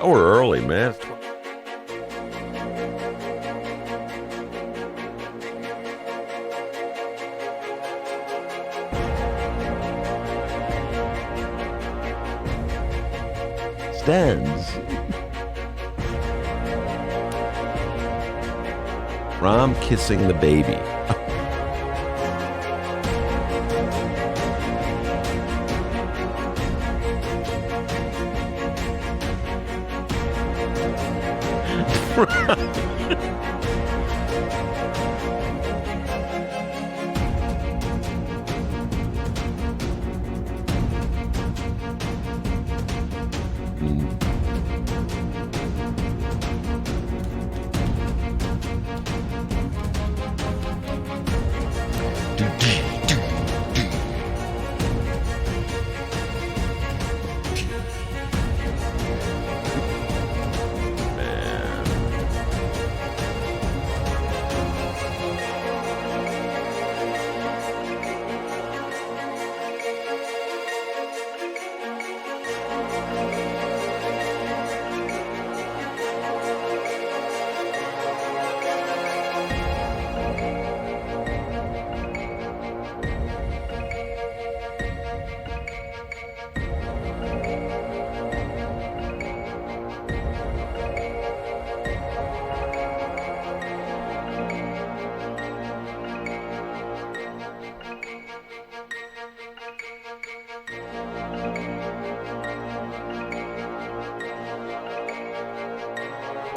Oh, we're early, man. Stands. Rom kissing the baby.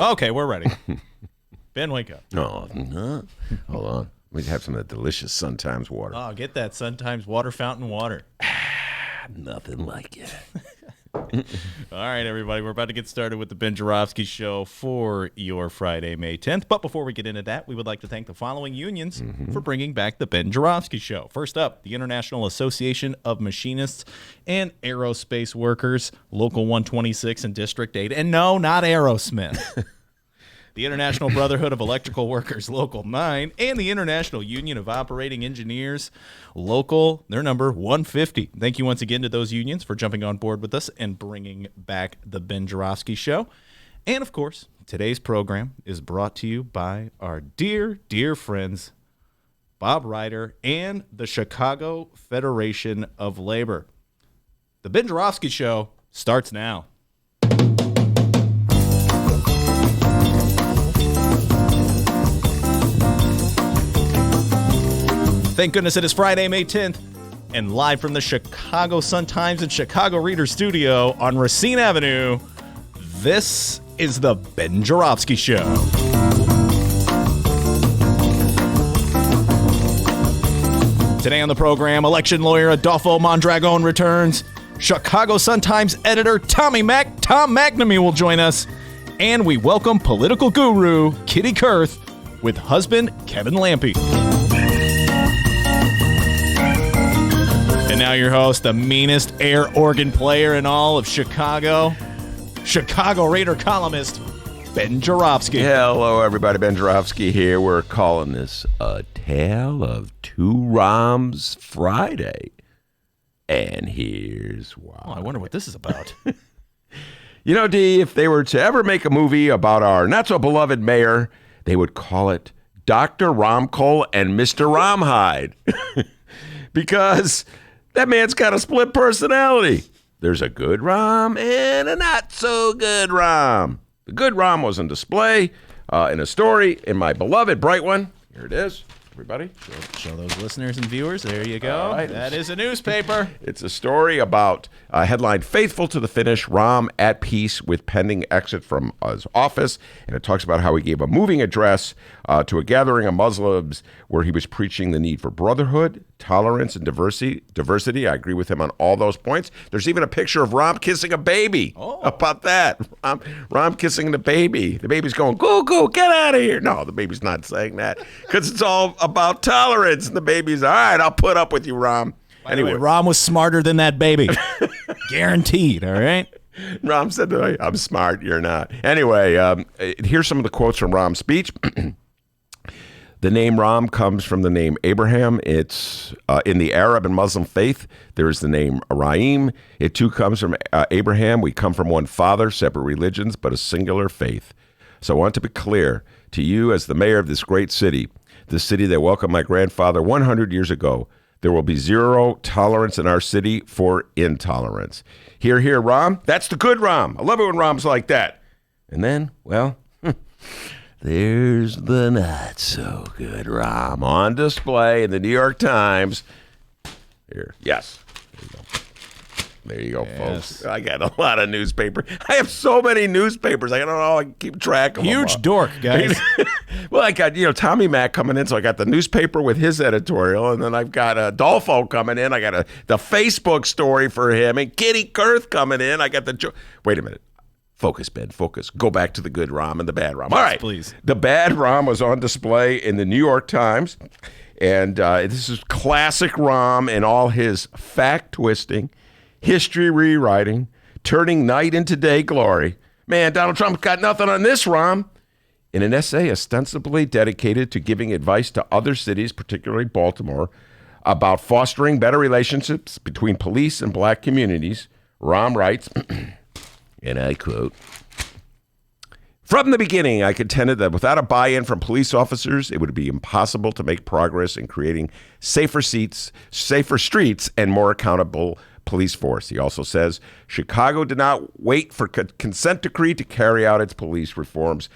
Okay, we're ready. Ben, wake up. Oh, no. Hold on. Let me have some of that delicious Sun Times water. Oh, get that Sun Times water fountain water. Nothing like it. All right, everybody, we're about to get started with the Ben Joravsky Show for your Friday, May 10th. But before we get into that, we would like to thank the following unions for bringing back the Ben Joravsky Show. First up, the International Association of Machinists and Aerospace Workers, Local 126 and District 8. And no, not Aerosmith. The International Brotherhood of Electrical Workers, Local 9, and the International Union of Operating Engineers, Local, their number 150. Thank you once again to those unions for jumping on board with us and bringing back the Ben Joravsky Show. And, of course, today's program is brought to you by our dear, dear friends, Bob Ryder and the Chicago Federation of Labor. The Ben Joravsky Show starts now. Thank goodness it is Friday, May 10th, and live from the Chicago Sun-Times and Chicago Reader Studio on Racine Avenue, this is the Ben Joravsky Show. Today on the program, election lawyer Adolfo Mondragon returns, Chicago Sun-Times editor Tom McNamee will join us, and we welcome political guru Kitty Kurth with husband Kevin Lampe. And now your host, the meanest air organ player in all of Chicago, Chicago Raider columnist, Ben Joravsky. Hello, everybody. Ben Joravsky here. We're calling this a Tale of Two Roms Friday. And here's why. Oh, I wonder what this is about. You know, D, if they were to ever make a movie about our not-so-beloved mayor, they would call it Dr. Romcole and Mr. Romhide. Because that man's got a split personality. There's a good Rom and a not-so-good Rom. The good Rom was on display in a story in my beloved Bright One. Here it is. Everybody. Show those listeners and viewers. There you go. Right. That is a newspaper. It's a story about headline Faithful to the Finish, Rom at peace with pending exit from his office. And it talks about how he gave a moving address to a gathering of Muslims where he was preaching the need for brotherhood, tolerance, and diversity. I agree with him on all those points. There's even a picture of Rom kissing a baby. Oh. How about that? Rom kissing the baby. The baby's going, go, get out of here. No, the baby's not saying that because it's all about tolerance. And the baby's, all right, I'll put up with you, Rom. Anyway, Rom was smarter than that baby. Guaranteed, all right? Rom said, I'm smart, you're not. Anyway, here's some of the quotes from Rom's speech. The name Rom comes from the name Abraham. It's in the Arab and Muslim faith. There is the name Rahim. It too comes from Abraham. We come from one father, separate religions, but a singular faith. So I want to be clear to you as the mayor of this great city, the city that welcomed my grandfather 100 years ago. There will be zero tolerance in our city for intolerance. Hear, hear, Rom. That's the good Rom. I love it when Rom's like that. And then, well, there's the not-so-good Rom on display in the New York Times. Here, yes. There you go, folks. I got a lot of newspapers. I have so many newspapers. I don't know how I can keep track of them. Huge dork, guys. Well, I got, Tommy Mac coming in, so I got the newspaper with his editorial, and then I've got Adolfo coming in. I got the Facebook story for him, and Kitty Kurth coming in. I got wait a minute. Focus, Ben, focus. Go back to the good Rom and the bad Rom. All right. Please. The bad Rom was on display in the New York Times, and this is classic Rom in all his fact-twisting, history rewriting, turning night into day glory. Man, Donald Trump's got nothing on this, Rom. In an essay ostensibly dedicated to giving advice to other cities, particularly Baltimore, about fostering better relationships between police and black communities, Rom writes, and I quote, "From the beginning, I contended that without a buy-in from police officers, it would be impossible to make progress in creating safer streets, and more accountable police force." He also says, Chicago did not wait for consent decree to carry out its police reforms.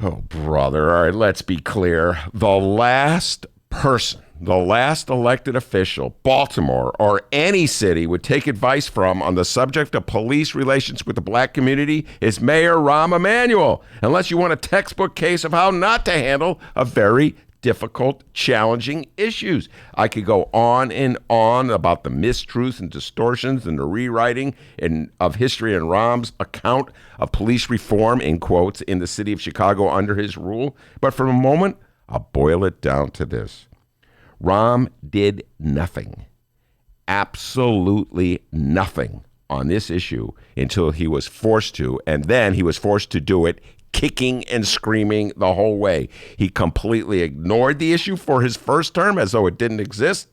Oh, brother. All right, let's be clear. The last person the last elected official Baltimore or any city would take advice from on the subject of police relations with the black community is Mayor Rahm Emanuel, unless you want a textbook case of how not to handle a very difficult, challenging issues. I could go on and on about the mistruths and distortions and the rewriting of history and Rahm's account of police reform, in quotes, in the city of Chicago under his rule. But for a moment, I'll boil it down to this. Rahm did nothing, absolutely nothing on this issue until he was forced to, and then he was forced to do it kicking and screaming the whole way. He completely ignored the issue for his first term as though it didn't exist.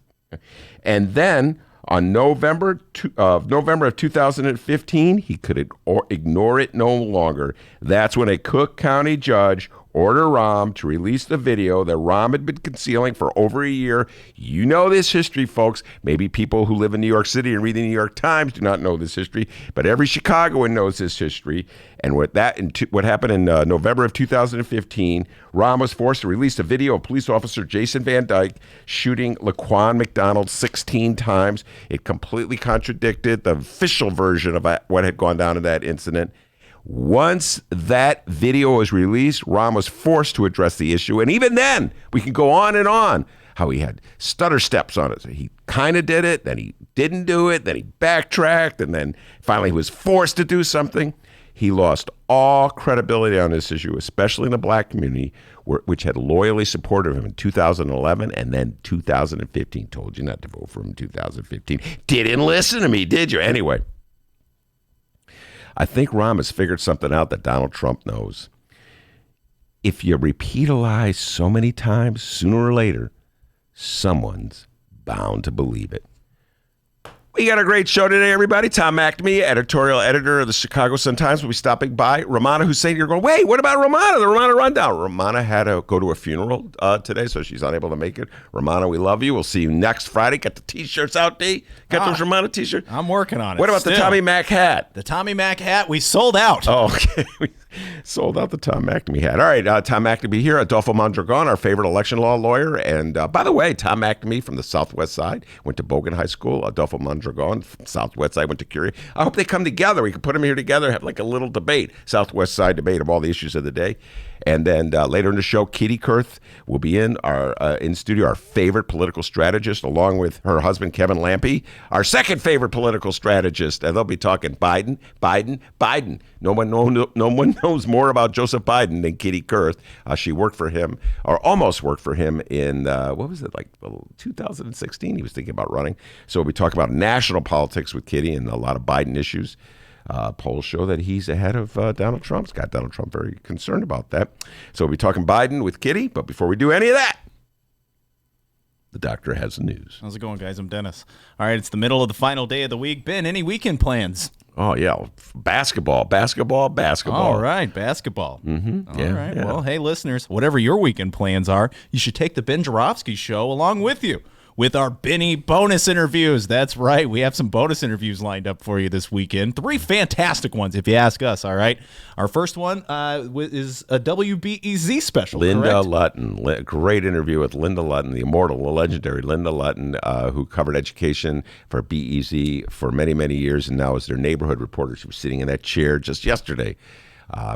And then on November of 2015, he could ignore it no longer. That's when a Cook County judge ordered Rahm to release the video that Rahm had been concealing for over a year. You know this history, folks. Maybe people who live in New York City and read the New York Times do not know this history, but every Chicagoan knows this history. And what happened in November of 2015, Rahm was forced to release a video of police officer Jason Van Dyke shooting Laquan McDonald 16 times. It completely contradicted the official version of what had gone down in that incident. Once that video was released, Rahm was forced to address the issue. And even then, we can go on and on how he had stutter steps on it. So he kind of did it, then he didn't do it, then he backtracked, and then finally he was forced to do something. He lost all credibility on this issue, especially in the black community, which had loyally supported him in 2011 and then 2015. Told you not to vote for him in 2015. Didn't listen to me, did you? Anyway, I think Rahm has figured something out that Donald Trump knows. If you repeat a lie so many times, sooner or later, someone's bound to believe it. We got a great show today, everybody. Tom McNamee, editorial editor of the Chicago Sun-Times, will be stopping by. Ramana Hussein, you're going, wait, what about Ramana? The Ramana Rundown. Ramana had to go to a funeral today, so she's unable to make it. Ramana, we love you. We'll see you next Friday. Get the T-shirts out, D. Get those Ramana T-shirts. I'm working on it. What about the Tommy Mac hat? The Tommy Mac hat, we sold out. Oh, okay. We sold out the Tom McNamee hat. All right, Tom McNamee here. Adolfo Mondragon, our favorite election law lawyer. And by the way, Tom McNamee from the Southwest Side, went to Bogan High School. Adolfo Mondragon from Southwest Side went to Curie. I hope they come together. We can put them here together, have like a little debate, Southwest Side debate of all the issues of the day. And then later in the show, Kitty Kurth will be in studio, our favorite political strategist, along with her husband, Kevin Lampe, our second favorite political strategist. And they'll be talking Biden. No one knows more about Joseph Biden than Kitty Kurth. She worked for him, or almost worked for him in, 2016? He was thinking about running. So we'll be talking about national politics with Kitty and a lot of Biden issues. Polls show that he's ahead of Donald Trump. It's got Donald Trump very concerned about that. So we'll be talking Biden with Kitty. But before we do any of that, the doctor has the news. How's it going, guys? I'm Dennis. All right, it's the middle of the final day of the week. Ben, any weekend plans? Oh, yeah. Basketball. All right, basketball. Mm-hmm. All right. Yeah. Well, hey, listeners, whatever your weekend plans are, you should take the Ben Joravsky Show along with you with our Benny bonus interviews. That's right. We have some bonus interviews lined up for you this weekend. 3 fantastic ones, if you ask us, all right? Our first one is a WBEZ special, Linda correct? Lutton. Great interview with Linda Lutton, the immortal, the legendary Linda Lutton, who covered education for BEZ for many, many years, and now is their neighborhood reporter. She was sitting in that chair just yesterday.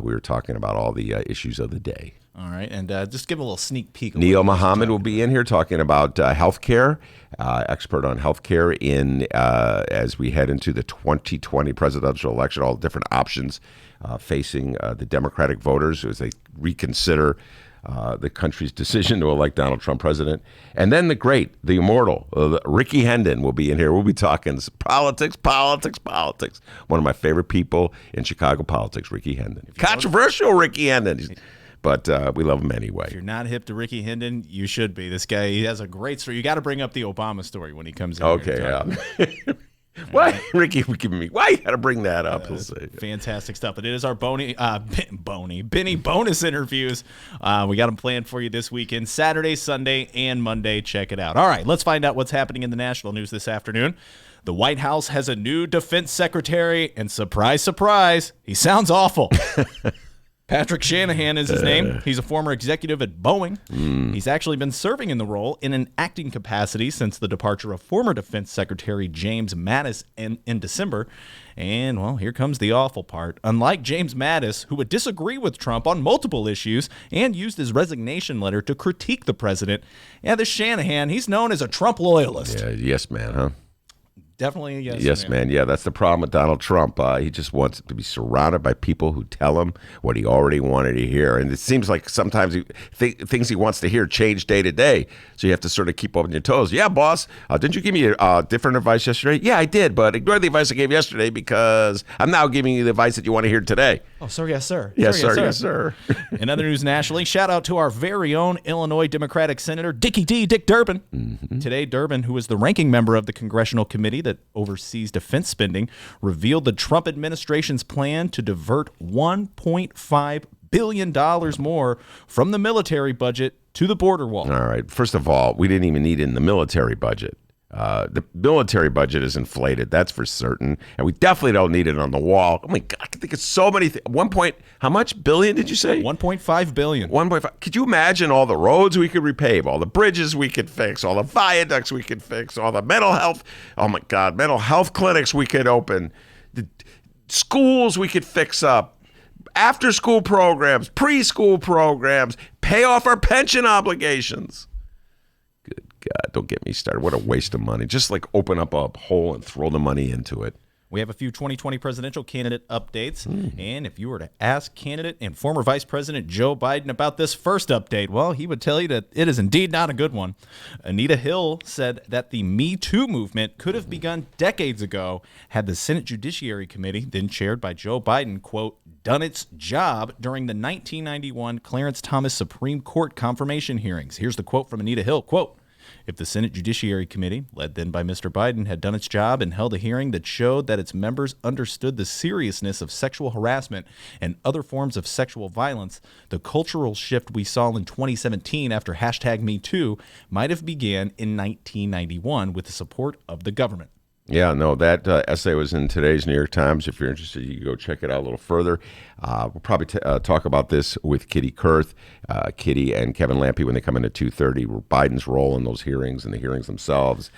We were talking about all the issues of the day. All right, and just give a little sneak peek. Neil Muhammad will be in here talking about healthcare, expert on healthcare as we head into the 2020 presidential election, all the different options facing the Democratic voters as they reconsider the country's decision to elect Donald Trump president. And then the immortal, Ricky Hendon will be in here. We'll be talking politics. One of my favorite people in Chicago politics, Ricky Hendon. Controversial Ricky Hendon. But we love him anyway. If you're not hip to Ricky Hendon, you should be. This guy, he has a great story. You got to bring up the Obama story when he comes in. Okay, yeah. Why, Ricky, why you got to bring that up? Fantastic stuff. But it is our Benny bonus interviews. We got them planned for you this weekend, Saturday, Sunday, and Monday. Check it out. All right, let's find out what's happening in the national news this afternoon. The White House has a new defense secretary, and surprise, surprise, he sounds awful. Patrick Shanahan is his name. He's a former executive at Boeing. He's actually been serving in the role in an acting capacity since the departure of former Defense Secretary James Mattis in December. And, well, here comes the awful part. Unlike James Mattis, who would disagree with Trump on multiple issues and used his resignation letter to critique the president, this Shanahan, he's known as a Trump loyalist. Yeah, yes, man, huh? Definitely a yes, yes, man. Yeah, that's the problem with Donald Trump. He just wants to be surrounded by people who tell him what he already wanted to hear. And it seems like sometimes things he wants to hear change day to day. So you have to sort of keep up on your toes. Yeah, boss, didn't you give me different advice yesterday? Yeah, I did, but ignore the advice I gave yesterday because I'm now giving you the advice that you want to hear today. Oh, sir, yes, sir. Yes, sir, yes, sir. In other news nationally, shout out to our very own Illinois Democratic Senator Dick Durbin. Mm-hmm. Today, Durbin, who is the ranking member of the congressional committee that oversees defense spending, revealed the Trump administration's plan to divert $1.5 billion more from the military budget to the border wall. All right. First of all, we didn't even need it in the military budget. The military budget is inflated, that's for certain, and we definitely don't need it on the wall. Oh my God, I can think of so many things. How much billion did you say? 1.5 billion. 1.5. Could you imagine all the roads we could repave, all the bridges we could fix, all the viaducts we could fix, all the mental health? Oh my God, mental health clinics we could open, the schools we could fix up, after-school programs, preschool programs, pay off our pension obligations. God, don't get me started. What a waste of money. Just like open up a hole and throw the money into it. We have a few 2020 presidential candidate updates. And if you were to ask candidate and former Vice President Joe Biden about this first update, well, he would tell you that it is indeed not a good one. Anita Hill said that the Me Too movement could have begun decades ago had the Senate Judiciary Committee, then chaired by Joe Biden, quote, done its job during the 1991 Clarence Thomas Supreme Court confirmation hearings. Here's the quote from Anita Hill, quote, if the Senate Judiciary Committee, led then by Mr. Biden, had done its job and held a hearing that showed that its members understood the seriousness of sexual harassment and other forms of sexual violence, the cultural shift we saw in 2017 after #MeToo might have began in 1991 with the support of the government. Yeah, no, that essay was in today's New York Times. If you're interested, you can go check it out a little further. We'll probably talk about this with Kitty Kurth, Kitty and Kevin Lampe when they come in at 2:30. Biden's role in those hearings and the hearings themselves.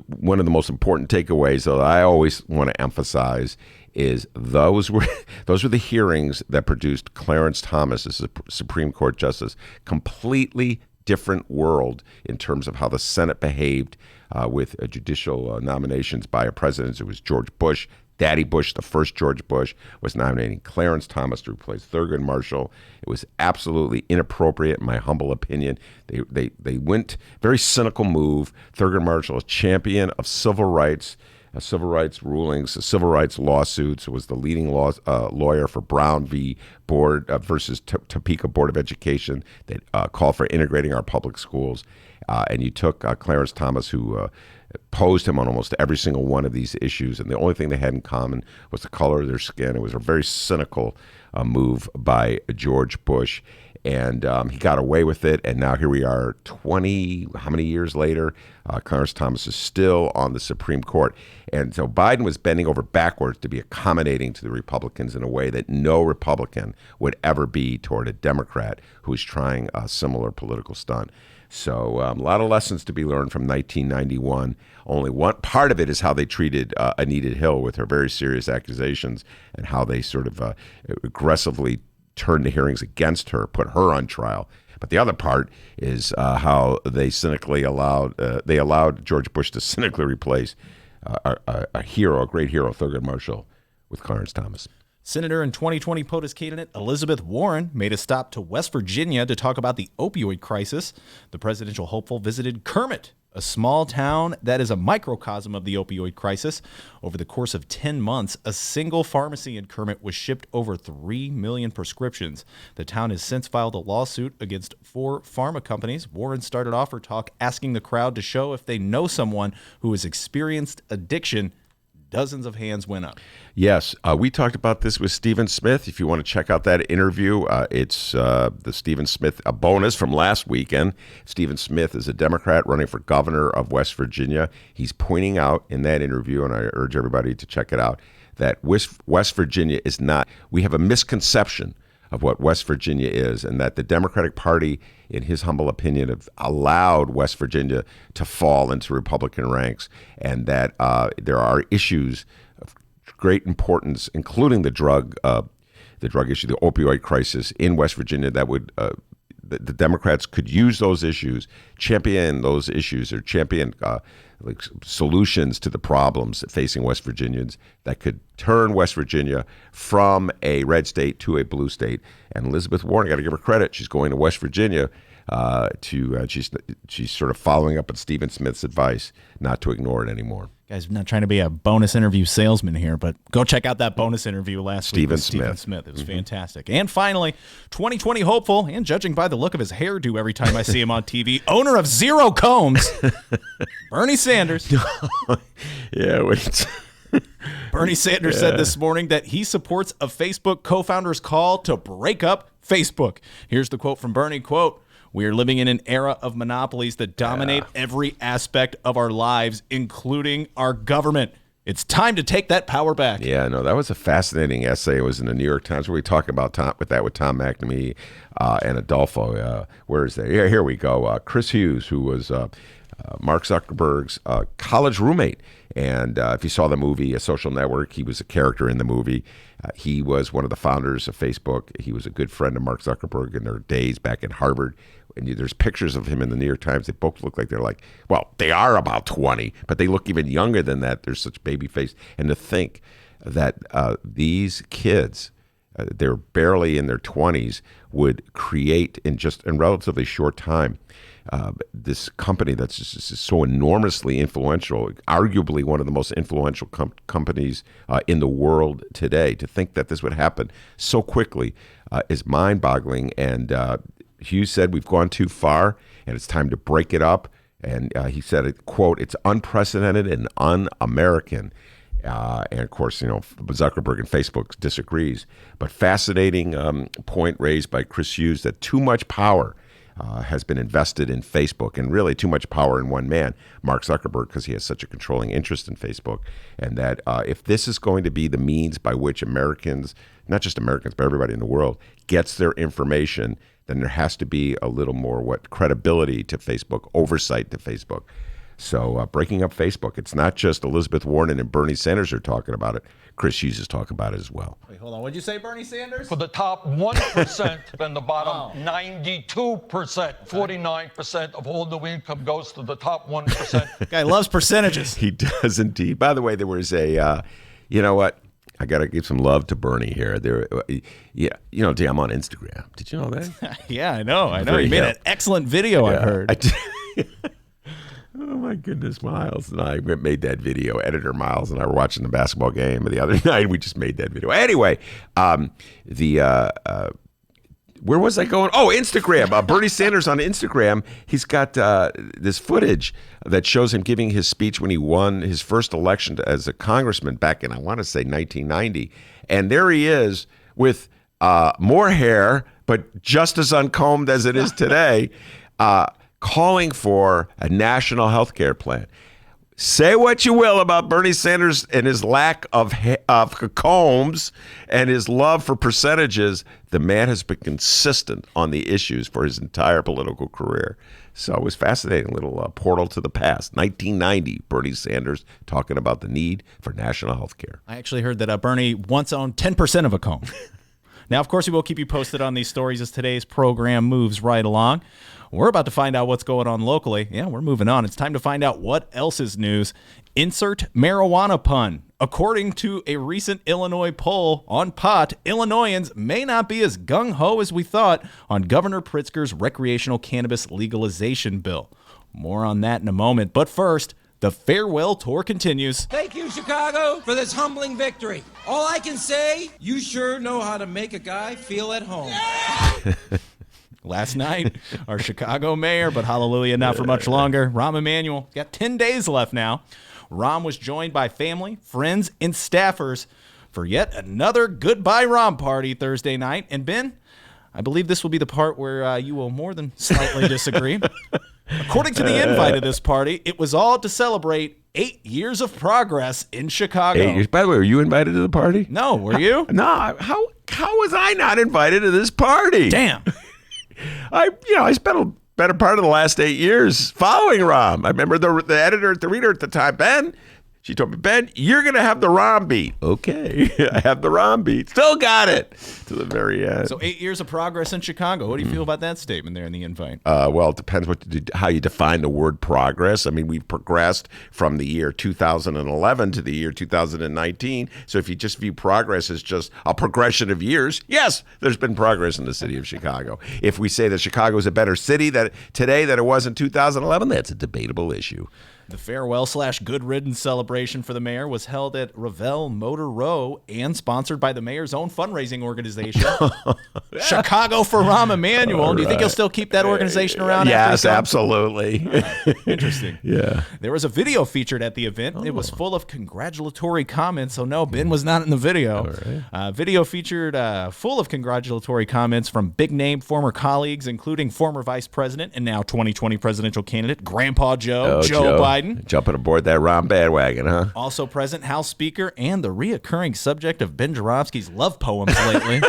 One of the most important takeaways that I always want to emphasize is those were the hearings that produced Clarence Thomas as a Supreme Court justice. Completely different world in terms of how the Senate behaved with judicial nominations by a president. It was George Bush. Daddy Bush, the first George Bush, was nominating Clarence Thomas to replace Thurgood Marshall. It was absolutely inappropriate, in my humble opinion. They went very cynical move. Thurgood Marshall, a champion of civil rights rulings, civil rights lawsuits. It was the leading lawyer for Brown v. Board versus Topeka Board of Education that called for integrating our public schools. And you took Clarence Thomas, who opposed him on almost every single one of these issues, and the only thing they had in common was the color of their skin. It was a very cynical move by George Bush, and he got away with it, and now here we are how many years later, Clarence Thomas is still on the Supreme Court. And so Biden was bending over backwards to be accommodating to the Republicans in a way that no Republican would ever be toward a Democrat who's trying a similar political stunt. So a lot of lessons to be learned from 1991. Only one part of it is how they treated Anita Hill with her very serious accusations and how they sort of aggressively turned the hearings against her, put her on trial. But the other part is how they cynically allowed George Bush to cynically replace a hero, a great hero, Thurgood Marshall, with Clarence Thomas. Senator and 2020 POTUS candidate Elizabeth Warren made a stop to West Virginia to talk about the opioid crisis. The presidential hopeful visited Kermit, a small town that is a microcosm of the opioid crisis. Over the course of 10 months, a single pharmacy in Kermit was shipped over 3 million prescriptions. The town has since filed a lawsuit against 4 pharma companies. Warren started off her talk asking the crowd to show if they know someone who has experienced addiction. Dozens of hands went up. Yes, we talked about this with Stephen Smith. If you want to check out that interview, it's the Stephen Smith bonus from last weekend. Stephen Smith is a Democrat running for governor of West Virginia. He's pointing out in that interview, and I urge everybody to check it out, that West Virginia is not. We have a misconception of what West Virginia is, and that the Democratic Party, in his humble opinion, have allowed West Virginia to fall into Republican ranks, and that there are issues of great importance, including the drug issue, the opioid crisis in West Virginia, that would the Democrats could use those issues, champion those issues, or champion like solutions to the problems facing West Virginians that could turn West Virginia from a red state to a blue state. And Elizabeth Warren, I got to give her credit. She's going to West Virginia she's sort of following up on Stephen Smith's advice not to ignore it anymore. Guys, I'm not trying to be a bonus interview salesman here, but go check out that bonus interview last week with Stephen Smith. It was fantastic. And finally, 2020 hopeful, and judging by the look of his hairdo every time I see him on TV, owner of zero combs, Bernie Sanders. Yeah, wait. Bernie Sanders said this morning that he supports a Facebook co-founder's call to break up Facebook. Here's the quote from Bernie, quote, "We are living in an era of monopolies that dominate every aspect of our lives, including our government. It's time to take that power back." Yeah, no, that was a fascinating essay. It was in the New York Times where we talk about Tom McNamee and Adolfo. Where is that? Here we go. Chris Hughes, who was Mark Zuckerberg's college roommate. And if you saw the movie A Social Network, he was a character in the movie. He was one of the founders of Facebook. He was a good friend of Mark Zuckerberg in their days back at Harvard. And there's pictures of him in the New York Times. They both look like they are about 20, but they look even younger than that. They're such baby face. And to think that these kids, they're barely in their 20s, would create in relatively short time this company that's just so enormously influential, arguably one of the most influential companies in the world today. To think that this would happen so quickly is mind-boggling. And Hughes said, "We've gone too far, and it's time to break it up." And he said, quote, "It's unprecedented and un-American." And of course, Zuckerberg and Facebook disagrees. But fascinating point raised by Chris Hughes that too much power has been invested in Facebook, and really too much power in one man, Mark Zuckerberg, because he has such a controlling interest in Facebook. And that if this is going to be the means by which Americans, not just Americans, but everybody in the world, gets their information, then there has to be a little more credibility to Facebook, oversight to Facebook. So breaking up Facebook, it's not just Elizabeth Warren and Bernie Sanders are talking about it. Chris Hughes is talking about it as well. Wait, hold on. What'd you say, Bernie Sanders? For the top 1% and the bottom 92%, 49% of all new income goes to the top 1%. Guy loves percentages. He does indeed. By the way, there was a, you know what? I got to give some love to Bernie here. I'm on Instagram. Did you know that? Yeah, I know. You made an excellent video, I've heard. Oh, my goodness, Miles and I made that video. Editor Miles and I were watching the basketball game the other night. We just made that video. Anyway, where was I going? Oh, Instagram. Bernie Sanders on Instagram. He's got this footage that shows him giving his speech when he won his first election as a congressman back in, I want to say, 1990. And there he is with more hair, but just as uncombed as it is today, calling for a national health care plan. Say what you will about Bernie Sanders and his lack of combs and his love for percentages. The man has been consistent on the issues for his entire political career. So it was fascinating, little portal to the past. 1990, Bernie Sanders talking about the need for national health care. I actually heard that Bernie once owned 10% of a comb. Now, of course, we will keep you posted on these stories as today's program moves right along. We're about to find out what's going on locally. Yeah, we're moving on. It's time to find out what else is news. Insert marijuana pun. According to a recent Illinois poll on pot, Illinoisans may not be as gung-ho as we thought on Governor Pritzker's recreational cannabis legalization bill. More on that in a moment. But first, the farewell tour continues. Thank you, Chicago, for this humbling victory. All I can say, you sure know how to make a guy feel at home. Yeah! Last night, our Chicago mayor, but hallelujah, not for much longer, Rahm Emanuel. Got 10 days left now. Rahm was joined by family, friends, and staffers for yet another Goodbye Rahm party Thursday night. And Ben, I believe this will be the part where you will more than slightly disagree. According to the invite of this party, it was all to celebrate 8 years of progress in Chicago. 8 years. By the way, were you invited to the party? No, were you? No. How was I not invited to this party? Damn. I spent a better part of the last 8 years following Rahm. I remember the editor, the reader at the time, Ben. She told me, Ben, you're going to have the Rahm beat. Okay, I have the Rahm beat. Still got it to the very end. So 8 years of progress in Chicago. What do you feel about that statement there in the invite? Well, it depends how you define the word progress. I mean, we've progressed from the year 2011 to the year 2019. So if you just view progress as just a progression of years, yes, there's been progress in the city of Chicago. If we say that Chicago is a better city today than it was in 2011, that's a debatable issue. The farewell/good riddance celebration for the mayor was held at Ravel Motor Row and sponsored by the mayor's own fundraising organization, Chicago for Rahm Emanuel. Do you think he'll still keep that organization around? Yes, absolutely. Interesting. Yeah. There was a video featured at the event. It was full of congratulatory comments. So no, Ben was not in the video. Right. Video featured full of congratulatory comments from big-name former colleagues, including former vice president and now 2020 presidential candidate Grandpa Joe Biden. Jumping aboard that Rahm bandwagon, huh? Also present, House Speaker and the reoccurring subject of Ben Joravsky's love poems lately,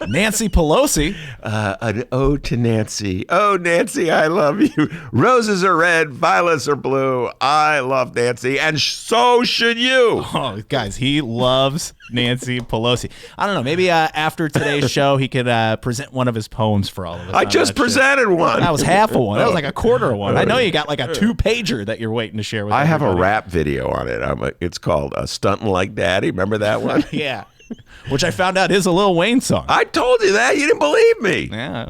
Nancy Pelosi. An ode to Nancy. Oh, Nancy, I love you. Roses are red, violets are blue. I love Nancy, and so should you. Oh, guys, he loves Nancy Pelosi. I don't know. Maybe after today's show, he could present one of his poems for all of us. I just presented one. That was half of one. That was like a quarter of one. I know you got like a 2-pager that you're waiting to share with I everybody. have a rap video on it. It's called Stuntin' Like Daddy. Remember that one? Yeah. Which I found out is a Lil Wayne song. I told you that. You didn't believe me. Yeah.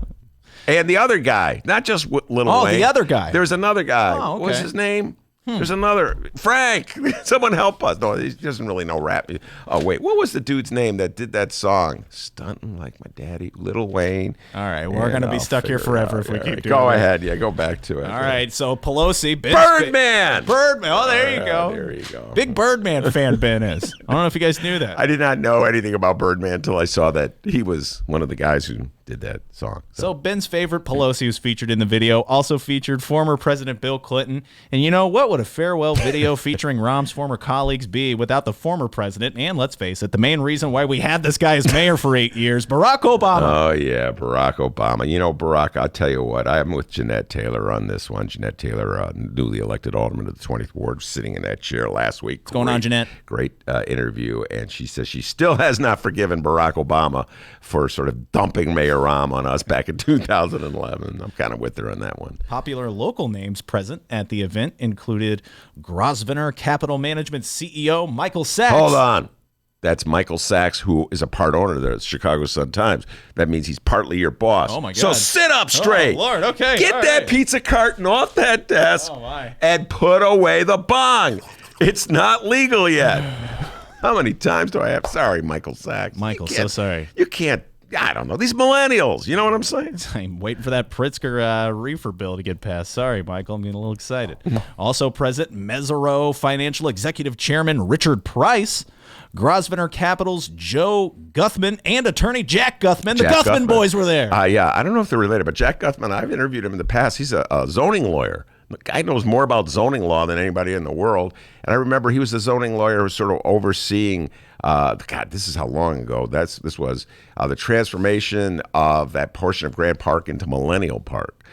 And the other guy, not just Lil Wayne. Oh, the other guy. There's another guy. Oh, okay. What's his name? There's another. Frank. Someone help us. No, he doesn't really know rap. Oh, wait. What was the dude's name that did that song? Stunting like my daddy, Lil Wayne. All right. We're going to be stuck here forever if we keep doing it. Go ahead. Yeah, go back to it. All right. So Pelosi. Birdman. Birdman. Oh, there you go. There you go. Big Birdman fan Ben is. I don't know if you guys knew that. I did not know anything about Birdman until I saw that he was one of the guys who did that song. So Ben's favorite Pelosi was featured in the video, also featured former President Bill Clinton. And you know, what would a farewell video featuring Rahm's former colleagues be without the former president? And let's face it, the main reason why we had this guy as mayor for 8 years, Barack Obama. Oh, yeah, Barack Obama. You know, Barack, I'll tell you what, I'm with Jeanette Taylor on this one. Jeanette Taylor, newly elected alderman of the 20th Ward, sitting in that chair last week. What's going on, Jeanette? Great interview. And she says she still has not forgiven Barack Obama for sort of dumping Mayor Rahm on us back in 2011. I'm kind of with her on that one. Popular local names present at the event included Grosvenor Capital Management CEO Michael Sachs. Hold on. That's Michael Sachs, who is a part owner of the Chicago Sun-Times. That means he's partly your boss. Oh, my God. So sit up straight. Oh, Lord. Okay. Get that pizza carton off that desk and put away the bong. It's not legal yet. How many times do I have? Sorry, Michael Sachs. Michael, so sorry. You can't. I don't know. These millennials. You know what I'm saying? I'm waiting for that Pritzker reefer bill to get passed. Sorry, Michael. I'm getting a little excited. Also present, Mesero Financial Executive Chairman Richard Price, Grosvenor Capital's Joe Guthman, and attorney Jack Guthman. The Guthman boys were there. Yeah, I don't know if they're related, but Jack Guthman, I've interviewed him in the past. He's a zoning lawyer. The guy knows more about zoning law than anybody in the world. And I remember he was the zoning lawyer who was sort of overseeing, God, this is how long ago. This was the transformation of that portion of Grant Park into Millennium Park.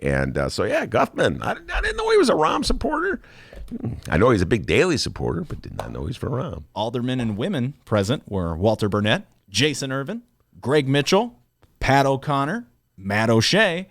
And so, yeah, Guthman. I didn't know he was a Rahm supporter. I know he's a big Daley supporter, but did not know he's for Rahm. Aldermen and women present were Walter Burnett, Jason Irvin, Greg Mitchell, Pat O'Connor, Matt O'Shea,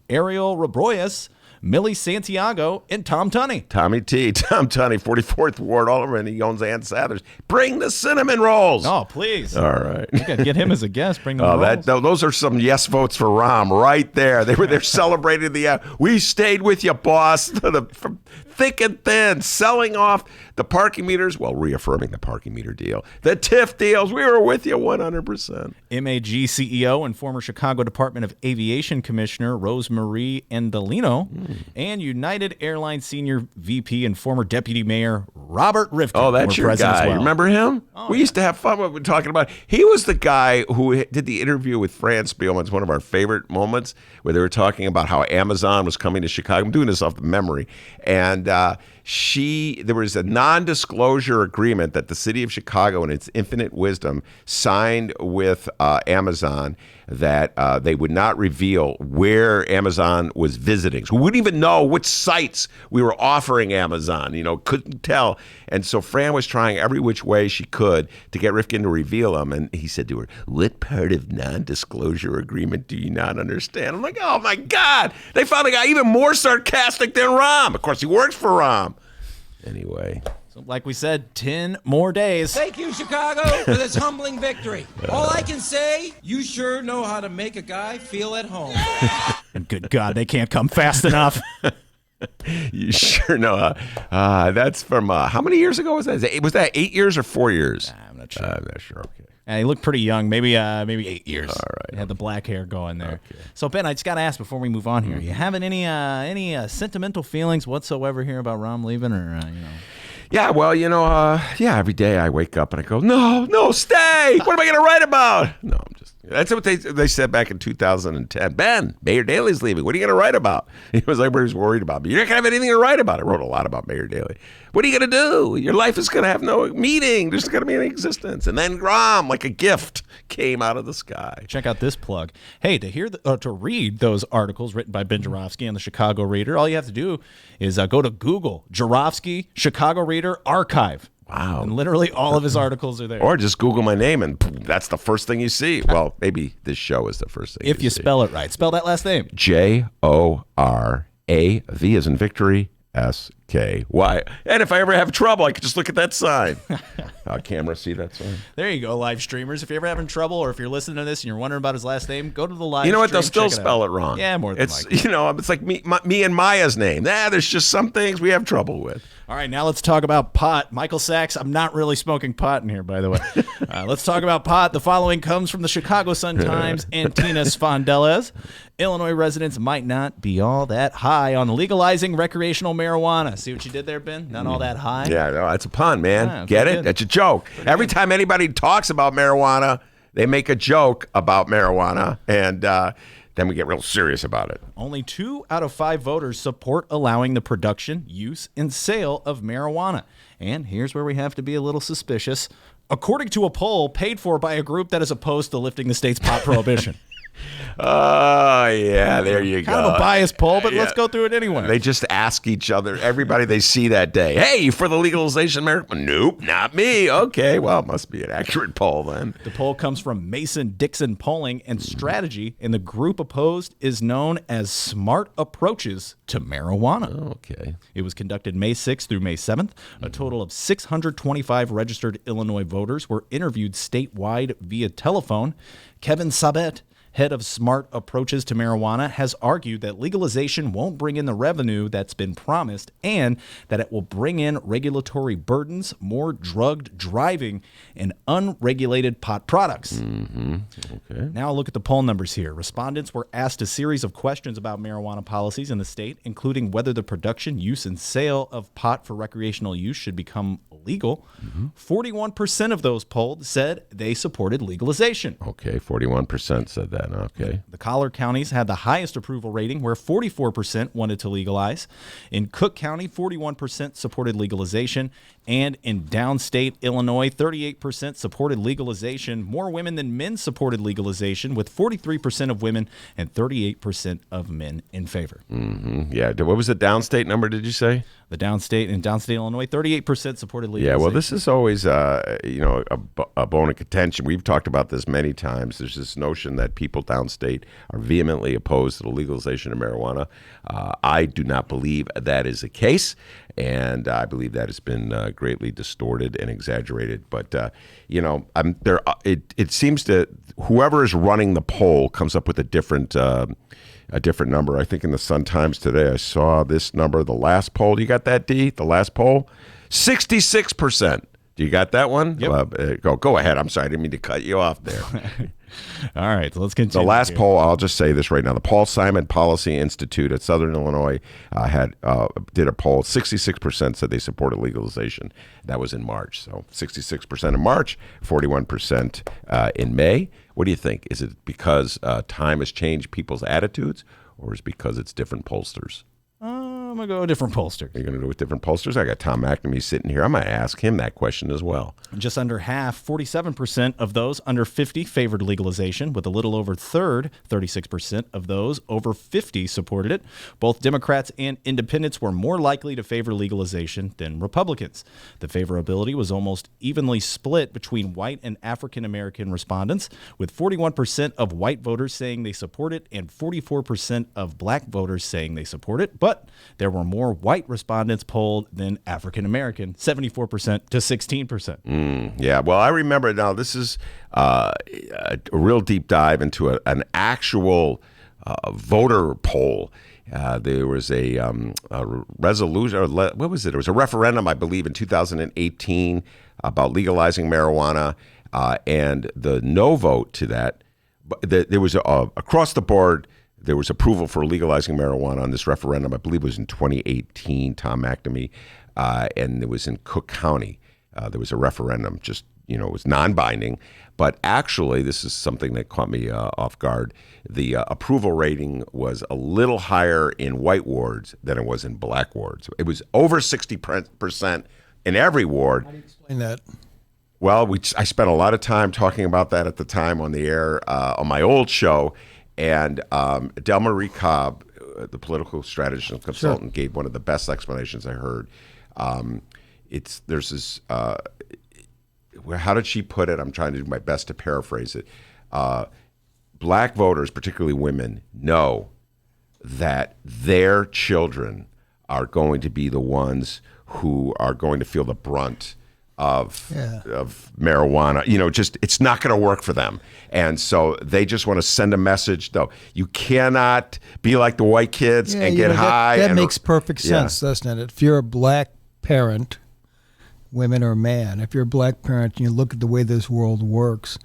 Ariel Rabroyas, Millie Santiago, and Tom Tunney. Tommy T. Tom Tunney, 44th Ward Alderman. He owns Ann Sathers. Bring the cinnamon rolls. Oh, please. All right. You got to get him as a guest. Bring the rolls. Those are some yes votes for Rahm right there. They were there celebrating we stayed with you, boss. From thick and thin, selling off the parking meters, reaffirming the parking meter deal. The TIF deals, we were with you 100%. MAG CEO and former Chicago Department of Aviation Commissioner Rosemarie Endolino and United Airlines Senior VP and former Deputy Mayor Robert Rifkin. Oh, that's your guy. Well. You remember him? We used to have fun when we were talking about. He was the guy who did the interview with Fran Spielman. It's one of our favorite moments where they were talking about how Amazon was coming to Chicago. I'm doing this off the memory. And there was a non-disclosure agreement that the city of Chicago, in its infinite wisdom, signed with Amazon that they would not reveal where Amazon was visiting. So we wouldn't even know which sites we were offering Amazon, couldn't tell. And so Fran was trying every which way she could to get Rifkin to reveal them. And he said to her, "What part of non-disclosure agreement do you not understand?" I'm like, oh my God, they found a guy even more sarcastic than Rahm. Of course, he works for Rahm. Anyway. So like we said, 10 more days. Thank you, Chicago, for this humbling victory. All I can say, you sure know how to make a guy feel at home. And good God, they can't come fast enough. You sure know. That's from, how many years ago was that? Was that 8 years or 4 years? I'm not sure. I'm not sure. Okay. He looked pretty young, maybe 8 years. All right. He had the black hair going there. Okay. So Ben, I just got to ask before we move on here: you having any sentimental feelings whatsoever here about Rahm leaving, or Yeah, well, every day I wake up and I go, no, stay. What am I going to write about? No, I'm just. That's what they said back in 2010. Ben, Mayor Daley's leaving. What are you going to write about? He was like, everybody's worried about me. You're not going to have anything to write about. I wrote a lot about Mayor Daley. What are you going to do? Your life is going to have no meaning. There's going to be any existence. And then Rahm, like a gift, came out of the sky. Check out this plug. Hey, to read those articles written by Ben Joravsky on the Chicago Reader, all you have to do is go to Google, Joravsky, Chicago Reader Archive. Wow. And literally all of his articles are there. Or just Google my name and that's the first thing you see. Well, maybe this show is the first thing if you see. spell it right. Spell that last name. Jorav, as in victory, S-K-Y. And if I ever have trouble, I can just look at that sign. Camera, see that sign? There you go, live streamers. If you're ever having trouble or if you're listening to this and you're wondering about his last name, go to the live You know what? stream, They'll still check spell it wrong. Yeah, more than it's likely. It's like me and Maya's name. There's just some things we have trouble with. All right, now let's talk about pot. Michael Sachs, I'm not really smoking pot in here, by the way. Let's talk about pot. The following comes from the Chicago Sun-Times and Tina Sfondeles. Illinois residents might not be all that high on legalizing recreational marijuana. See what you did there, Ben? Not all that high? Yeah, no, that's a pun, man. Yeah, Get it? good. That's a joke. Every time anybody talks about marijuana, they make a joke about marijuana, and then we get real serious about it. Only 2 out of 5 voters support allowing the production, use, and sale of marijuana. And here's where we have to be a little suspicious. According to a poll paid for by a group that is opposed to lifting the state's pot prohibition. Oh, yeah, there you go. Kind of a biased poll, but let's go through it anyway. They just ask each other, everybody they see that day, "Hey, you for the legalization of marijuana?" "Nope, not me." Okay, well, it must be an accurate poll then. The poll comes from Mason-Dixon Polling and Strategy, and the group opposed is known as Smart Approaches to Marijuana. Okay. It was conducted May 6th through May 7th. A total of 625 registered Illinois voters were interviewed statewide via telephone. Kevin Sabet, head of Smart Approaches to Marijuana, has argued that legalization won't bring in the revenue that's been promised and that it will bring in regulatory burdens, more drugged driving, and unregulated pot products. Okay. Now look at the poll numbers here. Respondents were asked a series of questions about marijuana policies in the state, including whether the production, use, and sale of pot for recreational use should become legal. 41% of those polled said they supported legalization. Okay, 41% said that. Okay. The collar counties had the highest approval rating, where 44% wanted to legalize. In Cook County, 41% supported legalization. And in downstate Illinois, 38% supported legalization. More women than men supported legalization, with 43% of women and 38% of men in favor. Yeah. What was the downstate number, did you say? The downstate Illinois, 38% supported legalization. Yeah, well, this is always, a bone of contention. We've talked about this many times. There's this notion that people downstate are vehemently opposed to the legalization of marijuana. I do not believe that is the case, and I believe that has been greatly distorted and exaggerated. But it seems that whoever is running the poll comes up with a different number. I think in the Sun-Times today, I saw this number. The last poll, do you got that, D? The last poll, 66%. Do you got that one? Yep. Go ahead. I'm sorry, I didn't mean to cut you off there. All right, so let's continue. The last here. poll, I'll just say this right now. The Paul Simon Policy Institute at Southern Illinois did a poll. 66% said they supported legalization. That was in March. So 66% in March, 41% in May. What do you think? Is it because time has changed people's attitudes, or is it because it's different pollsters? going to go a different pollster. You're going to go with different pollsters? I got Tom McNamee sitting here. I'm going to ask him that question as well. Just under half, 47% of those under 50 favored legalization, with a little over third, 36% of those over 50 supported it. Both Democrats and independents were more likely to favor legalization than Republicans. The favorability was almost evenly split between white and African-American respondents, with 41% of white voters saying they support it and 44% of black voters saying they support it. But there were more white respondents polled than African-American, 74% to 16%. Yeah, well, I remember now this is a real deep dive into an actual voter poll. There was a resolution, or what was it? It was a referendum, I believe, in 2018 about legalizing marijuana, and the no vote to that. There was across the board, there was approval for legalizing marijuana on this referendum. I believe it was in 2018, Tom McNamee, and it was in Cook County. There was a referendum, just, it was non-binding. But actually, this is something that caught me off guard. The approval rating was a little higher in white wards than it was in black wards. It was over 60% in every ward. How do you explain that? Well, I spent a lot of time talking about that at the time on the air on my old show. And Del Marie Cobb, the political strategist and consultant, gave one of the best explanations I heard. There's this, how did she put it? I'm trying to do my best to paraphrase it. Black voters, particularly women, know that their children are going to be the ones who are going to feel the brunt of marijuana. It's not going to work for them. And so they just want to send a message, though. You cannot be like the white kids and get high. That makes perfect sense, doesn't it? If you're a black parent, women or man, if you're a black parent and you look at the way this world works,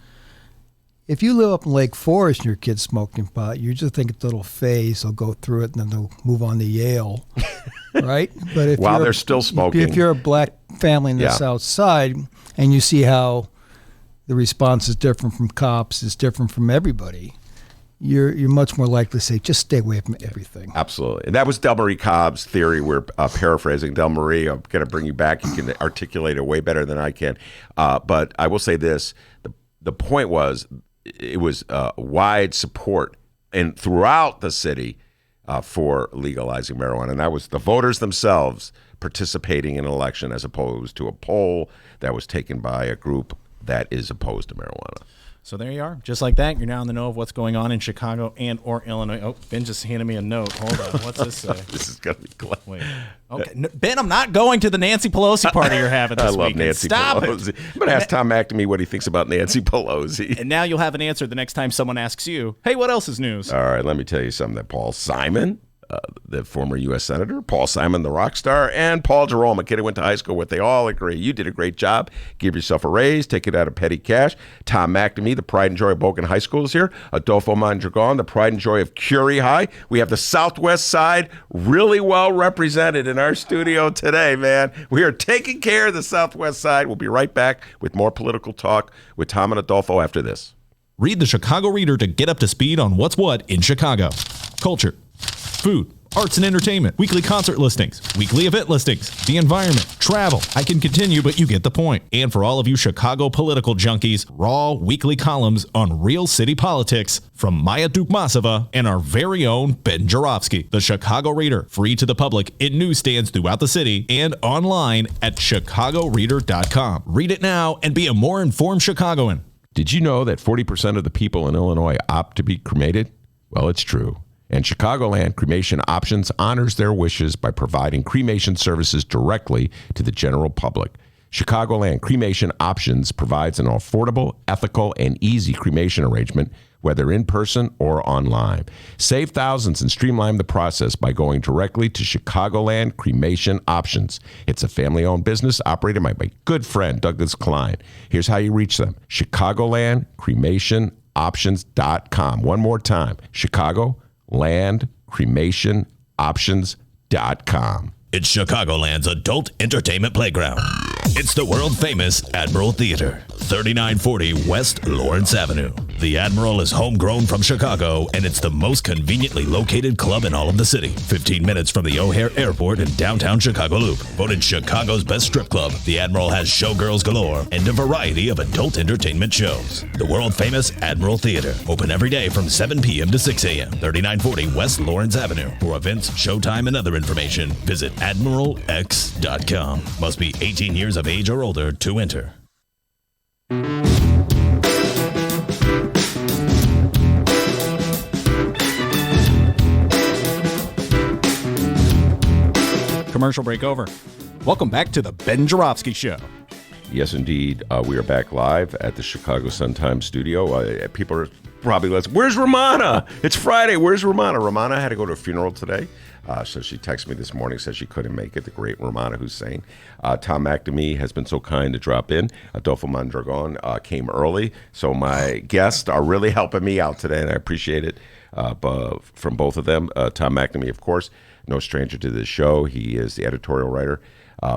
if you live up in Lake Forest and your kid's smoking pot, you just think it's a little phase, they'll go through it and then they'll move on to Yale, right? But if while they're still smoking. If you're a black family in the South Side and you see how the response is different from cops, it's different from everybody, you're much more likely to say, just stay away from everything. Absolutely. And that was Del Marie Cobb's theory. We're paraphrasing Del Marie. I'm going to bring you back. You can articulate it way better than I can. But I will say this. The point was, it was wide support and throughout the city for legalizing marijuana. And that was the voters themselves participating in an election as opposed to a poll that was taken by a group that is opposed to marijuana. So there you are. Just like that, you're now in the know of what's going on in Chicago and or Illinois. Oh, Ben just handed me a note. Hold on. What's this say? This is going to be close. Wait. Okay. No, Ben, I'm not going to the Nancy Pelosi party you're having this weekend. I love Nancy Pelosi. I'm going to ask Tom McNamee what he thinks about Nancy Pelosi. And now you'll have an answer the next time someone asks you, hey, what else is news? All right, let me tell you something. That Paul Simon, the former U.S. Senator, Paul Simon, the rock star, and Paul Jerome, a kid who went to high school with, they all agree. You did a great job. Give yourself a raise. Take it out of petty cash. Tom McNamee, the pride and joy of Bogan High School, is here. Adolfo Mondragon, the pride and joy of Curie High. We have the Southwest Side really well represented in our studio today, man. We are taking care of the Southwest Side. We'll be right back with more political talk with Tom and Adolfo after this. Read the Chicago Reader to get up to speed on what's what in Chicago. Culture, food, arts and entertainment, weekly concert listings, weekly event listings, the environment, travel. I can continue, but you get the point. And for all of you Chicago political junkies, raw weekly columns on real city politics from Maya Dukmasova and our very own Ben Joravsky. The Chicago Reader, free to the public in newsstands throughout the city and online at chicagoreader.com. Read it now and be a more informed Chicagoan. Did you know that 40% of the people in Illinois opt to be cremated? Well, it's true. And Chicagoland Cremation Options honors their wishes by providing cremation services directly to the general public. Chicagoland Cremation Options provides an affordable, ethical, and easy cremation arrangement, whether in person or online. Save thousands and streamline the process by going directly to Chicagoland Cremation Options. It's a family-owned business operated by my good friend, Douglas Klein. Here's how you reach them. ChicagolandCremationOptions.com. One more time. ChicagolandCremationOptions.com. It's Chicagoland's adult entertainment playground. It's the world-famous Admiral Theater, 3940 West Lawrence Avenue. The Admiral is homegrown from Chicago, and it's the most conveniently located club in all of the city. 15 minutes from the O'Hare Airport in downtown Chicago Loop. Voted Chicago's best strip club, the Admiral has showgirls galore and a variety of adult entertainment shows. The world-famous Admiral Theater, open every day from 7 p.m. to 6 a.m., 3940 West Lawrence Avenue. For events, showtime, and other information, visit admiralx.com. Must be 18 years of age or older to enter. Commercial break over. Welcome back to the Ben Joravsky Show. Yes, indeed. We are back live at the Chicago Sun-Times studio. People are probably where's Romana? It's Friday. Where's Romana? Romana had to go to a funeral today. So she texted me this morning, said she couldn't make it, the great Romana Hussein. Tom McNamee has been so kind to drop in. Adolfo Mondragon came early. So my guests are really helping me out today, and I appreciate it from both of them. Tom McNamee, of course, no stranger to this show. He is the editorial writer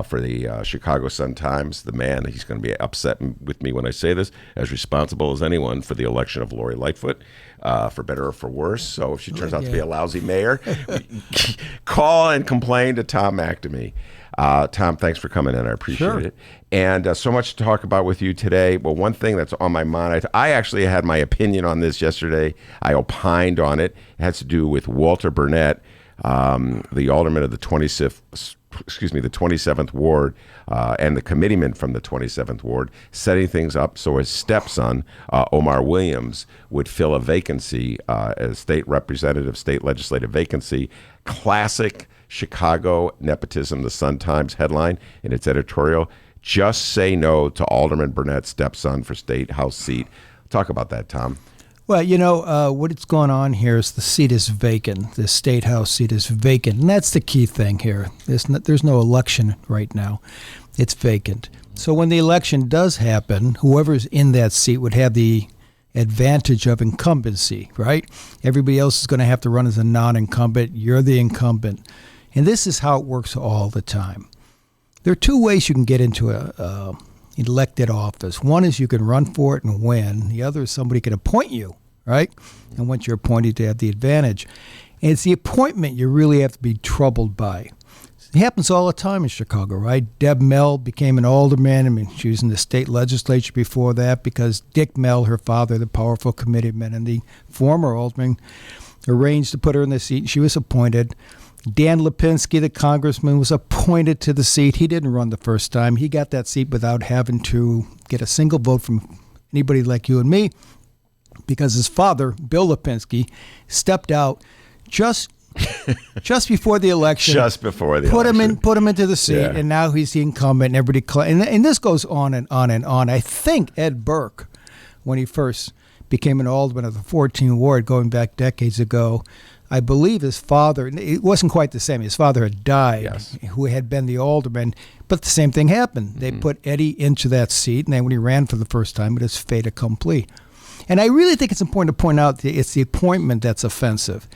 for the Chicago Sun-Times. The man, he's going to be upset with me when I say this, as responsible as anyone for the election of Lori Lightfoot, for better or for worse. So if she turns out to be a lousy mayor, call and complain to Tom McNamee. Tom, thanks for coming in. I appreciate it. And so much to talk about with you today. Well, one thing that's on my mind, I actually had my opinion on this yesterday. I opined on it. It has to do with Walter Burnett, the alderman of the 27th Ward, and the committeeman from the 27th Ward, setting things up so his stepson, Omar Williams, would fill a vacancy as state representative, state legislative vacancy. Classic Chicago nepotism. The Sun-Times headline in its editorial, "Just say no to Alderman Burnett's stepson for state house seat." Talk about that, Tom. Well, what's going on here is the seat is vacant. The state house seat is vacant. And that's the key thing here. There's no election right now. It's vacant. So when the election does happen, whoever's in that seat would have the advantage of incumbency, right? Everybody else is going to have to run as a non-incumbent. You're the incumbent. And this is how it works all the time. There are two ways you can get into a elected office. One is you can run for it and win. The other is somebody can appoint you, right? And once you're appointed, you have the advantage. And it's the appointment you really have to be troubled by. It happens all the time in Chicago, right? Deb Mell became an alderman. I mean, she was in the state legislature before that because Dick Mell, her father, the powerful committeeman, and the former alderman, arranged to put her in the seat. She was appointed. Dan Lipinski, the congressman, was appointed to the seat. He didn't run the first time. He got that seat without having to get a single vote from anybody like you and me because his father, Bill Lipinski, stepped out just before the election. Just before the election. Put him into the seat, and now he's the incumbent, and everybody and this goes on and on and on. I think Ed Burke, when he first became an alderman of the 14th Ward, going back decades ago, I believe his father, it wasn't quite the same. His father had died, who had been the alderman, but the same thing happened. They put Eddie into that seat, and then when he ran for the first time, it is fait accompli. And I really think it's important to point out that it's the appointment that's offensive.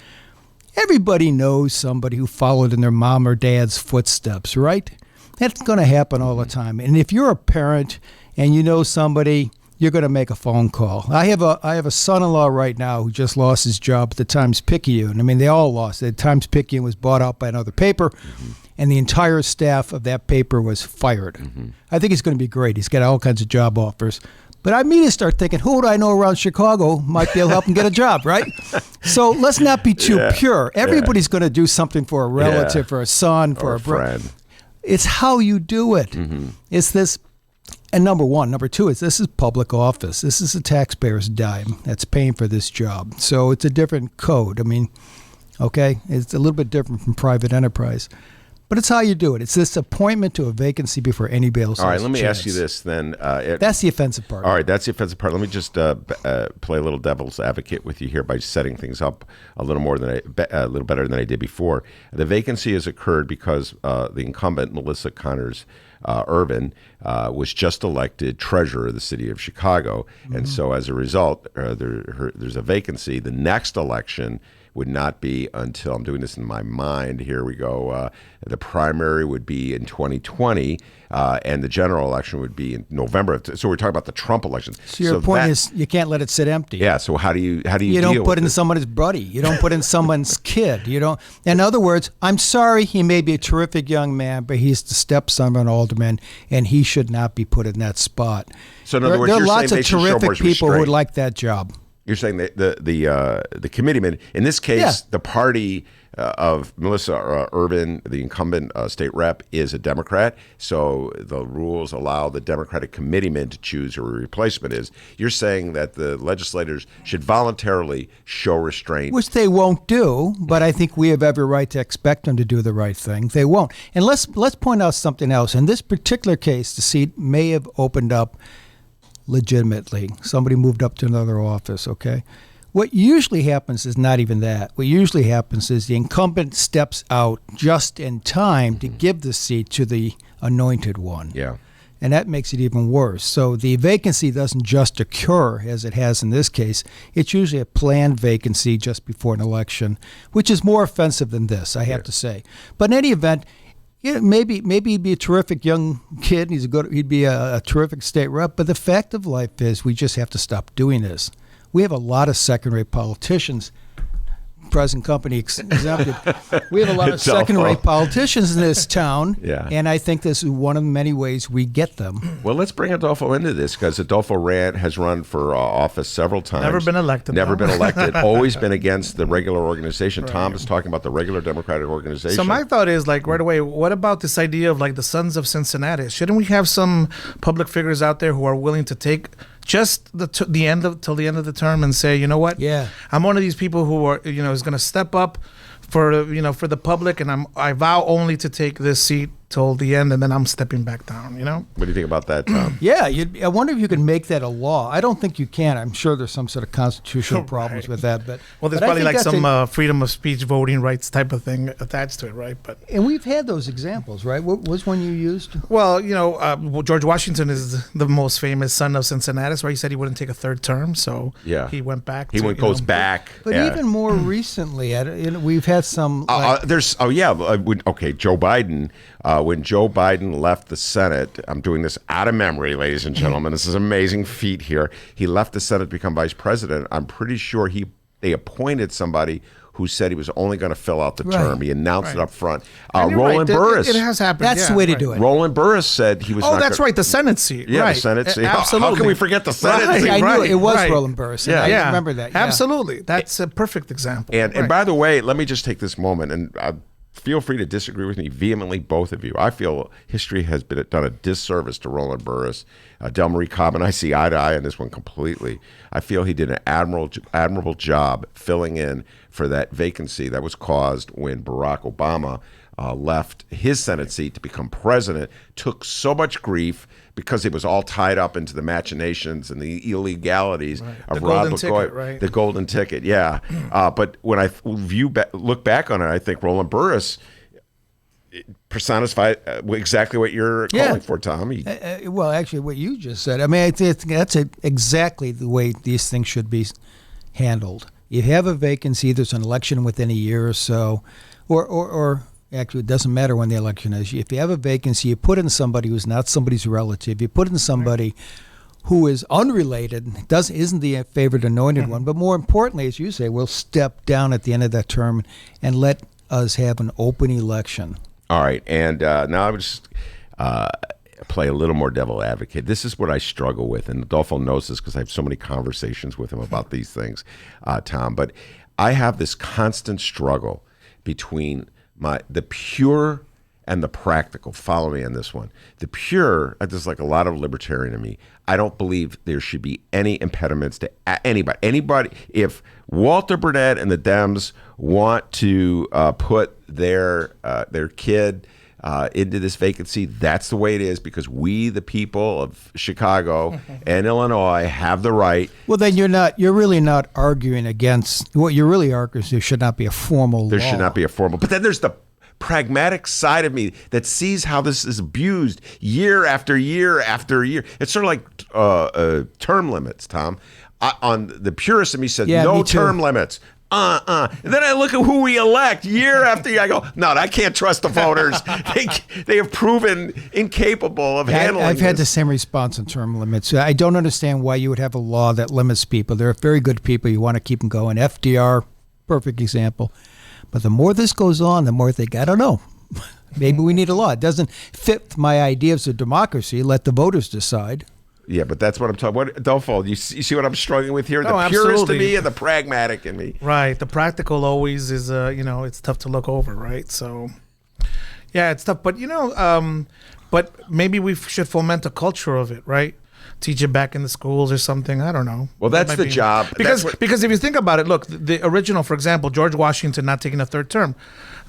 Everybody knows somebody who followed in their mom or dad's footsteps, right? That's going to happen all the time. And if you're a parent and you know somebody, you're going to make a phone call. I have a son-in-law right now who just lost his job at the Times-Picayune. I mean, they all lost. The Times-Picayune was bought out by another paper, and the entire staff of that paper was fired. I think he's going to be great. He's got all kinds of job offers. But I immediately start thinking, who would I know around Chicago might be able to help him get a job, right? So let's not be too pure. Everybody's going to do something for a relative, for a son, for a friend. It's how you do it. It's this. And number one. Number two is this is public office. This is a taxpayer's dime that's paying for this job. So it's a different code. I mean, okay, it's a little bit different from private enterprise. But it's how you do it. It's this appointment to a vacancy before anybody else. All right, let me ask you this then. That's the offensive part. All right, that's the offensive part. Let me just play a little devil's advocate with you here by setting things up a little better than I did before. The vacancy has occurred because the incumbent, Melissa Connors Irvin, was just elected treasurer of the city of Chicago, and so as a result, there's a vacancy. The next election would not be until, I'm doing this in my mind, here we go, the primary would be in 2020, and the general election would be in November. So we're talking about the Trump election. So your point is you can't let it sit empty. Yeah, so how do you You deal don't put with in someone's buddy. You don't put in someone's kid. You don't. In other words, I'm sorry, he may be a terrific young man, but he's the stepson of an alderman, and he should not be put in that spot. So in other words, there are you're lots saying of they should show terrific more people who would restraint. like that job. You're saying that the committeeman, in this case, Yeah. the party of Melissa Urban, the incumbent state rep, is a Democrat. So the rules allow the Democratic committeeman to choose who a replacement is. You're saying that the legislators should voluntarily show restraint. Which they won't do, but I think we have every right to expect them to do the right thing. They won't. And let's point out something else. In this particular case, the seat may have opened up legitimately. Somebody moved up to another office, okay? What usually happens is not even that. What usually happens is the incumbent steps out just in time to give the seat to the anointed one. Yeah. And that makes it even worse. So the vacancy doesn't just occur, as it has in this case. It's usually a planned vacancy just before an election, which is more offensive than this, I have to say. But in any event, yeah, maybe he'd be a terrific young kid. He'd be a terrific state rep. But the fact of life is, we just have to stop doing this. We have a lot of second-rate politicians. Present company exempted. We have a lot of It's awful. second-rate politicians in this town, Yeah. and I think this is one of many ways we get them. Well, let's bring Adolfo into this, because Adolfo has run for office several times. Never been elected, Never though. been elected. Always been against the regular organization. Tom is talking about the regular Democratic organization. So my thought is, like, right away, what about this idea of, like, the Sons of Cincinnati? Shouldn't we have some public figures out there who are willing to take just till the end of the term and say, you know what? Yeah. I'm one of these people who are, is going to step up for the public, and I vow only to take this seat till the end, and then I'm stepping back down. What do you think about that, Tom? Yeah, I wonder if you can make that a law. I don't think you can. I'm sure there's some sort of constitutional problems with that. But Well, there's but I probably think like that's some freedom of speech, voting rights type of thing attached to it, right? But and we've had those examples, right? What was one you used? well, George Washington is the most famous son of Cincinnati, right? He said he wouldn't take a third term, so Yeah. he went back. He goes back. But Yeah. even more recently, we've had some. Joe Biden. When Joe Biden left the Senate, I'm doing this out of memory, ladies and gentlemen. This is an amazing feat here. He left the Senate to become vice president. I'm pretty sure they appointed somebody who said he was only going to fill out the term. He announced it up front. And you're Roland right, Burris. It has happened. That's the way to do it. Roland Burris said he was. Oh, not that's gonna- right. The Senate seat. Yeah, right. the Senate seat. Absolutely. How can we forget the Senate Right, seat? I knew right, it was right. Roland Burris. And Yeah. I remember that. Yeah. Absolutely. That's a perfect example. And by the way, let me just take this moment and feel free to disagree with me vehemently, both of you. I feel history has done a disservice to Roland Burris. Delmarie Cobb and I see eye to eye on this one completely. I feel he did an admirable job filling in for that vacancy that was caused when Barack Obama left his Senate seat to become president, took so much grief because it was all tied up into the machinations and the illegalities of The Rod golden LaGoy. ticket, right? The golden ticket, yeah. But when I look back on it, I think Roland Burris personified exactly what you're calling for, Tom. Well, actually, what you just said. I mean, I think that's exactly the way these things should be handled. You have a vacancy. There's an election within a year or so, or actually, it doesn't matter when the election is. If you have a vacancy, you put in somebody who's not somebody's relative. You put in somebody who is unrelated, isn't the favored anointed one. But more importantly, as you say, we'll step down at the end of that term and let us have an open election. All right, and now I would just play a little more devil advocate. This is what I struggle with, and Adolfo knows this because I have so many conversations with him about these things, Tom. But I have this constant struggle between the pure and the practical. Follow me on this one. The pure, there's like a lot of libertarian in me. I don't believe there should be any impediments to anybody. If Walter Burnett and the Dems want to put their kid into this vacancy, that's the way it is, because we, the people of Chicago and Illinois, have the right. Well, then you're really not arguing against, what you're really arguing is there should not be a formal There law. should not be a formal. But then there's the pragmatic side of me that sees how this is abused year after year after year. It's sort of like term limits, Tom. On the purist of me said, Yeah, no me too. term limits. And then I look at who we elect year after year. I go, no, I can't trust the voters. They have proven incapable of handling I've had the this. same response on term limits. I don't understand why you would have a law that limits people. They're very good people. You want to keep them going. FDR, perfect example. But the more this goes on, the more I think, I don't know. Maybe we need a law. It doesn't fit my ideas of democracy. Let the voters decide. Yeah, but that's what I'm talking about. Adolfo, you see what I'm struggling with here? No, The purist in absolutely. me and the pragmatic in me. Right. The practical always is, it's tough to look over, right? So, yeah, it's tough. But, but maybe we should foment a culture of it, right? Teach it back in the schools or something. I don't know. Well, that's That might the be- job. Because That's what- because if you think about it, look, the original, for example, George Washington not taking a third term,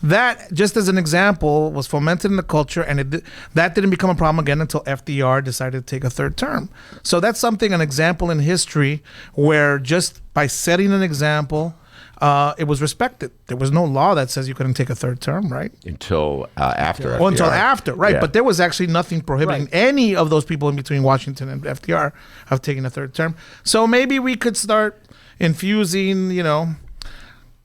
that just as an example was fomented in the culture, and that didn't become a problem again until FDR decided to take a third term. So that's an example in history where just by setting an example, it was respected. There was no law that says you couldn't take a third term, right? Until after. Well, until FDR. after, right? Yeah. But there was actually nothing prohibiting Right. any of those people in between Washington and FDR of taking a third term. So maybe we could start infusing,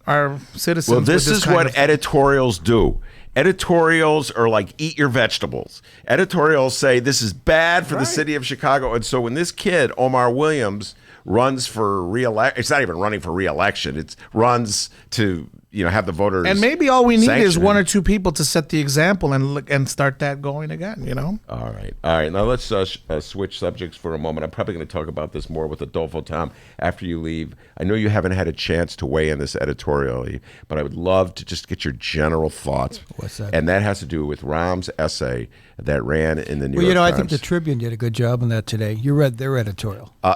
our citizens. Well, with this is kind what of- editorials do. Editorials are like eat your vegetables. Editorials say this is bad for the Right. city of Chicago. And so when this kid, Omar Williams, runs for re-election, it's not even running for re-election. It runs to have the voters. And maybe all we need is sanction one him. or two people to set the example and start that going again. All right. Now let's switch subjects for a moment. I'm probably going to talk about this more with Adolfo, Tom, after you leave. I know you haven't had a chance to weigh in this editorially, but I would love to just get your general thoughts. What's that? And that has to do with Rahm's essay that ran in the New Well, York Times. I think the Tribune did a good job on that today. You read their editorial. All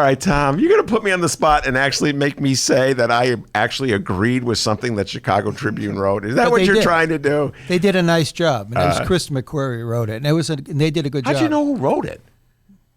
right, Tom, you're going to put me on the spot and actually make me say that I actually agreed with something that Chicago Tribune wrote. Is that But what they you're did. trying to do? They did a nice job. And it was Chris McQuarrie wrote it. And they did a good job. How'd you know who wrote it?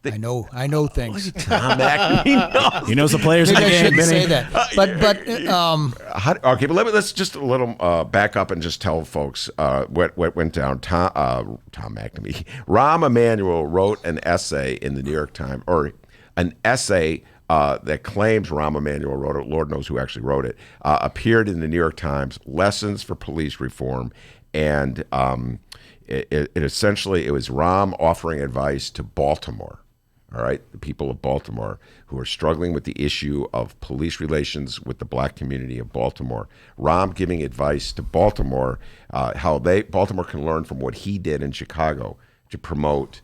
I know things. Tom McNamee knows. He knows the players in Maybe the I game, shouldn't Benny. say that. But Okay, but let's just a little back up and just tell folks what went down. Tom McNamee, Rahm Emanuel wrote an essay in the New York Times, or an essay that claims Rahm Emanuel wrote it. Lord knows who actually wrote it. Appeared in the New York Times, Lessons for Police Reform, and it essentially was Rahm offering advice to Baltimore. All right, the people of Baltimore who are struggling with the issue of police relations with the black community of Baltimore. Rahm giving advice to Baltimore, how Baltimore can learn from what he did in Chicago to promote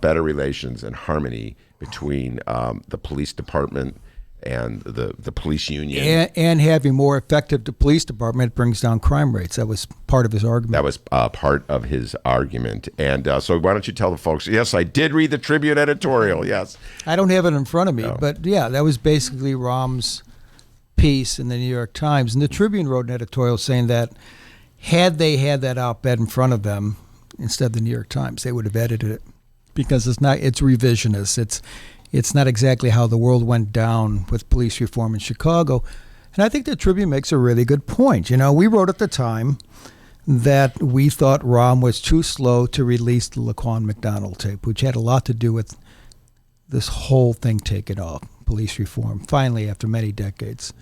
better relations and harmony between the police department and the police union. and having more effective the police department brings down crime rates. That was part of his argument. That was part of his argument. And so why don't you tell the folks, yes, I did read the Tribune editorial, yes. I don't have it in front of me, but yeah, that was basically Rahm's piece in the New York Times. And the Tribune wrote an editorial saying that had they had that op-ed in front of them instead of the New York Times, they would have edited it because it's revisionist. It's not exactly how the world went down with police reform in Chicago. And I think the Tribune makes a really good point. We wrote at the time that we thought Rahm was too slow to release the Laquan McDonald tape, which had a lot to do with this whole thing taking off, police reform, finally after many decades.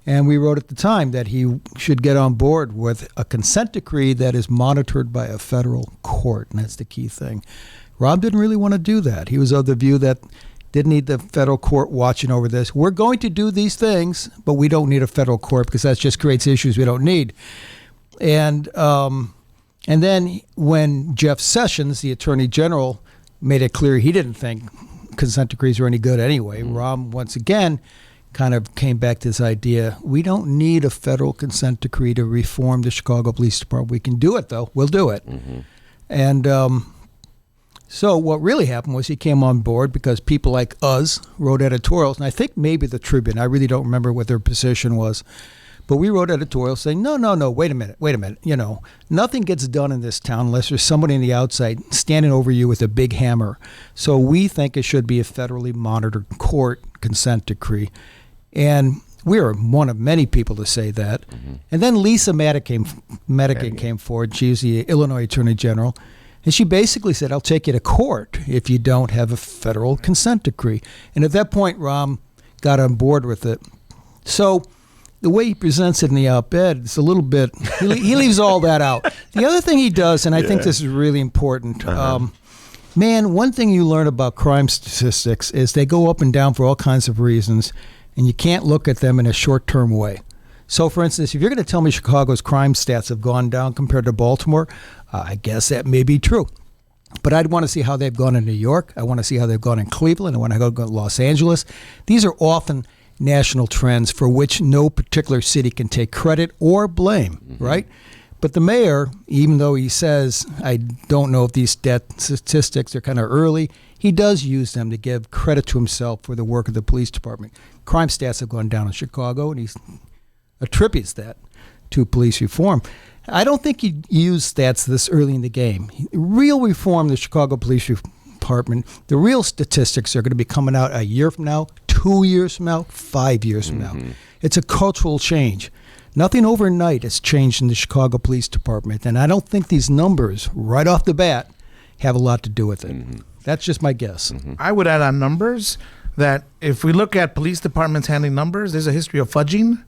And we wrote at the time that he should get on board with a consent decree that is monitored by a federal court, and that's the key thing. Rahm didn't really want to do that. He was of the view that didn't need the federal court watching over this. We're going to do these things, but we don't need a federal court because that just creates issues we don't need. And then when Jeff Sessions, the Attorney General, made it clear he didn't think consent decrees were any good anyway, Rahm once again kind of came back to this idea, we don't need a federal consent decree to reform the Chicago Police Department. We can do it, though. We'll do it. And so what really happened was he came on board because people like us wrote editorials, and I think maybe the Tribune, I really don't remember what their position was, but we wrote editorials saying, no, wait a minute. Nothing gets done in this town unless there's somebody on the outside standing over you with a big hammer. So we think it should be a federally monitored court consent decree. And we are one of many people to say that. And then Lisa Madigan came forward. She was the Illinois Attorney General. And she basically said, I'll take you to court if you don't have a federal consent decree. And at that point, Rahm got on board with it. So the way he presents it in the op-ed, it's a little bit, he leaves all that out. The other thing he does, and I think this is really important, man, one thing you learn about crime statistics is they go up and down for all kinds of reasons, and you can't look at them in a short-term way. So, for instance, if you're going to tell me Chicago's crime stats have gone down compared to Baltimore, I guess that may be true. But I'd want to see how they've gone in New York. I want to see how they've gone in Cleveland. I want to go to Los Angeles. These are often national trends for which no particular city can take credit or blame, right? But the mayor, even though he says, I don't know if these statistics are kind of early, he does use them to give credit to himself for the work of the police department. Crime stats have gone down in Chicago, and he attributes that to police reform. I don't think he'd use stats this early in the game. Real reform, the Chicago Police Department, the real statistics are going to be coming out a year from now, 2 years from now, 5 years from now. It's a cultural change. Nothing overnight has changed in the Chicago Police Department, and I don't think these numbers, right off the bat, have a lot to do with it. That's just my guess. I would add on numbers that if we look at police departments handling numbers, there's a history of fudging.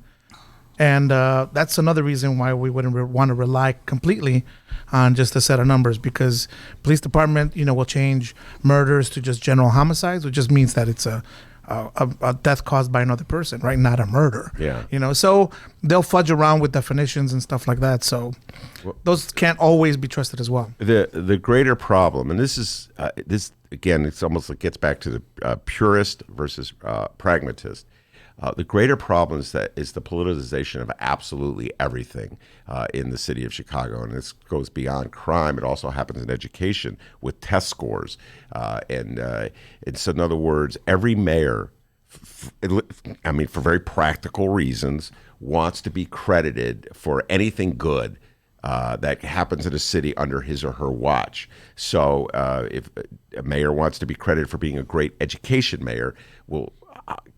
And that's another reason why we wouldn't want to rely completely on just a set of numbers, because police department, will change murders to just general homicides, which just means that it's a death caused by another person, right? Not a murder. Yeah. So they'll fudge around with definitions and stuff like that. So those can't always be trusted as well. The greater problem, and this is this again, it's almost like gets back to the purist versus pragmatist. The greater problem is the politicization of absolutely everything in the city of Chicago, and this goes beyond crime. It also happens in education with test scores, and so in other words, every mayor, for very practical reasons, wants to be credited for anything good that happens in a city under his or her watch. So if a mayor wants to be credited for being a great education mayor, will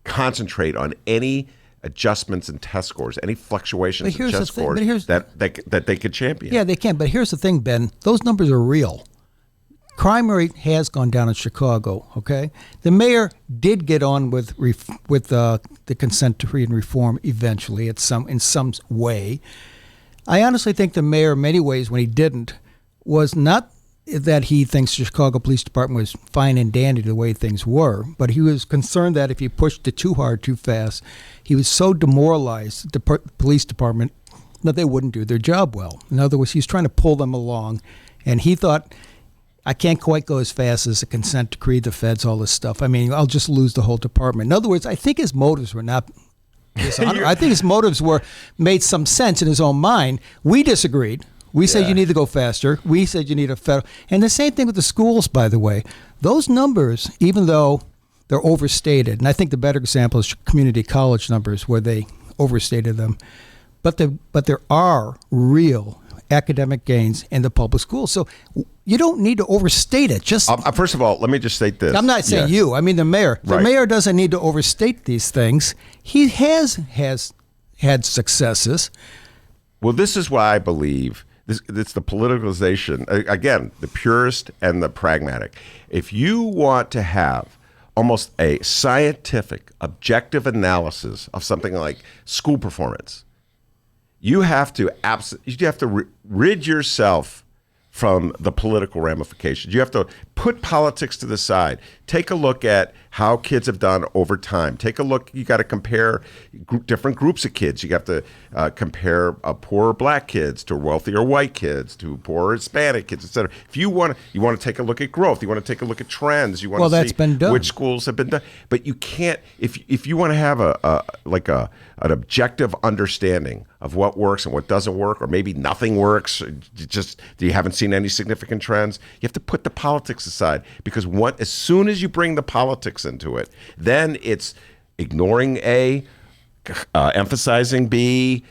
concentrate on any adjustments in test scores, any fluctuations in test scores that they could champion. Yeah, they can. But here's the thing, Ben. Those numbers are real. Crime rate has gone down in Chicago, okay? The mayor did get on with the consent decree and reform eventually in some way. I honestly think the mayor, in many ways, when he didn't, was not that he thinks the Chicago Police Department was fine and dandy the way things were, but he was concerned that if he pushed it too hard, too fast, he was so demoralized, the police department, that they wouldn't do their job well. In other words, he's trying to pull them along, and he thought, I can't quite go as fast as the consent decree, the feds, all this stuff. I'll just lose the whole department. In other words, I think his motives were not I think his motives made some sense in his own mind. We disagreed. We said you need to go faster. We said you need a federal. And the same thing with the schools, by the way. Those numbers, even though they're overstated, and I think the better example is community college numbers where they overstated them, but there are real academic gains in the public schools. So you don't need to overstate it. Just first of all, let me just state this. I'm not saying you. I mean the mayor. The mayor doesn't need to overstate these things. He has had successes. Well, this is why I believe it's the politicalization, again, the purist and the pragmatic. If you want to have almost a scientific, objective analysis of something like school performance, you have to rid yourself from the political ramifications. You have to put politics to the side. Take a look at how kids have done over time. Take a look. You got to compare different groups of kids. You have to compare poorer black kids to wealthier white kids to poorer Hispanic kids, etc. If you want to take a look at growth, you want to take a look at trends. You want to see which schools have been done. But you can't if you want to have an objective understanding of what works and what doesn't work, or maybe nothing works. You haven't seen any significant trends. You have to put the politics aside, because as soon as you bring the politics into it, then it's ignoring A, emphasizing B,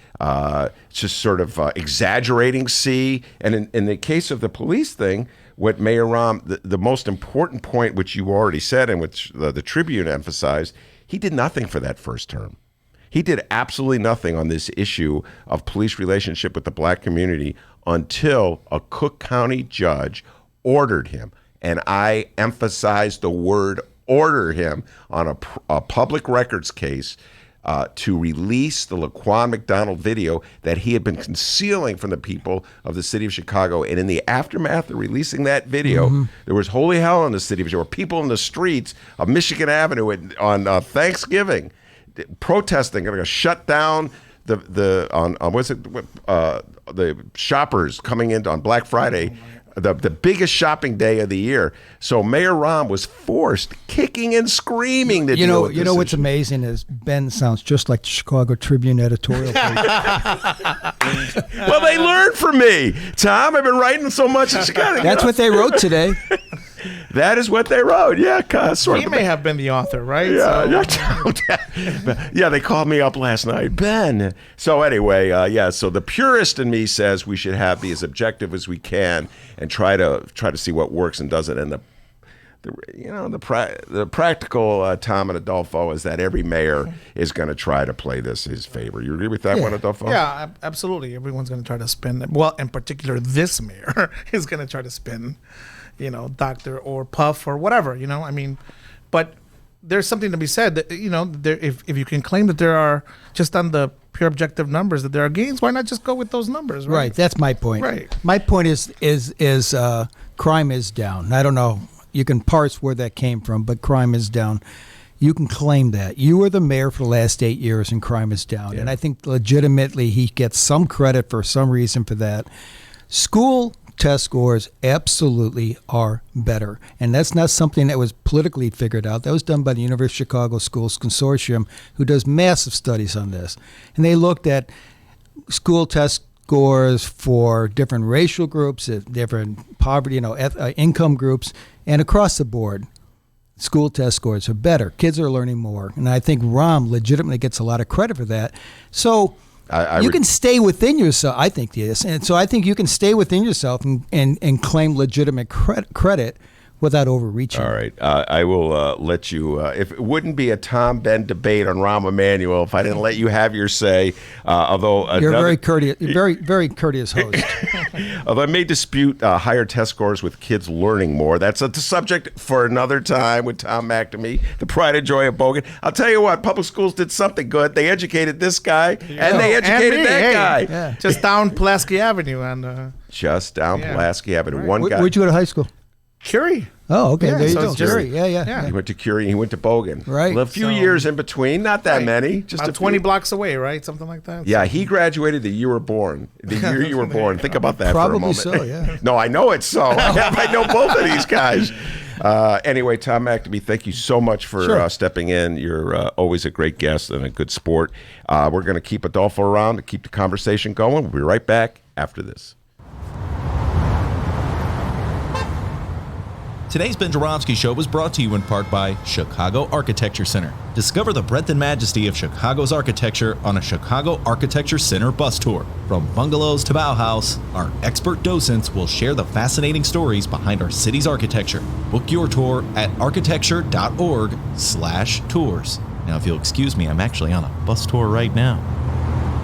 just sort of exaggerating C. And in the case of the police thing, what Mayor Rahm, the most important point, which you already said and which the Tribune emphasized, he did nothing for that first term. He did absolutely nothing on this issue of police relationship with the black community until a Cook County judge ordered him, and I emphasize the word order him, on a public records case to release the Laquan McDonald video that he had been concealing from the people of the city of Chicago. And in the aftermath of releasing that video, there was holy hell in the city. There were people in the streets of Michigan Avenue on Thanksgiving protesting, going to shut down the shoppers coming in on Black Friday. The biggest shopping day of the year. So Mayor Rahm was forced, kicking and screaming to deal with this what's issue. amazing is Ben sounds just like the Chicago Tribune editorial page. Well, they learned from me, Tom. I've been writing so much in Chicago. That's what they wrote today. That is what they wrote. Yeah, sort He of. may have been the author, right? Yeah, they called me up last night, Ben. So anyway, so the purist in me says we should be as objective as we can and try to see what works and doesn't. And the practical Tom and Adolfo is that every mayor is going to try to play this his favor. You agree with that one, Adolfo? Yeah, absolutely. Everyone's going to try to spin. Well, in particular, this mayor is going to try to spin, doctor or puff or whatever, I mean, but there's something to be said that, if you can claim that there are, just on the pure objective numbers, that there are gains, why not just go with those numbers, right? Right, that's my point. Right. My point is crime is down. I don't know. You can parse where that came from, but crime is down. You can claim that. You were the mayor for the last 8 years and crime is down. Yeah. And I think legitimately he gets some credit for some reason for that. School test scores absolutely are better. And that's not something that was politically figured out. That was done by the University of Chicago Schools Consortium, who does massive studies on this. And they looked at school test scores for different racial groups, different poverty, income groups, and across the board, school test scores are better. Kids are learning more. And I think Rahm legitimately gets a lot of credit for that. So you can stay within yourself, I think, yes. And so I think you can stay within yourself and claim legitimate credit without overreaching. All right. I will let you, if it wouldn't be a Tom-Ben debate on Rahm Emanuel if I didn't let you have your say, although... You're very courteous, very courteous host. Although I may dispute higher test scores with kids learning more. That's a subject for another time with Tom McNamee, the pride and joy of Bogan. I'll tell you what, public schools did something good. They educated this guy, and they educated that guy. Yeah. Just down Pulaski Avenue. And just down Pulaski Avenue. Right. One guy. Where'd you go to high school? Curie. Oh, okay. Yeah, there you so go. it's just- Curie. Yeah. He went to Curie and he went to Bogan. Right. A few years in between, not that Right. many. Just About a 20 few. blocks away, right? Something like that. Yeah, he graduated the year you were born. The year you were born. Think about that for a Probably moment. so, yeah. No, I know it's so. I know both of these guys. Anyway, Tom McNamee, thank you so much for stepping in. You're always a great guest and a good sport. We're going to keep Adolfo around to keep the conversation going. We'll be right back after this. Today's Ben Joravsky Show was brought to you in part by Chicago Architecture Center. Discover the breadth and majesty of Chicago's architecture on a Chicago Architecture Center bus tour. From bungalows to Bauhaus, our expert docents will share the fascinating stories behind our city's architecture. Book your tour at architecture.org/tours. Now, if you'll excuse me, I'm actually on a bus tour right now.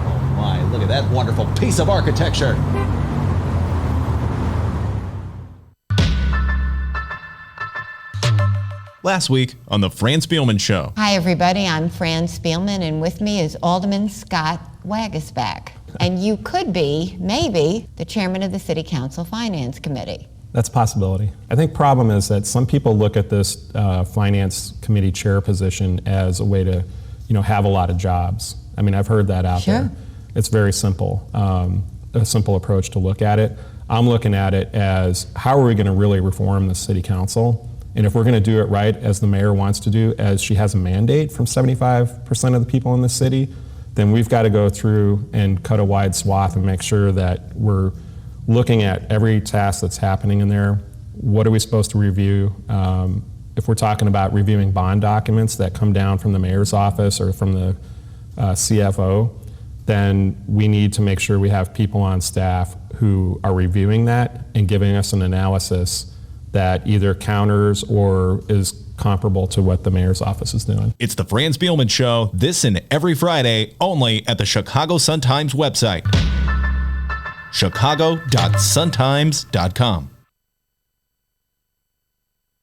Oh my, look at that wonderful piece of architecture. Last week on the Fran Spielman Show. Hi, everybody. I'm Fran Spielman, and with me is Alderman Scott Wagisback. And you could be, maybe, the chairman of the City Council Finance Committee. That's a possibility. I think problem is that some people look at this Finance Committee chair position as a way to, have a lot of jobs. I mean, I've heard that out there. It's very simple, a simple approach to look at it. I'm looking at it as how are we going to really reform the City Council? And if we're going to do it right, as the mayor wants to do, as she has a mandate from 75% of the people in the city, then we've got to go through and cut a wide swath and make sure that we're looking at every task that's happening in there. What are we supposed to review? If we're talking about reviewing bond documents that come down from the mayor's office or from the CFO, then we need to make sure we have people on staff who are reviewing that and giving us an analysis that either counters or is comparable to what the mayor's office is doing. It's the Fran Spielman Show, this and every Friday, only at the Chicago Sun-Times website, chicago.suntimes.com.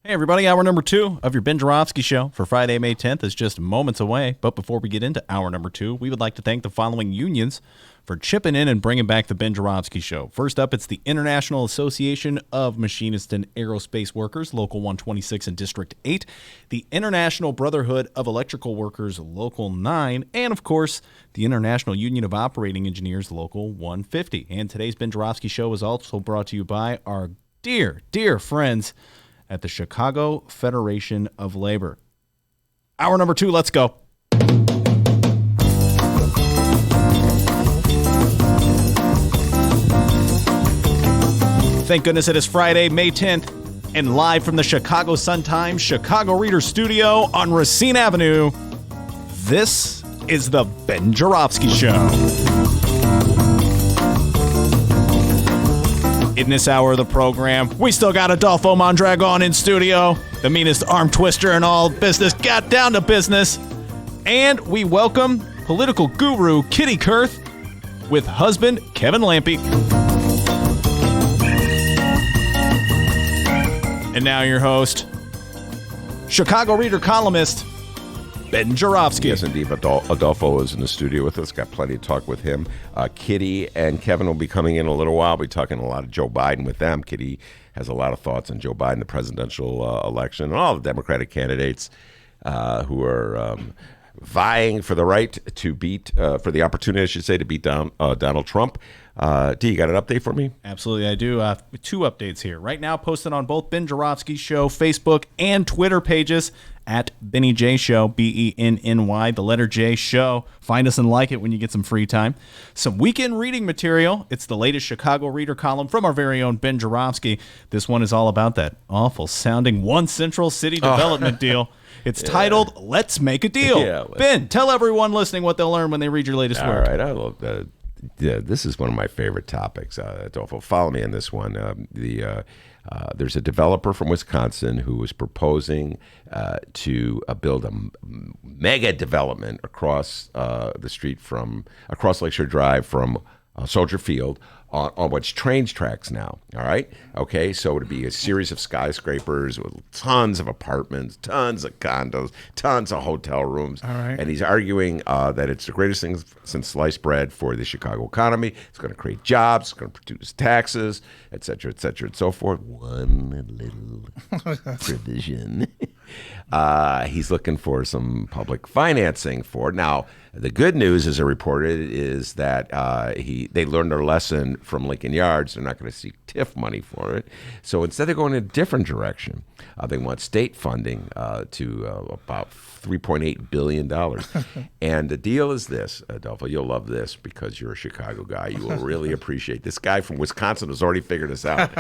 Hey, everybody. Hour number 2 of your Ben Joravsky Show for Friday, May 10th is just moments away. But before we get into hour number 2, we would like to thank the following unions for chipping in and bringing back the Ben Joravsky Show. First up, it's the International Association of Machinists and Aerospace Workers, Local 126 and District 8, the International Brotherhood of Electrical Workers, Local 9, and, of course, the International Union of Operating Engineers, Local 150. And today's Ben Joravsky Show is also brought to you by our dear, dear friends at the Chicago Federation of Labor. Hour number 2, let's go. Thank goodness it is Friday, May 10th, and live from the Chicago Sun-Times Chicago Reader Studio on Racine Avenue, this is the Ben Joravsky Show. In this hour of the program, we still got Adolfo Mondragon in studio, the meanest arm twister in all business, got down to business. And we welcome political guru Kitty Kurth with husband Kevin Lampe. And now your host, Chicago Reader columnist, Ben Joravsky. Yes, indeed. Adolfo is in the studio with us. Got plenty to talk with him. Kitty and Kevin will be coming in a little while. We'll be talking a lot of Joe Biden with them. Kitty has a lot of thoughts on Joe Biden, the presidential election, and all the Democratic candidates who are vying for the right to beat, for the opportunity, I should say, to beat Donald Trump. D, you got an update for me? Absolutely, I do. 2 updates here. Right now, posted on both Ben Joravsky Show Facebook and Twitter pages at Benny J Show, BENNY, the letter J Show. Find us and like it when you get some free time. Some weekend reading material. It's the latest Chicago Reader column from our very own Ben Joravsky. This one is all about that awful sounding One Central City development deal. It's titled, Let's Make a Deal. Ben, tell everyone listening what they'll learn when they read your latest work. All right, I love that. Yeah, this is one of my favorite topics. Adolfo, follow me on this one. There's a developer from Wisconsin who is proposing to build a mega development across the street across Lakeshore Drive from Soldier Field on what's train tracks now. All right. Okay. So it would be a series of skyscrapers with tons of apartments, tons of condos, tons of hotel rooms. All right. And he's arguing that it's the greatest thing since sliced bread for the Chicago economy. It's going to create jobs. It's going to produce taxes, et cetera, and so forth. One little provision. He's looking for some public financing for it. Now, the good news, as I reported, is that they learned their lesson from Lincoln Yards. They're not going to seek TIF money for it. So instead, they're going in a different direction. They want state funding to about $3.8 billion. And the deal is this, Adolfo, you'll love this because you're a Chicago guy. You will really appreciate this guy from Wisconsin has already figured this out.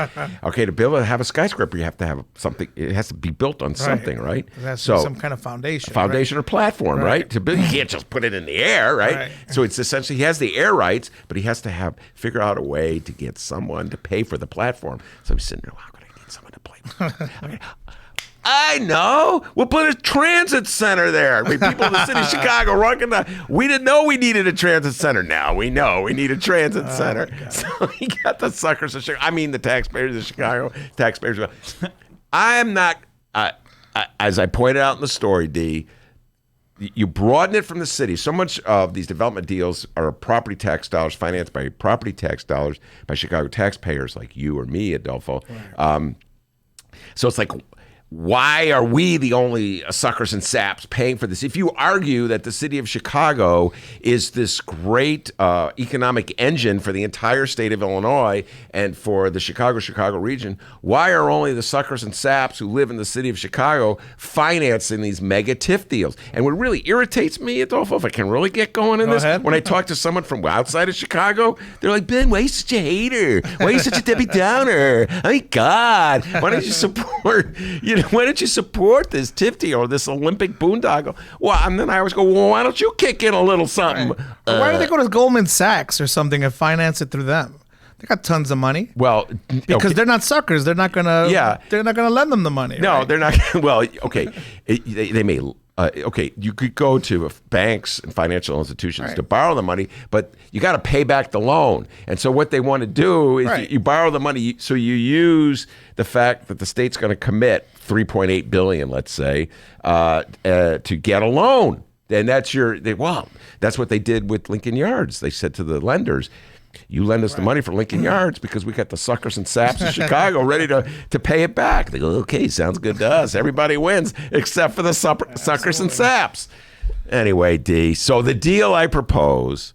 Okay, to be able to have a skyscraper, you have to have something. It has to be built on something, right? So some kind of foundation. Foundation or platform, right? To build, you can't just put it in the air, right? So it's essentially, he has the air rights, but he has to figure out a way to get someone to pay for the platform. So he's sitting there, how could I get someone to pay? Okay. I know. We'll put a transit center there. I mean, people in the city of Chicago we didn't know we needed a transit center. Now we know we need a transit center. So he got the suckers of Chicago. I mean, the taxpayers of Chicago. I am not, as I pointed out in the story, D, you broaden it from the city. So much of these development deals are property tax dollars, financed by property tax dollars, by Chicago taxpayers like you or me, Adolfo. Right. So it's like, why are we the only suckers and saps paying for this? If you argue that the city of Chicago is this great economic engine for the entire state of Illinois and for the Chicago region, why are only the suckers and saps who live in the city of Chicago financing these mega TIF deals? And what really irritates me, Adolfo, if I can really get going in this, when I talk to someone from outside of Chicago, they're like, Ben, why are you such a hater? Why are you such a Debbie Downer? I mean, God, why don't you support, why don't you support this TIF deal or this Olympic boondoggle? Well, and then I always go, well, why don't you kick in a little something? Right. Why don't they go to Goldman Sachs or something and finance it through them? They got tons of money. Well, because they're not suckers. They're not gonna. Yeah. They're not gonna lend them the money. No, right? They're not. Well, okay. They may. Okay, you could go to banks and financial institutions to borrow the money, but you got to pay back the loan. And so what they want to do is you borrow the money, so you use the fact that the state's going to commit $3.8 billion, let's say, to get a loan. And that's that's what they did with Lincoln Yards. They said to the lenders, you lend us the money for Lincoln Yards because we got the suckers and saps in Chicago ready to pay it back. They go, okay, sounds good to us. Everybody wins except for the suckers and saps. Anyway, D, so the deal I propose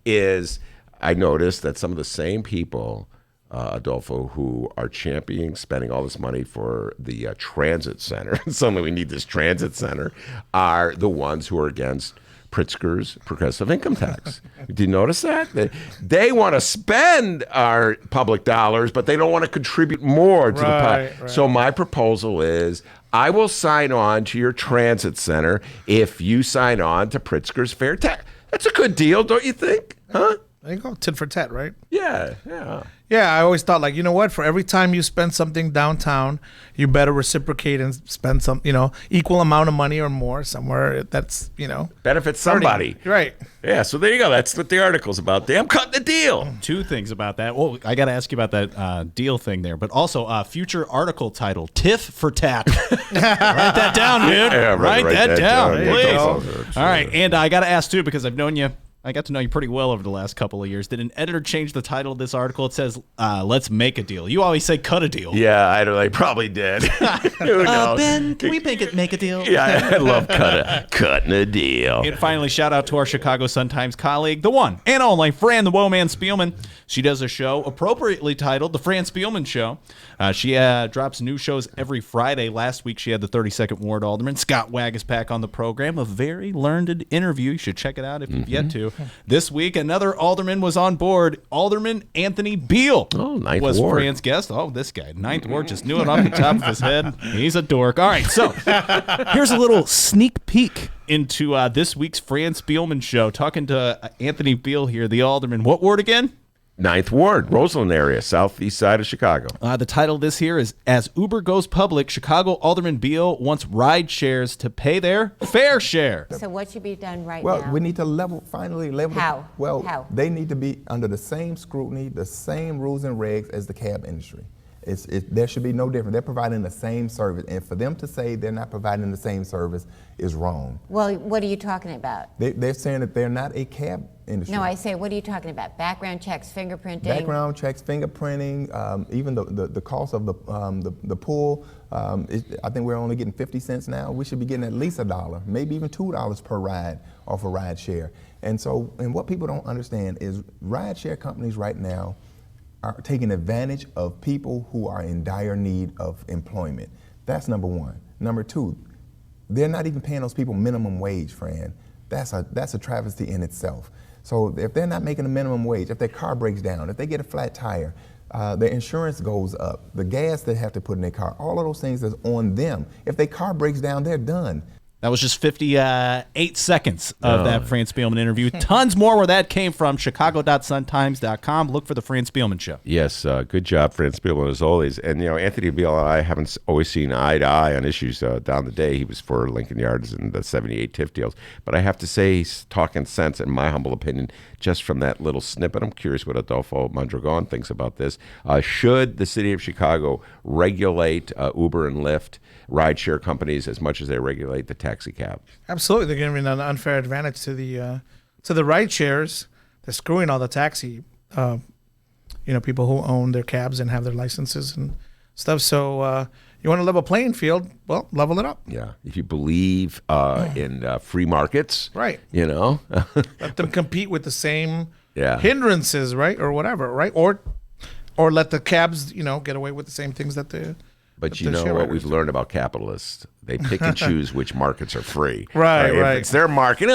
is, I noticed that some of the same people, Adolfo, who are championing spending all this money for the transit center, suddenly we need this transit center, are the ones who are against Pritzker's progressive income tax. Did you notice that? They want to spend our public dollars, but they don't want to contribute more to the pie. Right. So my proposal is, I will sign on to your transit center if you sign on to Pritzker's fair tax. That's a good deal, don't you think? Huh? There you go, tit for tat, right? Yeah. Yeah, I always thought, like, you know what? For every time you spend something downtown, you better reciprocate and spend some, equal amount of money or more somewhere that's, benefits somebody. Right. Yeah, so there you go. That's what the article's about. I'm cutting the deal. Two things about that. Well, I got to ask you about that deal thing there, but also future article title, Tiff for Tat. Write that down, dude. Yeah, write that down, please. All right, and I got to ask, too, because I've known you. I got to know you pretty well over the last couple of years. Did an editor change the title of this article? It says, let's make a deal. You always say cut a deal. Yeah, I probably did. Who knows? Ben, can we make a deal? Yeah, I love cutting a deal. And finally, shout out to our Chicago Sun-Times colleague, the one and only Fran the Woman Spielman. She does a show appropriately titled The Fran Spielman Show. She drops new shows every Friday. Last week, she had the 32nd Ward Alderman, Scott Wagaspack, on the program. A very learned interview. You should check it out if you've yet to. This week, another alderman was on board. Alderman Anthony Beale was Ward. Fran's guest. Oh, this guy, 9th Ward, just knew it off the top of his head. He's a dork. All right, so here's a little sneak peek into this week's Fran Spielman Show. Talking to Anthony Beale here, the alderman. What ward again? 9th Ward, Roseland area, southeast side of Chicago. The title of this here is, As Uber Goes Public, Chicago Alderman Beale wants ride shares to pay their fair share. So what should be done right Well, now? we need to finally level. How? Well, How? They need to be under the same scrutiny, the same rules and regs as the cab industry. There should be no difference. They're providing the same service, and for them to say they're not providing the same service is wrong. Well, what are you talking about? They're saying that they're not a cab industry. No, I say, what are you talking about? Background checks, fingerprinting? Background checks, fingerprinting, even the cost of the pool. I think we're only getting 50 cents now. We should be getting at least $1, maybe even $2 per ride off a ride share. And what people don't understand is ride share companies right now are taking advantage of people who are in dire need of employment. That's number one. Number two, they're not even paying those people minimum wage, Fran. That's a travesty in itself. So if they're not making a minimum wage, if their car breaks down, if they get a flat tire, their insurance goes up, the gas they have to put in their car, all of those things is on them. If their car breaks down, they're done. That was just 58 seconds of that Fran Spielman interview. Tons more where that came from. Chicago.suntimes.com. Look for the Fran Spielman Show. Yes, good job, Fran Spielman, as always. And, Anthony Beale and I haven't always seen eye to eye on issues down the day. He was for Lincoln Yards and the 78 TIF deals. But I have to say, he's talking sense, in my humble opinion, just from that little snippet. I'm curious what Adolfo Mondragon thinks about this. Should the city of Chicago regulate Uber and Lyft, rideshare companies, as much as they regulate the taxi cab? Absolutely, they're giving an unfair advantage to the ride shares. They're screwing all the taxi, people who own their cabs and have their licenses and stuff. So you want to level playing field? Well, level it up. Yeah, if you believe in free markets, right? Let them compete with the same hindrances, right, or whatever, right, or let the cabs, get away with the same things that the. But you know what we've learned about capitalists? They pick and choose which markets are free. Right. If it's their market,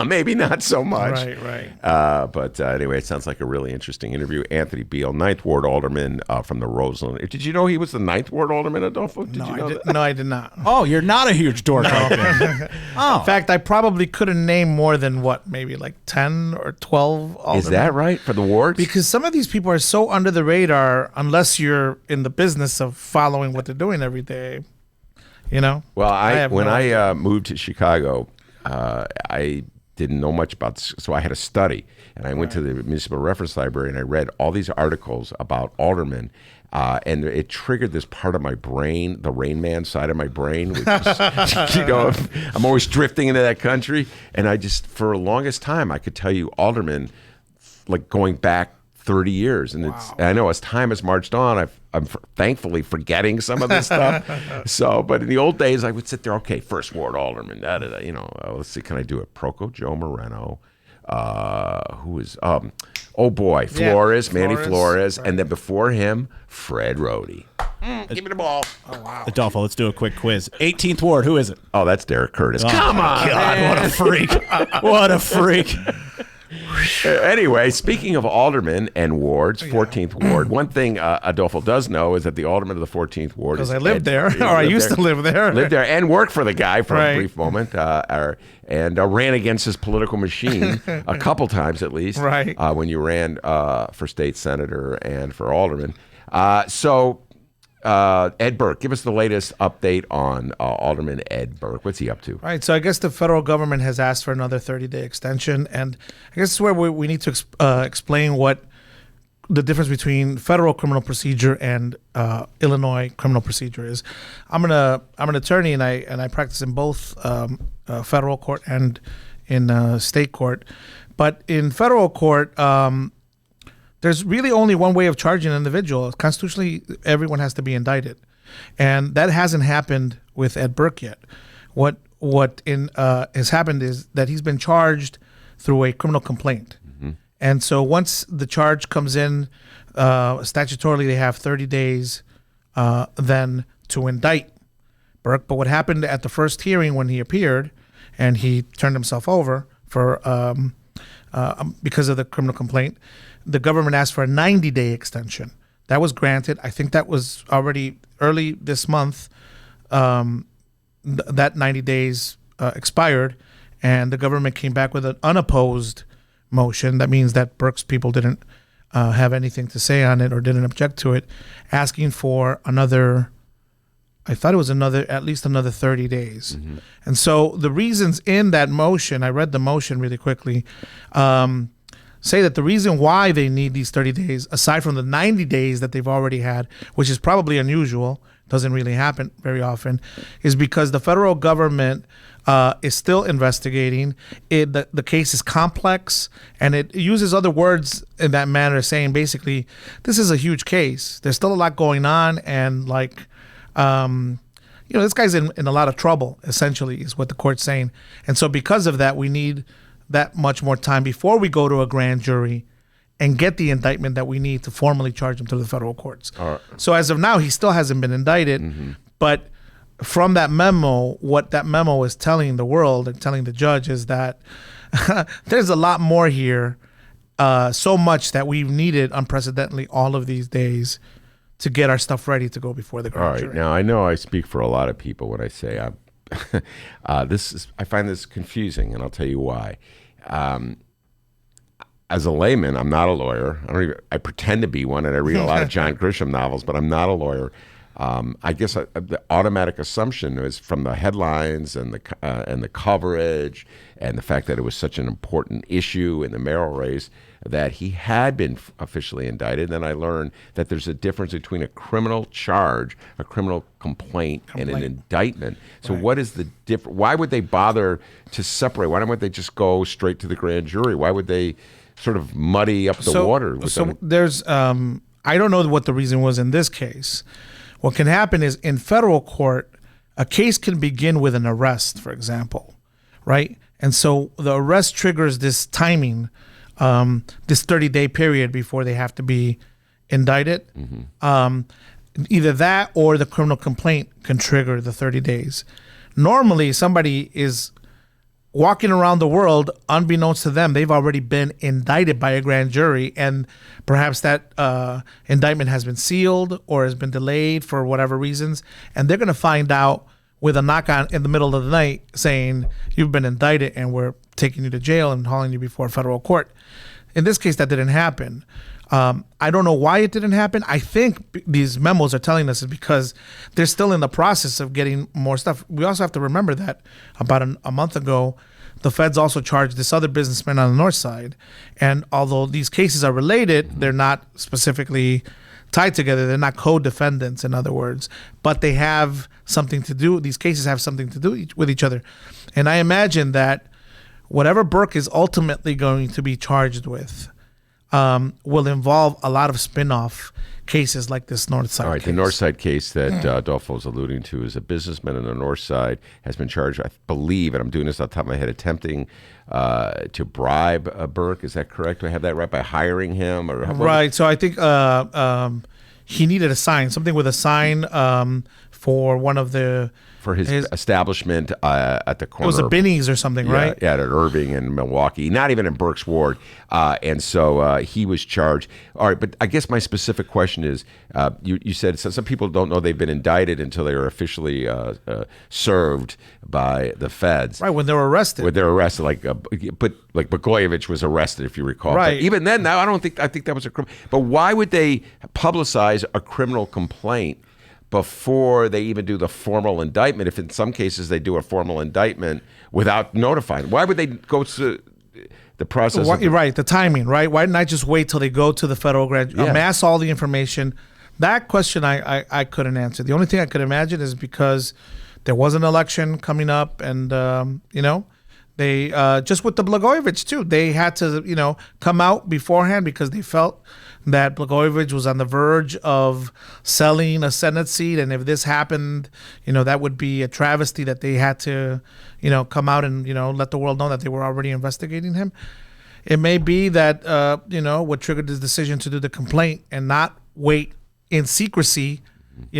maybe not so much. Right. But anyway, it sounds like a really interesting interview. Anthony Beale, 9th Ward Alderman from the Roseland. Did you know he was the 9th Ward Alderman, Adolfo? Did you know that? No, I did not. Oh, you're not a huge dork. In fact, I probably couldn't name more than maybe like 10 or 12 aldermen. Is that right, for the wards? Because some of these people are so under the radar unless you're in the business of following what they're doing every day. Well, when I moved to Chicago, I didn't know much about this, so I had to study. And I went to the Municipal Reference Library and I read all these articles about aldermen. And it triggered this part of my brain, the Rain Man side of my brain, which is, I'm always drifting into that country. And I just, for the longest time, I could tell you aldermen, like going back 30 years. And I know as time has marched on, I'm thankfully forgetting some of this stuff. But in the old days, I would sit there, okay, first ward alderman, let's see, can I do it? Proco, Joe Moreno, who is, Flores, Manny Flores, right. And then before him, Fred Rohde. Give me the ball. Oh, wow. Adolfo, let's do a quick quiz. 18th Ward, who is it? Oh, that's Derek Curtis. Oh, come on, God, man. What a freak. What a freak. Anyway, speaking of aldermen and wards, 14th Ward, one thing Adolfo does know is that the alderman of the 14th Ward is because I lived there, or I used to live there. Lived there and worked for the guy for a brief moment, and ran against his political machine a couple times at least, right. When you ran for state senator and for alderman. Ed Burke, give us the latest update on Alderman Ed Burke. What's he up to? Right. So I guess the federal government has asked for another 30-day extension. And I guess it's where we need to explain what the difference between federal criminal procedure and Illinois criminal procedure is. I'm an attorney, and I practice in both federal court and in state court. But in federal court, there's really only one way of charging an individual. Constitutionally, everyone has to be indicted, and that hasn't happened with Ed Burke yet. What has happened is that he's been charged through a criminal complaint, and so once the charge comes in, statutorily they have 30 days then to indict Burke. But what happened at the first hearing when he appeared, and he turned himself over for because of the criminal complaint. The government asked for a 90-day extension. That was granted. I think that was already early this month. That 90 days expired, and the government came back with an unopposed motion. That means that Burke's people didn't have anything to say on it or didn't object to it, asking for another, I thought it was at least another 30 days. And so the reasons in that motion, I read the motion really quickly, say that the reason why they need these 30 days, aside from the 90 days that they've already had, which is probably unusual, doesn't really happen very often, is because the federal government is still investigating. The case is complex, and it uses other words in that manner, saying basically, this is a huge case. There's still a lot going on, and this guy's in a lot of trouble, essentially, is what the court's saying. And so because of that, we need that much more time before we go to a grand jury and get the indictment that we need to formally charge him to the federal courts. So as of now, he still hasn't been indicted. But from that memo, what that memo is telling the world and telling the judge is that there's a lot more here, so much that we've needed unprecedentedly all of these days to get our stuff ready to go before the grand jury. Now I know I speak for a lot of people when I say I find this confusing, and I'll tell you why. As a layman, I'm not a lawyer. I pretend to be one, and I read a lot of John Grisham novels, but I'm not a lawyer. I guess the automatic assumption is from the headlines and the coverage and the fact that it was such an important issue in the mayoral race that he had been officially indicted. And I learned that there's a difference between a criminal charge, a criminal complaint. And an indictment. So what is the difference? Why would they bother to separate? Why don't they just go straight to the grand jury? Why would they sort of muddy up the water? There's, I don't know what the reason was in this case. What can happen is in federal court, a case can begin with an arrest, for example, right? And so the arrest triggers this timing, this 30-day period before they have to be indicted. Either that or the criminal complaint can trigger the 30 days. Normally, somebody is walking around the world, unbeknownst to them, they've already been indicted by a grand jury, and perhaps that indictment has been sealed or has been delayed for whatever reasons, and they're going to find out with a knock on in the middle of the night saying, you've been indicted and we're taking you to jail and hauling you before federal court. In this case, that didn't happen. I don't know why it didn't happen. I think these memos are telling us is because they're still in the process of getting more stuff. We also have to remember that about a month ago, the feds also charged this other businessman on the north side. And although these cases are related, they're not specifically tied together. They're not co-defendants, in other words, but they have something to do. These cases have something to do with each other. And I imagine that whatever Burke is ultimately going to be charged with will involve a lot of spin-off cases like this North Side All right, case. the North Side case that Adolfo's alluding to is a businessman on the North Side has been charged, I believe, and I'm doing this off the top of my head, attempting to bribe Burke. Is that correct? Do I have that right? By hiring him? Or Right. So I think he needed a sign, something with a sign for one of the... For his establishment at the corner. It was a Binny's or something, right? Yeah, at Irving in Milwaukee. Not even in Burke's ward. And so he was charged. All right, but I guess my specific question is, you said some people don't know they've been indicted until they are officially served by the feds. Right, when they were arrested. When they're arrested, like Blagojevich was arrested, if you recall. Right. But even then, now I think that was a criminal. But why would they publicize a criminal complaint before they even do the formal indictment, if in some cases they do a formal indictment without notifying? Why would they go to the process? Right, the timing, right? Why didn't I just wait till they go to the federal grand, amass all the information? That question I couldn't answer. The only thing I could imagine is because there was an election coming up and, they, just with the Blagojevich too, they had to, come out beforehand because they felt that Blagojevich was on the verge of selling a Senate seat. And if this happened, that would be a travesty that they had to, come out and, let the world know that they were already investigating him. It may be that, what triggered this decision to do the complaint and not wait in secrecy,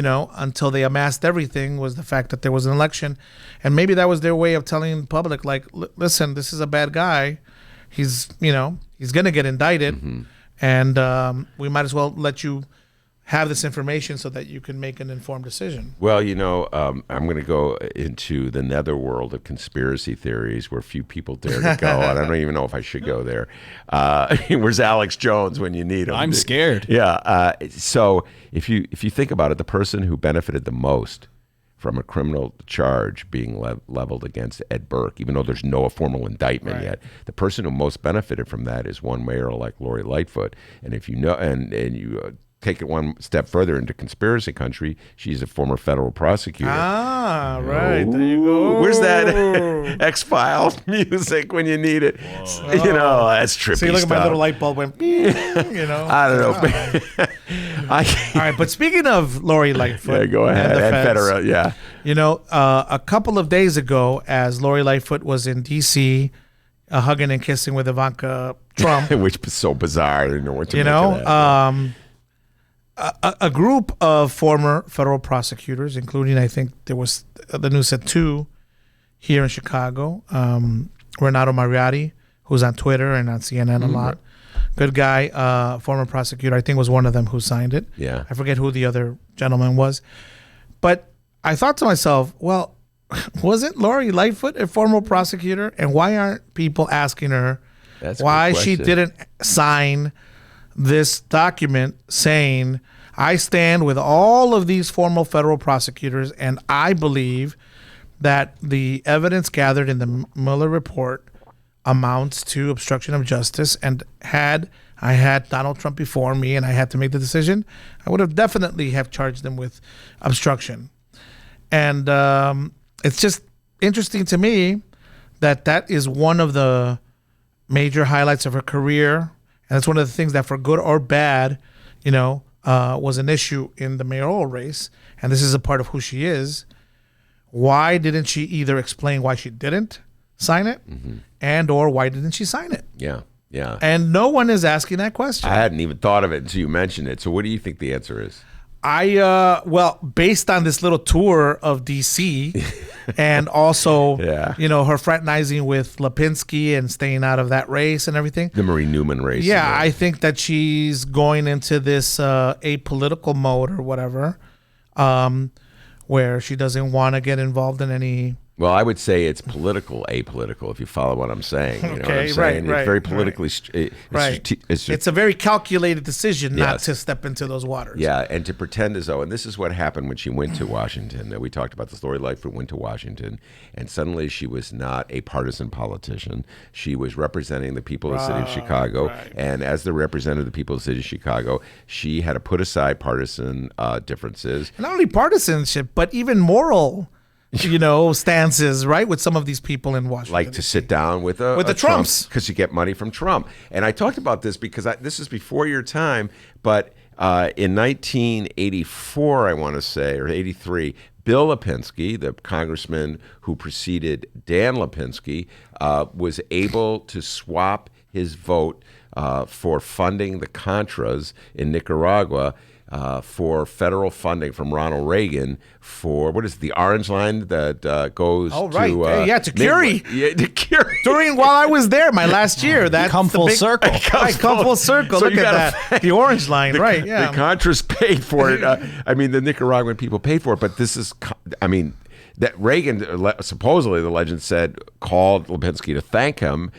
until they amassed everything was the fact that there was an election. And maybe that was their way of telling the public, like, listen, this is a bad guy. He's going to get indicted. And we might as well let you have this information so that you can make an informed decision. Well, I'm going to go into the netherworld of conspiracy theories where few people dare to go. And I don't even know if I should go there. Where's Alex Jones when you need him? I'm scared. Yeah. So if you think about it, the person who benefited the most from a criminal charge being leveled against Ed Burke, even though there's no formal indictment yet, the person who most benefited from that is one mayor like Lori Lightfoot. And if you know, and you take it one step further into conspiracy country, she's a former federal prosecutor. Ah, right. There you go. Where's that X-Files music when you need it? That's trippy See, look stuff. at my little light bulb went, I don't know. All right, but speaking of Lori Lightfoot. Yeah, go ahead. And federal, yeah. A couple of days ago, as Lori Lightfoot was in D.C., hugging and kissing with Ivanka Trump. Which was so bizarre. I didn't know what to make of that. A group of former federal prosecutors, including, I think there was, the news said 2 here in Chicago. Renato Mariotti, who's on Twitter and on CNN a lot. Good guy, former prosecutor. I think was one of them who signed it. Yeah. I forget who the other gentleman was. But I thought to myself, well, wasn't Lori Lightfoot a former prosecutor? And why aren't people asking her why she didn't sign this document saying, I stand with all of these former federal prosecutors, and I believe that the evidence gathered in the Mueller report amounts to obstruction of justice, and had I had Donald Trump before me and I had to make the decision, I would have definitely have charged them with obstruction. And it's just interesting to me that is one of the major highlights of her career. And it's one of the things that, for good or bad, was an issue in the mayoral race. And this is a part of who she is. Why didn't she either explain why she didn't sign it, and or why didn't she sign it? Yeah. And no one is asking that question. I hadn't even thought of it until you mentioned it. So what do you think the answer is? Based on this little tour of D.C. and also, her fraternizing with Lipinski and staying out of that race and everything. The Marie Newman race. Yeah, I think that she's going into this apolitical mode or whatever, where she doesn't want to get involved in any Well, I would say it's political, apolitical, if you follow what I'm saying. You know what I'm saying? It's very politically... It's a very calculated decision not to step into those waters. Yeah, and to pretend as though... And this is what happened when she went to Washington. We talked about this. Lori Lightfoot went to Washington, and suddenly she was not a partisan politician. She was representing the people of the city of Chicago, and as the representative of the people of the city of Chicago, she had to put aside partisan differences. Not only partisanship, but even moral... stances, right, with some of these people in Washington. Like to sit down with the Trumps. Because you get money from Trump. And I talked about this because this is before your time, but in 1984, I want to say, or 83, Bill Lipinski, the congressman who preceded Dan Lipinski, was able to swap his vote for funding the Contras in Nicaragua for federal funding from Ronald Reagan for, what is it, the Orange Line that goes to... to Curie. To Curie. While I was there, my last year. That's come full circle. Come full circle. So Look at that. The Orange Line, the Contras paid for it. The Nicaraguan people paid for it, but this is, that Reagan, supposedly the legend said, called Lipinski to thank him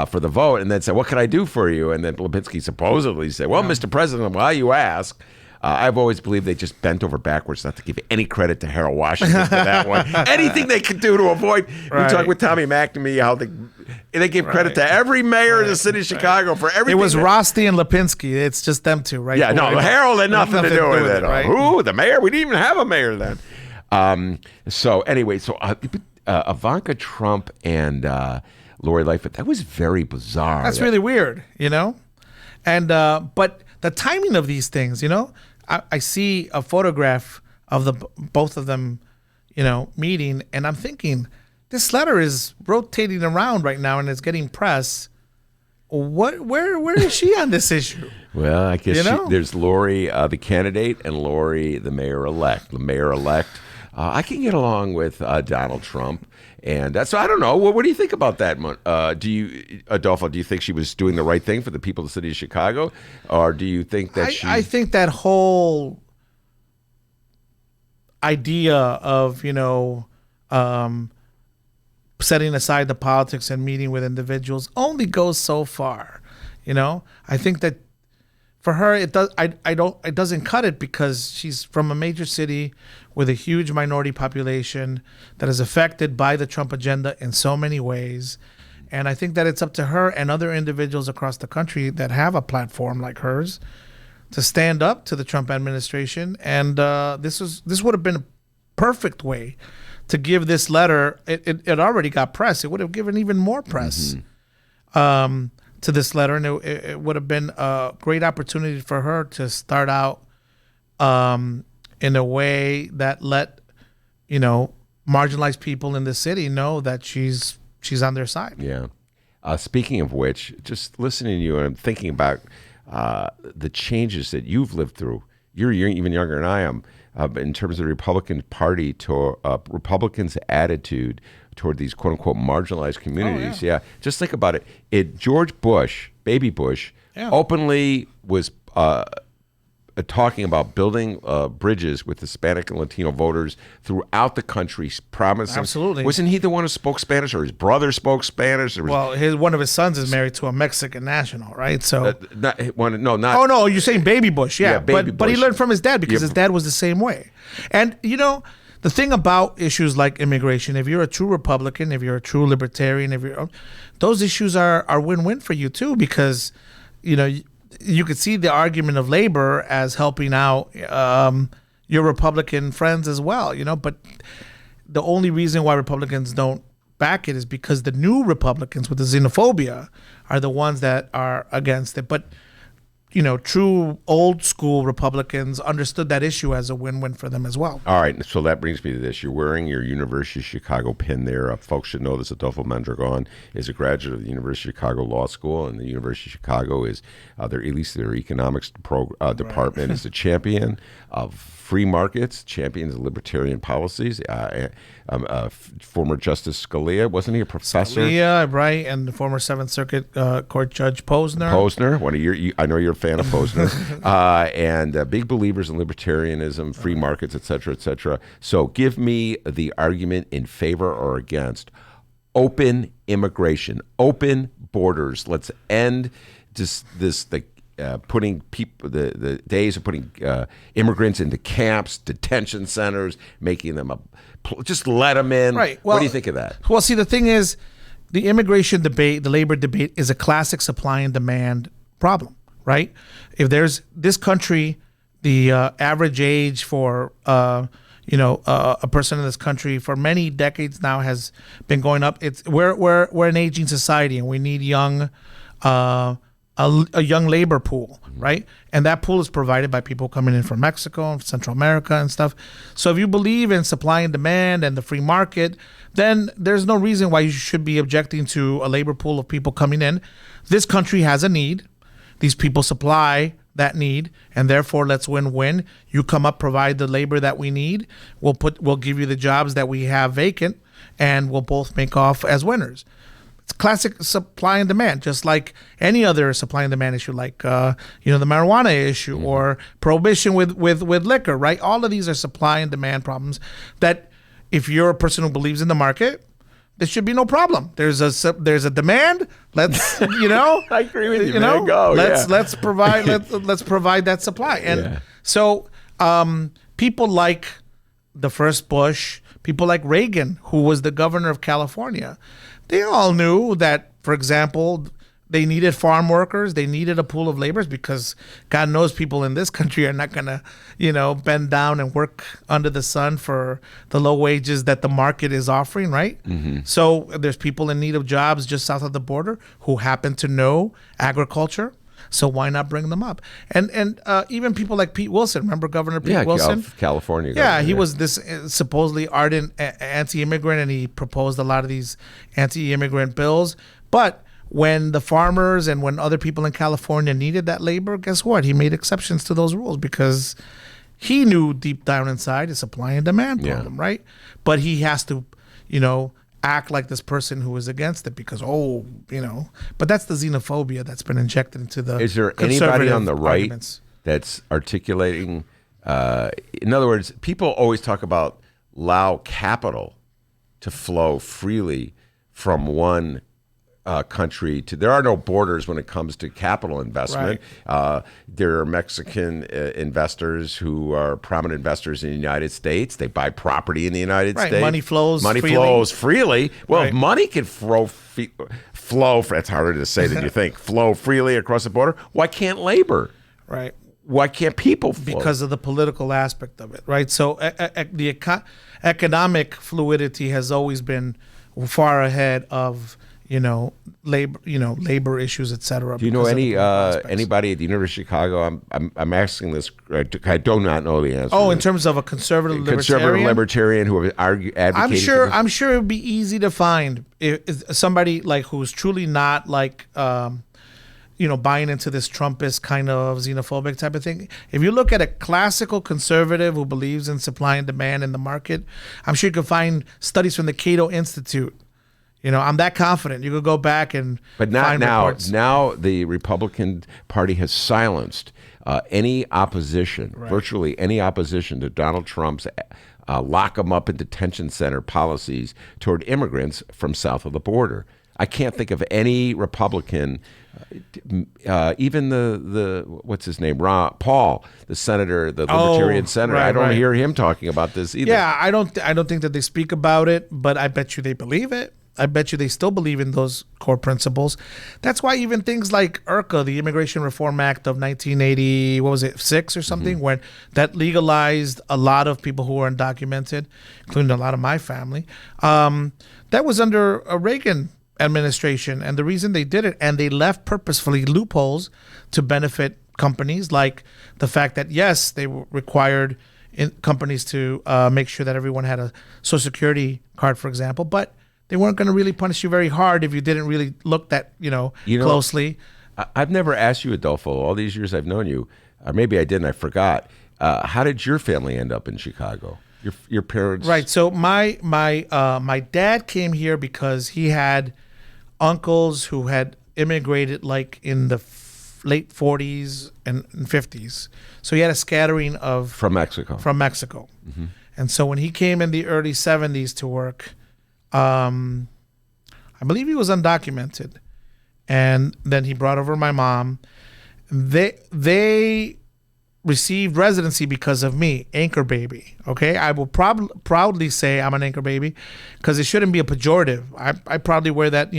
for the vote, and then said, "What can I do for you?" And then Lipinski supposedly said, "Well, Mr. President, why you ask?" I've always believed they just bent over backwards not to give any credit to Harold Washington for that one. Anything they could do to avoid. We talked with Tommy McNamee how they give credit to every mayor in the city of Chicago for everything. It was Rosti and Lipinski. It's just them two, right? Yeah, no, Harold had nothing to do with it. Right? Who? The mayor? We didn't even have a mayor then. So Ivanka Trump and Lori Lightfoot, that was very bizarre. That's really weird, And but the timing of these things, I see a photograph of both of them, meeting, and I'm thinking, this letter is rotating around right now and it's getting press. Where is she on this issue? Well, I guess there's Lori, the candidate, and Lori, the mayor-elect. The mayor-elect, I can get along with Donald Trump. And so I don't know. What do you think about that? Adolfo, do you think she was doing the right thing for the people of the city of Chicago? Or do you think that I think that whole idea of, setting aside the politics and meeting with individuals only goes so far. I think that for her, it doesn't cut it because she's from a major city with a huge minority population that is affected by the Trump agenda in so many ways. And I think that it's up to her and other individuals across the country that have a platform like hers to stand up to the Trump administration. And this would have been a perfect way to give this letter. It already got press. It would have given even more press. To this letter, and it would have been a great opportunity for her to start out in a way that let marginalized people in the city know that she's on their side. Yeah. Speaking of which, just listening to you, and I'm thinking about the changes that you've lived through. You're even younger than I am in terms of the Republican Party to Republicans' attitude toward these quote unquote marginalized communities. Yeah. Just think about it. George Bush, baby Bush, openly was talking about building bridges with Hispanic and Latino voters throughout the country, promising. Absolutely. Wasn't he the one who spoke Spanish, or his brother spoke Spanish? One of his sons is married to a Mexican national, right? So not. Oh no, you're saying baby Bush, Bush. But he learned from his dad because his dad was the same way. And the thing about issues like immigration, if you're a true Republican, if you're a true libertarian, those issues are win-win for you too, because you could see the argument of labor as helping out your Republican friends as well, But the only reason why Republicans don't back it is because the new Republicans with the xenophobia are the ones that are against it. But true old school Republicans understood that issue as a win-win for them as well. All right, so that brings me to this. You're wearing your University of Chicago pin there. Folks should know this. Adolfo Mondragon is a graduate of the University of Chicago Law School, and the University of Chicago is, at least their economics department is a champion of free markets, champions of libertarian policies. Former Justice Scalia, wasn't he a professor? Scalia, right, and the former Seventh Circuit Court Judge Posner. One of I know you're fan of Posner, and big believers in libertarianism, free markets, et cetera, So give me the argument in favor or against open immigration, open borders. Let's end putting people, the days of putting immigrants into camps, detention centers, making them just let them in. Right. What do you think of that? Well, see, the thing is, the immigration debate, the labor debate, is a classic supply and demand problem, right? If there's this country, the average age for a person in this country for many decades now has been going up. We're an aging society, and we need a young labor pool, right? And that pool is provided by people coming in from Mexico, Central America, and stuff. So if you believe in supply and demand and the free market, then there's no reason why you should be objecting to a labor pool of people coming in. This country has a need. These people supply that need, and therefore let's win-win. You come up, provide the labor that we need. We'll give you the jobs that we have vacant, and we'll both make off as winners. It's classic supply and demand, just like any other supply and demand issue, like the marijuana issue or prohibition with liquor, right? All of these are supply and demand problems that, if you're a person who believes in the market, there should be no problem. There's a demand. Let's I agree with you. Man. Let's provide that supply. And so people like the first Bush, people like Reagan, who was the governor of California, they all knew that, for example, they needed farm workers. They needed a pool of laborers because God knows people in this country are not going to, bend down and work under the sun for the low wages that the market is offering, right? Mm-hmm. So there's people in need of jobs just south of the border who happen to know agriculture. So why not bring them up? And even people like Pete Wilson, remember Governor Pete Wilson? California. Yeah, he was this supposedly ardent anti-immigrant, and he proposed a lot of these anti-immigrant bills. But when the farmers and when other people in California needed that labor, guess what? He made exceptions to those rules because he knew deep down inside a supply and demand problem, right? But he has to, act like this person who is against it because, but that's the xenophobia that's been injected into the Is there anybody on the right that's articulating, in other words, people always talk about allow capital to flow freely from one country to, there are no borders when it comes to capital investment. Right. There are Mexican investors who are prominent investors in the United States. They buy property in the United States. Money flows freely. Well, if money can flow, it's harder to say than you think, flow freely across the border, why can't labor? Right. Why can't people flow? Because of the political aspect of it, right? So the economic fluidity has always been far ahead of labor issues, etc. Do you know anybody at the University of Chicago? I'm asking this. I do not know the answer. Oh, in terms of a conservative libertarian who advocated. I'm sure it would be easy to find somebody like who's truly not like buying into this Trumpist kind of xenophobic type of thing. If you look at a classical conservative who believes in supply and demand in the market, I'm sure you can find studies from the Cato Institute. I'm that confident. You could go back and find reports. Now the Republican Party has silenced any opposition, virtually any opposition to Donald Trump's lock them up in detention center policies toward immigrants from south of the border. I can't think of any Republican, even the what's his name, Paul, the senator, the Libertarian senator. I don't hear him talking about this either. Yeah, I don't think that they speak about it, but I bet you they believe it. I bet you they still believe in those core principles. That's why even things like IRCA, the Immigration Reform Act of 1980, 6 or something, when that legalized a lot of people who were undocumented, including a lot of my family. That was under a Reagan administration, and the reason they did it, and they left purposefully loopholes to benefit companies, like the fact that, yes, they required companies to make sure that everyone had a Social Security card, for example, but they weren't going to really punish you very hard if you didn't really look that, closely. I've never asked you, Adolfo, all these years I've known you, or maybe I didn't, I forgot. How did your family end up in Chicago? Your parents? Right. So my dad came here because he had uncles who had immigrated like in the late 40s and 50s. So he had a scattering of From Mexico. Mm-hmm. And so when he came in the early 70s to work, I believe he was undocumented. And then he brought over my mom. They received residency because of me, anchor baby. Okay, I will proudly say I'm an anchor baby because it shouldn't be a pejorative. I proudly wear that.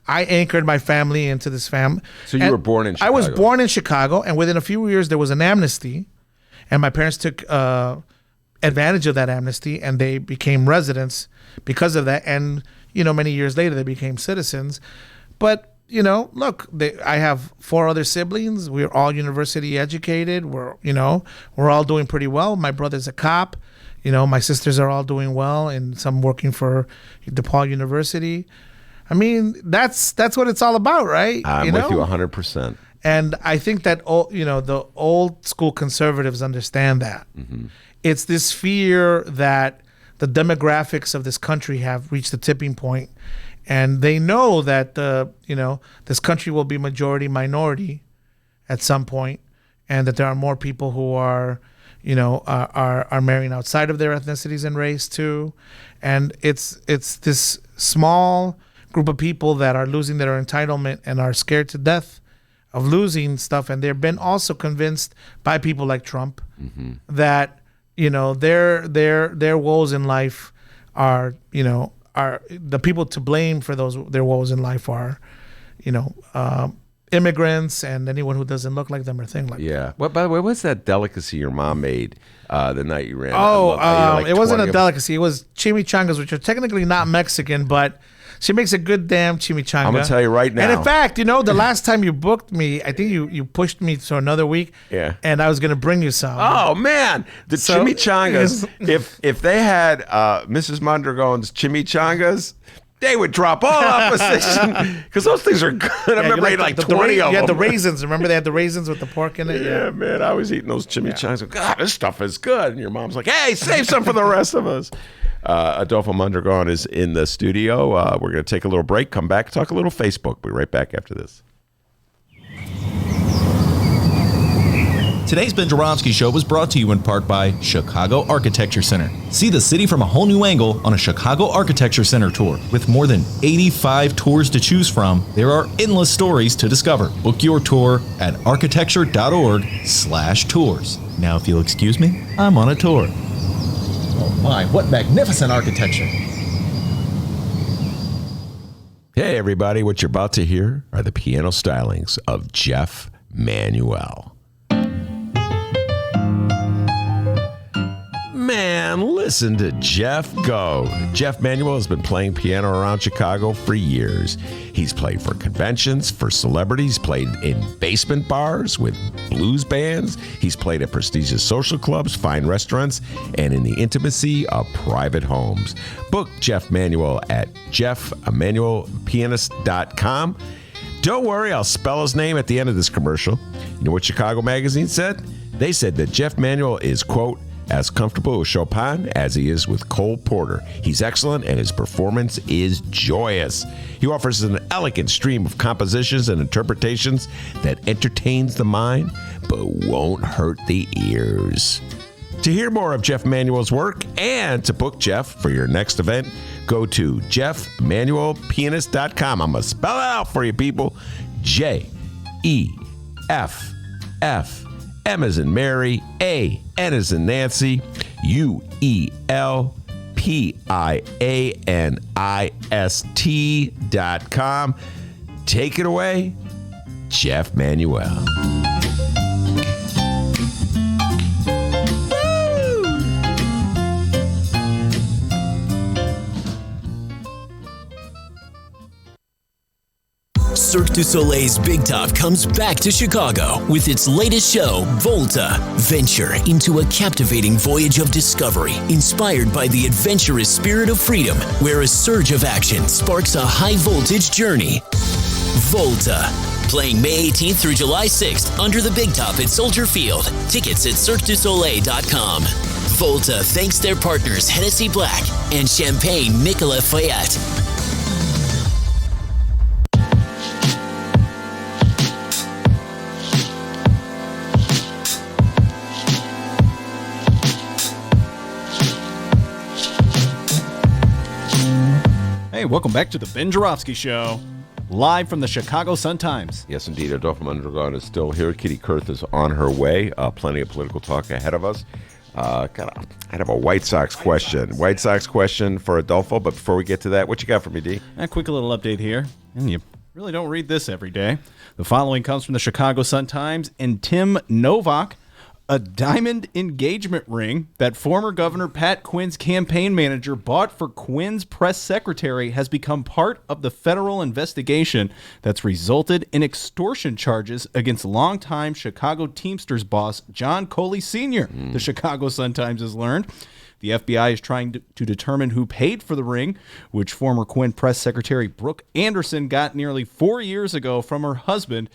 I anchored my family into this family. So you were born in Chicago. I was born in Chicago, and within a few years there was an amnesty, and my parents took advantage of that amnesty, and they became residents because of that. And many years later they became citizens. But look, I have 4 other siblings. We're all university educated. We're all doing pretty well. My brother's a cop. My sisters are all doing well, and some working for DePaul University. I mean, that's what it's all about, right? I'm with you 100%. And I think that the old school conservatives understand that. Mm-hmm. It's this fear that the demographics of this country have reached the tipping point. And they know that this country will be majority minority at some point, and that there are more people who are marrying outside of their ethnicities and race too. And it's this small group of people that are losing their entitlement and are scared to death of losing stuff. And they've been also convinced by people like Trump mm-hmm. that their woes in life are the people to blame for their woes in life are, immigrants and anyone who doesn't look like them or thing like that. Yeah. Well, by the way, what's that delicacy your mom made the night you ran? It wasn't a delicacy. It was chimichangas, which are technically not Mexican, but she makes a good damn chimichanga. I'm going to tell you right now. And in fact, the last time you booked me, I think you pushed me to another week. Yeah. And I was going to bring you some. Oh, man. The chimichangas, if they had Mrs. Mondragon's chimichangas, they would drop all opposition because those things are good. I remember they had 20 of them. You had the raisins. Remember they had the raisins with the pork in it? Yeah, man. I was eating those chimichangas. God, this stuff is good. And your mom's like, hey, save some for the rest of us. Adolfo Mondragon is in the studio. We're going to take a little break, come back, talk a little Facebook. We'll be right back after this. Today's Ben Joravsky Show was brought to you in part by Chicago Architecture Center. See the city from a whole new angle on a Chicago Architecture Center tour. With more than 85 tours to choose from, there are endless stories to discover. Book your tour at architecture.org/tours. Now, if you'll excuse me, I'm on a tour. Oh my, what magnificent architecture. Hey everybody, what you're about to hear are the piano stylings of Jeff Manuel. Man, listen to Jeff go. Jeff Manuel has been playing piano around Chicago for years. He's played for conventions, for celebrities, played in basement bars with blues bands. He's played at prestigious social clubs, fine restaurants, and in the intimacy of private homes. Book Jeff Manuel at jeffemanuelpianist.com. Don't worry, I'll spell his name at the end of this commercial. You know what Chicago Magazine said? They said that Jeff Manuel is, quote, as comfortable with Chopin as he is with Cole Porter. He's excellent and his performance is joyous. He offers an elegant stream of compositions and interpretations that entertains the mind but won't hurt the ears. To hear more of Jeff Manuel's work and to book Jeff for your next event, go to jeffmanuelpianist.com. I'm going to spell it out for you, people. Jeff. M as in Mary, A, N as in Nancy, UELPIANIST.com. Take it away, Jeff Manuel. Cirque du Soleil's Big Top comes back to Chicago with its latest show, Volta. Venture into a captivating voyage of discovery inspired by the adventurous spirit of freedom, where a surge of action sparks a high-voltage journey. Volta. Playing May 18th through July 6th under the Big Top at Soldier Field. Tickets at CirqueDuSoleil.com. Volta thanks their partners Hennessy Black and Champagne Nicolas Fayette. Hey, welcome back to the Ben Joravsky Show, live from the Chicago Sun-Times. Yes, indeed. Adolfo Mondragon is still here. Kitty Kurth is on her way. Plenty of political talk ahead of us. I have a White Sox question. White Sox question for Adolfo, but before we get to that, what you got for me, D? A quick little update here, and you really don't read this every day. The following comes from the Chicago Sun-Times and Tim Novak. A diamond engagement ring that former Governor Pat Quinn's campaign manager bought for Quinn's press secretary has become part of the federal investigation that's resulted in extortion charges against longtime Chicago Teamsters boss John Coley Sr., the Chicago Sun-Times has learned. The FBI is trying to determine who paid for the ring, which former Quinn press secretary Brooke Anderson got nearly 4 years ago from her husband,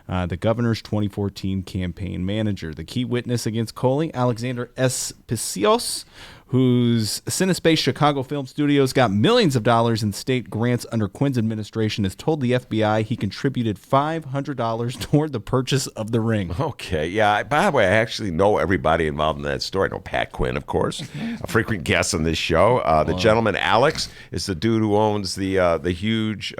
the governor's 2014 campaign manager. The key witness against Coley, Alexander S. Pisios, whose Cinespace Chicago Film Studios got millions of dollars in state grants under Quinn's administration, has told the FBI he contributed $500 toward the purchase of the ring. Okay, yeah. By the way, I actually know everybody involved in that story. I know Pat Quinn, of course, a frequent guest on this show. The gentleman, Alex, is the dude who owns the huge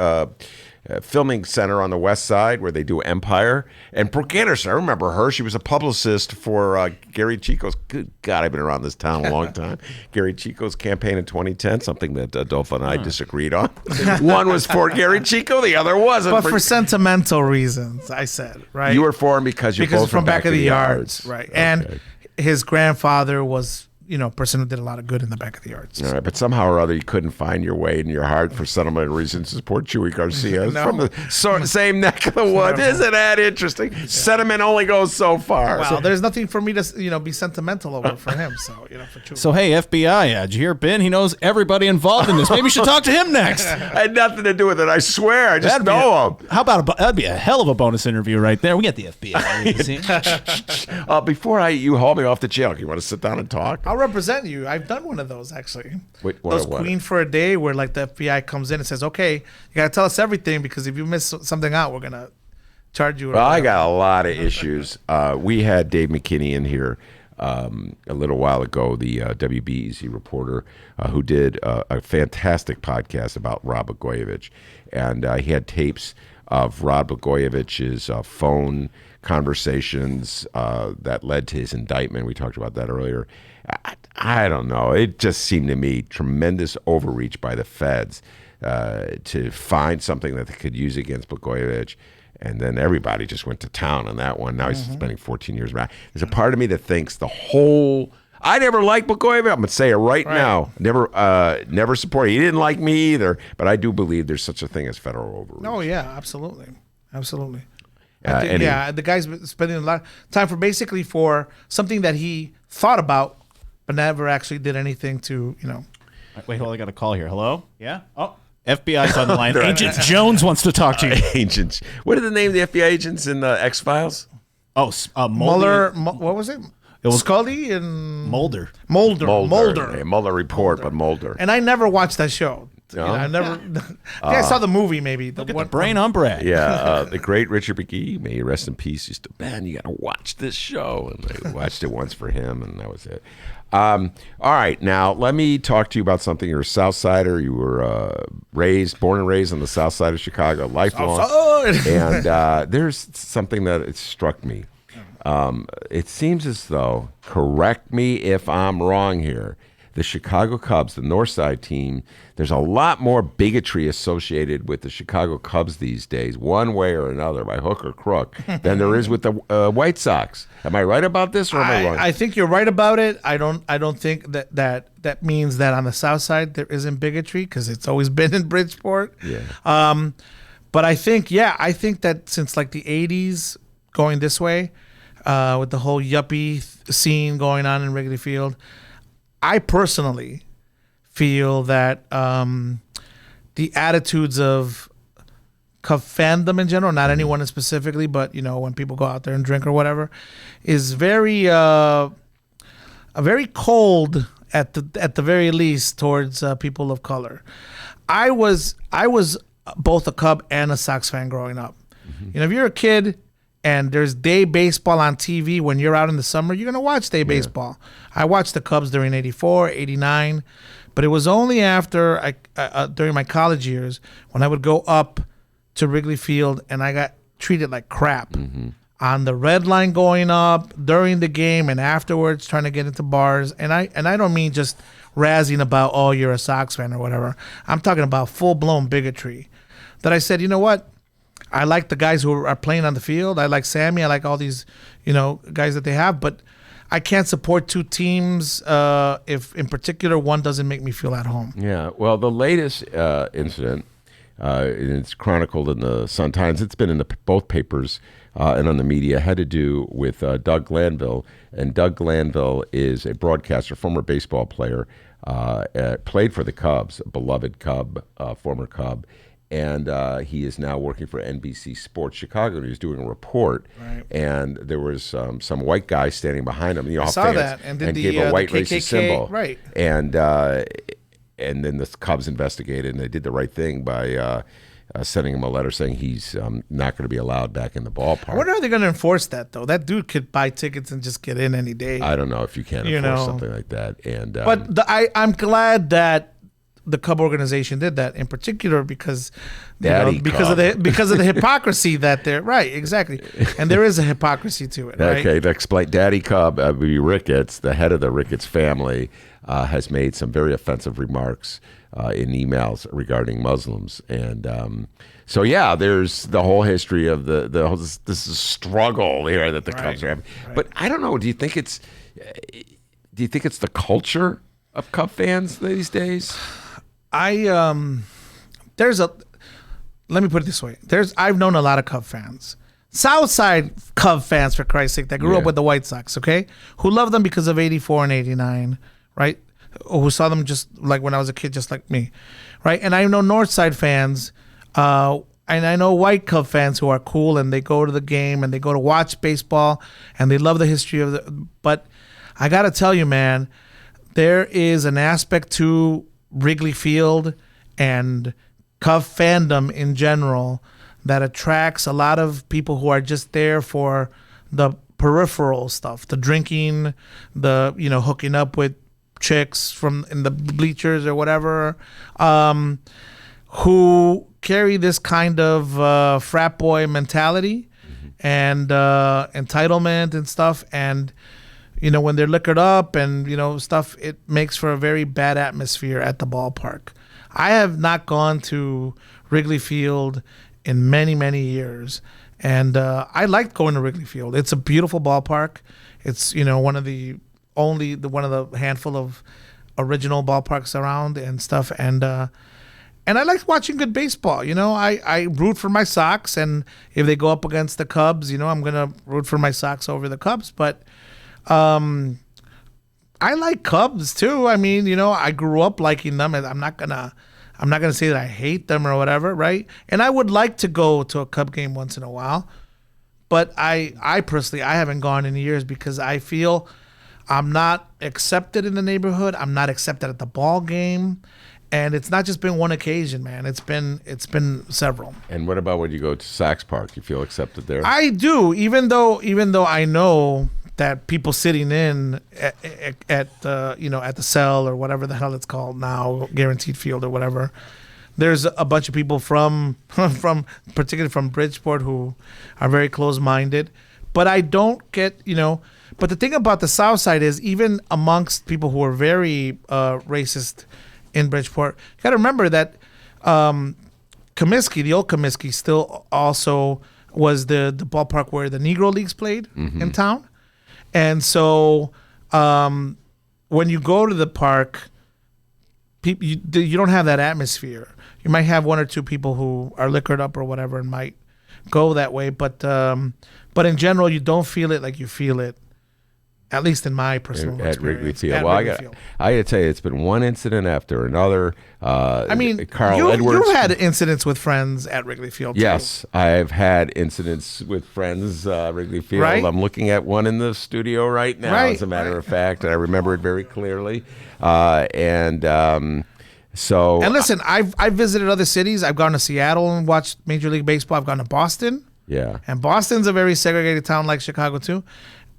filming center on the west side where they do Empire. And Brooke Anderson, I remember her. She was a publicist for Gary Chico's, good God, I've been around this town a long time, Gary Chico's campaign in 2010, something that Adolfo and I disagreed on. One was for Gary Chico, the other wasn't. But for sentimental reasons, I said, right? You were for him because you're both from Back of the Yards. Right. Okay. And his grandfather was, a person who did a lot of good in the Back of the Yards. All right, but somehow or other you couldn't find your way in your heart for sentimental reasons to support Chewy Garcia. It's from the same neck of the woods. Isn't that interesting? Yeah. Sentiment only goes so far. Well, there's nothing for me to, be sentimental over for him. So, for Chewy. So, hey, FBI, did you hear Ben? He knows everybody involved in this. Maybe you should talk to him next. I had nothing to do with it. I swear. I just know him. How about that'd be a hell of a bonus interview right there. We got the FBI. Before you haul me off the jail, you want to sit down and talk? I'll represent you. I've done one of those, actually. Wait, those Queen for a Day where, the FBI comes in and says, okay, you got to tell us everything because if you miss something out, we're going to charge you. Well, I got a lot of issues. We had Dave McKinney in here a little while ago, the WBEZ reporter who did a fantastic podcast about Rod Blagojevich. And he had tapes of Rod Blagojevich's phone conversations that led to his indictment. We talked about that earlier. I don't know. It just seemed to me tremendous overreach by the feds to find something that they could use against Blagojevich. And then everybody just went to town on that one. Now he's spending 14 years around. There's a part of me that thinks I never liked Blagojevich. I'm going to say it right now. Never supported. He didn't like me either. But I do believe there's such a thing as federal overreach. Oh, yeah, absolutely. Absolutely. The guy's been spending a lot of time for something that he thought about, but never actually did anything to, Wait, hold on, I got a call here. Hello? Yeah? Oh, FBI's on the line. Agent Jones wants to talk to you. Agents. What are the name of the FBI agents in X-Files? Oh, Mueller. What was it? It was Scully and Mulder. Mulder. Yeah, Mueller report, but Mulder. And I never watched that show. No? I never. I saw the movie maybe. Look at the brain on Brad. Yeah, the great Richard McGee, may he rest in peace, used to, man, you got to watch this show. And I watched it once for him, and that was it. All right, now let me talk to you about something. You're a South Sider. You were born and raised on the South Side of Chicago, lifelong. And there's something that it struck me. It seems as though, correct me if I'm wrong here, the Chicago Cubs, the North Side team, there's a lot more bigotry associated with the Chicago Cubs these days, one way or another, by hook or crook, than there is with the White Sox. Am I right about this, or am I wrong? I think you're right about it. I don't think that means that on the South Side there isn't bigotry, because it's always been in Bridgeport. Yeah. But I think that since the 80s going this way, with the whole yuppie scene going on in Wrigley Field, I personally feel that the attitudes of Cub fandom in general, not anyone specifically, but when people go out there and drink or whatever, is very cold at the very least towards people of color. I was both a Cub and a Sox fan growing up. Mm-hmm. If you're a kid and there's day baseball on TV when you're out in the summer, you're going to watch day baseball. I watched the Cubs during 84, 89, But it was only after during my college years when I would go up to Wrigley Field and I got treated like crap on the red line going up during the game and afterwards trying to get into bars. And I don't mean just razzing about, oh, you're a Sox fan or whatever. I'm talking about full-blown bigotry. That I said, you know what? I like the guys who are playing on the field. I like Sammy. I like all these, guys that they have. But I can't support two teams if, in particular, one doesn't make me feel at home. Yeah. Well, the latest incident, and it's chronicled in the Sun-Times. It's been in both papers and on the media. Had to do with Doug Glanville, and Doug Glanville is a broadcaster, former baseball player, played for the Cubs, a beloved Cub, former Cub. And he is now working for NBC Sports Chicago. And he was doing a report, and there was some white guy standing behind him. I saw that, and gave a white the racist KKK, symbol. right? And then the Cubs investigated, and they did the right thing by sending him a letter saying he's not going to be allowed back in the ballpark. I wonder how they're going to enforce that, though. That dude could buy tickets and just get in any day. I don't know if you can enforce something like that. And but I'm glad that the Cub organization did that, in particular because of the hypocrisy that they're right, exactly, and there is a hypocrisy to it. Right? Okay, to explain, Daddy Cub Ricketts, the head of the Ricketts family, has made some very offensive remarks in emails regarding Muslims, and so yeah, there's the whole history of this struggle here that the Cubs are having. Right. But I don't know. Do you think it's the culture of Cub fans these days? Let me put it this way. I've known a lot of Cub fans. Southside Cub fans, for Christ's sake, that grew up with the White Sox, okay? Who love them because of 84 and 89, right? Or who saw them just like when I was a kid, just like me, right? And I know Northside fans, and I know white Cub fans who are cool and they go to the game and they go to watch baseball and they love the history of but I got to tell you, man, there is an aspect to Wrigley Field and Cub fandom in general that attracts a lot of people who are just there for the peripheral stuff, the drinking, the hooking up with chicks from in the bleachers or whatever, who carry this kind of frat boy mentality and entitlement and stuff, and when they're liquored up and, stuff, it makes for a very bad atmosphere at the ballpark. I have not gone to Wrigley Field in many, many years. And I liked going to Wrigley Field. It's a beautiful ballpark. It's, one of the handful of original ballparks around and stuff. And I like watching good baseball. I root for my Sox. And if they go up against the Cubs, I'm going to root for my Sox over the Cubs. But I like Cubs too. I mean, I grew up liking them, and I'm not gonna say that I hate them or whatever, right? And I would like to go to a Cub game once in a while, but I personally haven't gone in years because I feel I'm not accepted in the neighborhood. I'm not accepted at the ball game, and it's not just been one occasion, man. It's been several. And what about when you go to Sox Park? You feel accepted there? I do, even though I know that people sitting in at the Cell or whatever the hell it's called now, Guaranteed Field or whatever, there's a bunch of people from particularly from Bridgeport who are very close-minded. But I don't get, but the thing about the South Side is, even amongst people who are very racist in Bridgeport, you got to remember that Comiskey, the old Comiskey, still also was the ballpark where the Negro Leagues played in town. And so when you go to the park, you don't have that atmosphere. You might have one or two people who are liquored up or whatever and might go that way. But in general, you don't feel it like you feel it, at least in my personal experience. At Wrigley Field. Well, I got to tell you, it's been one incident after another. I mean, Carl Edwards. You've had incidents with friends at Wrigley Field, too. Yes, I've had incidents with friends at Wrigley Field. Right? I'm looking at one in the studio right now, as a matter of fact, and I remember it very clearly. And listen, I've visited other cities. I've gone to Seattle and watched Major League Baseball. I've gone to Boston. Yeah. And Boston's a very segregated town like Chicago, too.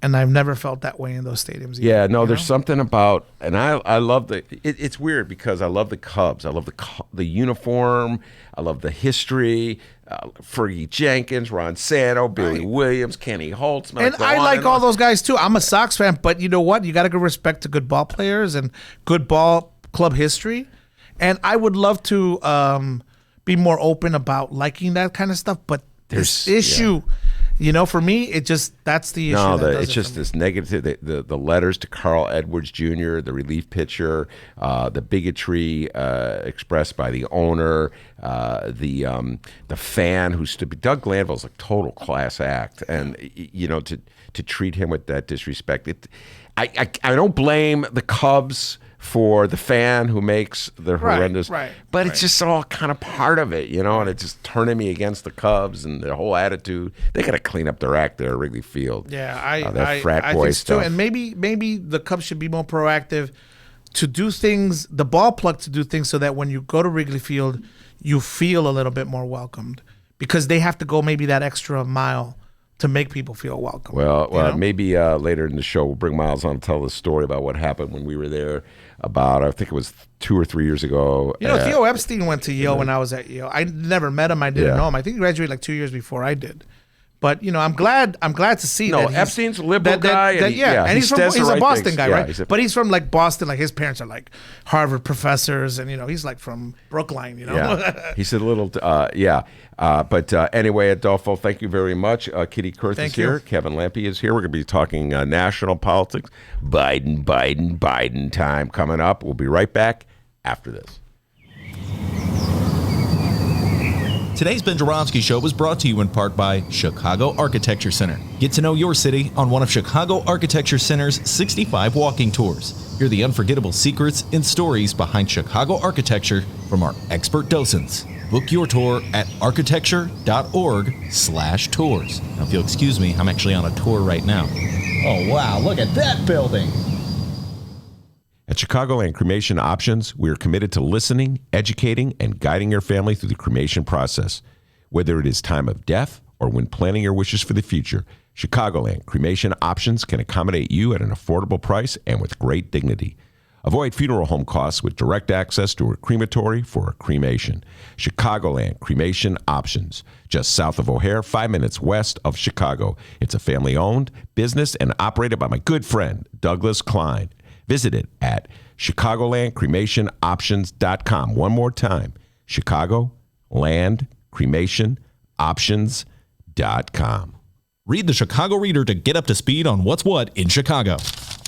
And I've never felt that way in those stadiums either, Yeah, no, you there's know? something about, and I love it's weird because I love the Cubs. I love the uniform. I love the history. Fergie Jenkins, Ron Santo, Billy Williams, Kenny Holtzman. And I like all those guys too. I'm a Sox fan, but you know what? You got to give respect to good ball players and good ball club history. And I would love to be more open about liking that kind of stuff. But this issue, you know, for me, that's the issue. No, that it's just this negative. The letters to Carl Edwards Jr., the relief pitcher, the bigotry expressed by the owner, the fan who stood. Doug Glanville's a total class act, and you know, to treat him with that disrespect. I don't blame the Cubs for the fan who makes the horrendous, but it's just all kind of part of it, you know, and it's just turning me against the Cubs and their whole attitude. They got to clean up their act there at Wrigley Field. Yeah, that frat boy think stuff. too. And maybe the Cubs should be more proactive to do things, the ballpark to do things so that when you go to Wrigley Field, you feel a little bit more welcomed because they have to go maybe that extra mile to make people feel welcome. Well, maybe later in the show we'll bring Miles on to tell the story about what happened when we were there about, I think it was 2 or 3 years ago. You know, Theo Epstein went to Yale when I was at Yale. I never met him. I didn't know him. I think he graduated like 2 years before I did. But you know, I'm glad to see that Epstein's a liberal guy. And he's a Boston guy, right? But he's from like Boston. Like his parents are like Harvard professors, and you know, he's like from Brookline. You know, he's a little, But anyway, Adolfo, thank you very much. Kitty Kurth is here. Kevin Lampe is here. We're going to be talking national politics. Biden time coming up. We'll be right back after this. Today's Ben Joravsky Show was brought to you in part by Chicago Architecture Center. Get to know your city on one of Chicago Architecture Center's 65 walking tours. Hear the unforgettable secrets and stories behind Chicago architecture from our expert docents. Book your tour at architecture.org/tours. Now, if you'll excuse me, I'm actually on a tour right now. Oh, wow, look at that building. At Chicagoland Cremation Options, we are committed to listening, educating, and guiding your family through the cremation process. Whether it is time of death or when planning your wishes for the future, Chicagoland Cremation Options can accommodate you at an affordable price and with great dignity. Avoid funeral home costs with direct access to a crematory for a cremation. Chicagoland Cremation Options, just south of O'Hare, 5 minutes west of Chicago. It's a family-owned business and operated by my good friend, Douglas Klein. Visit it at ChicagolandCremationOptions.com. One more time, ChicagolandCremationOptions.com. Read the Chicago Reader to get up to speed on what's what in Chicago.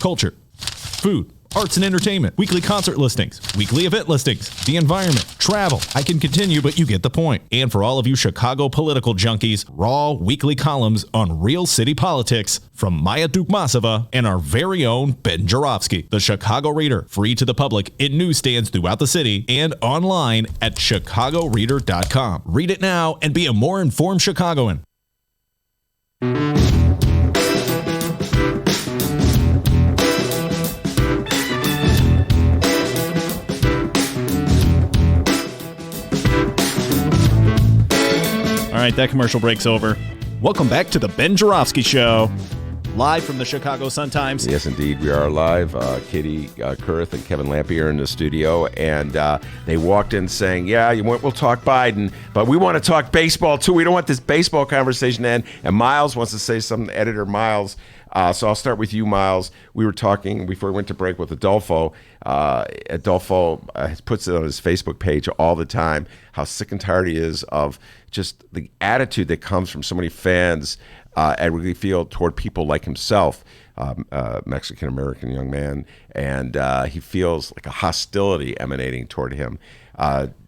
Culture, food, arts and entertainment, weekly concert listings, weekly event listings, the environment, travel. I can continue, but you get the point. And for all of you Chicago political junkies, raw weekly columns on real city politics from Maya Dukmasova and our very own Ben Joravsky. The Chicago Reader, free to the public in newsstands throughout the city and online at chicagoreader.com. Read it now and be a more informed Chicagoan. All right, that commercial break's over. Welcome back to the Ben Joravsky Show, live from the Chicago Sun-Times. Yes, indeed, we are live. Kitty Kurth and Kevin Lampe are in the studio, and they walked in saying, we'll talk Biden, but we want to talk baseball, too. We don't want this baseball conversation to end. And Miles wants to say something, editor Miles. So I'll start with you, Miles. We were talking before we went to break with Adolfo. Adolfo puts it on his Facebook page all the time, how sick and tired he is of just the attitude that comes from so many fans at Wrigley Field toward people like himself, Mexican-American young man, and he feels like a hostility emanating toward him.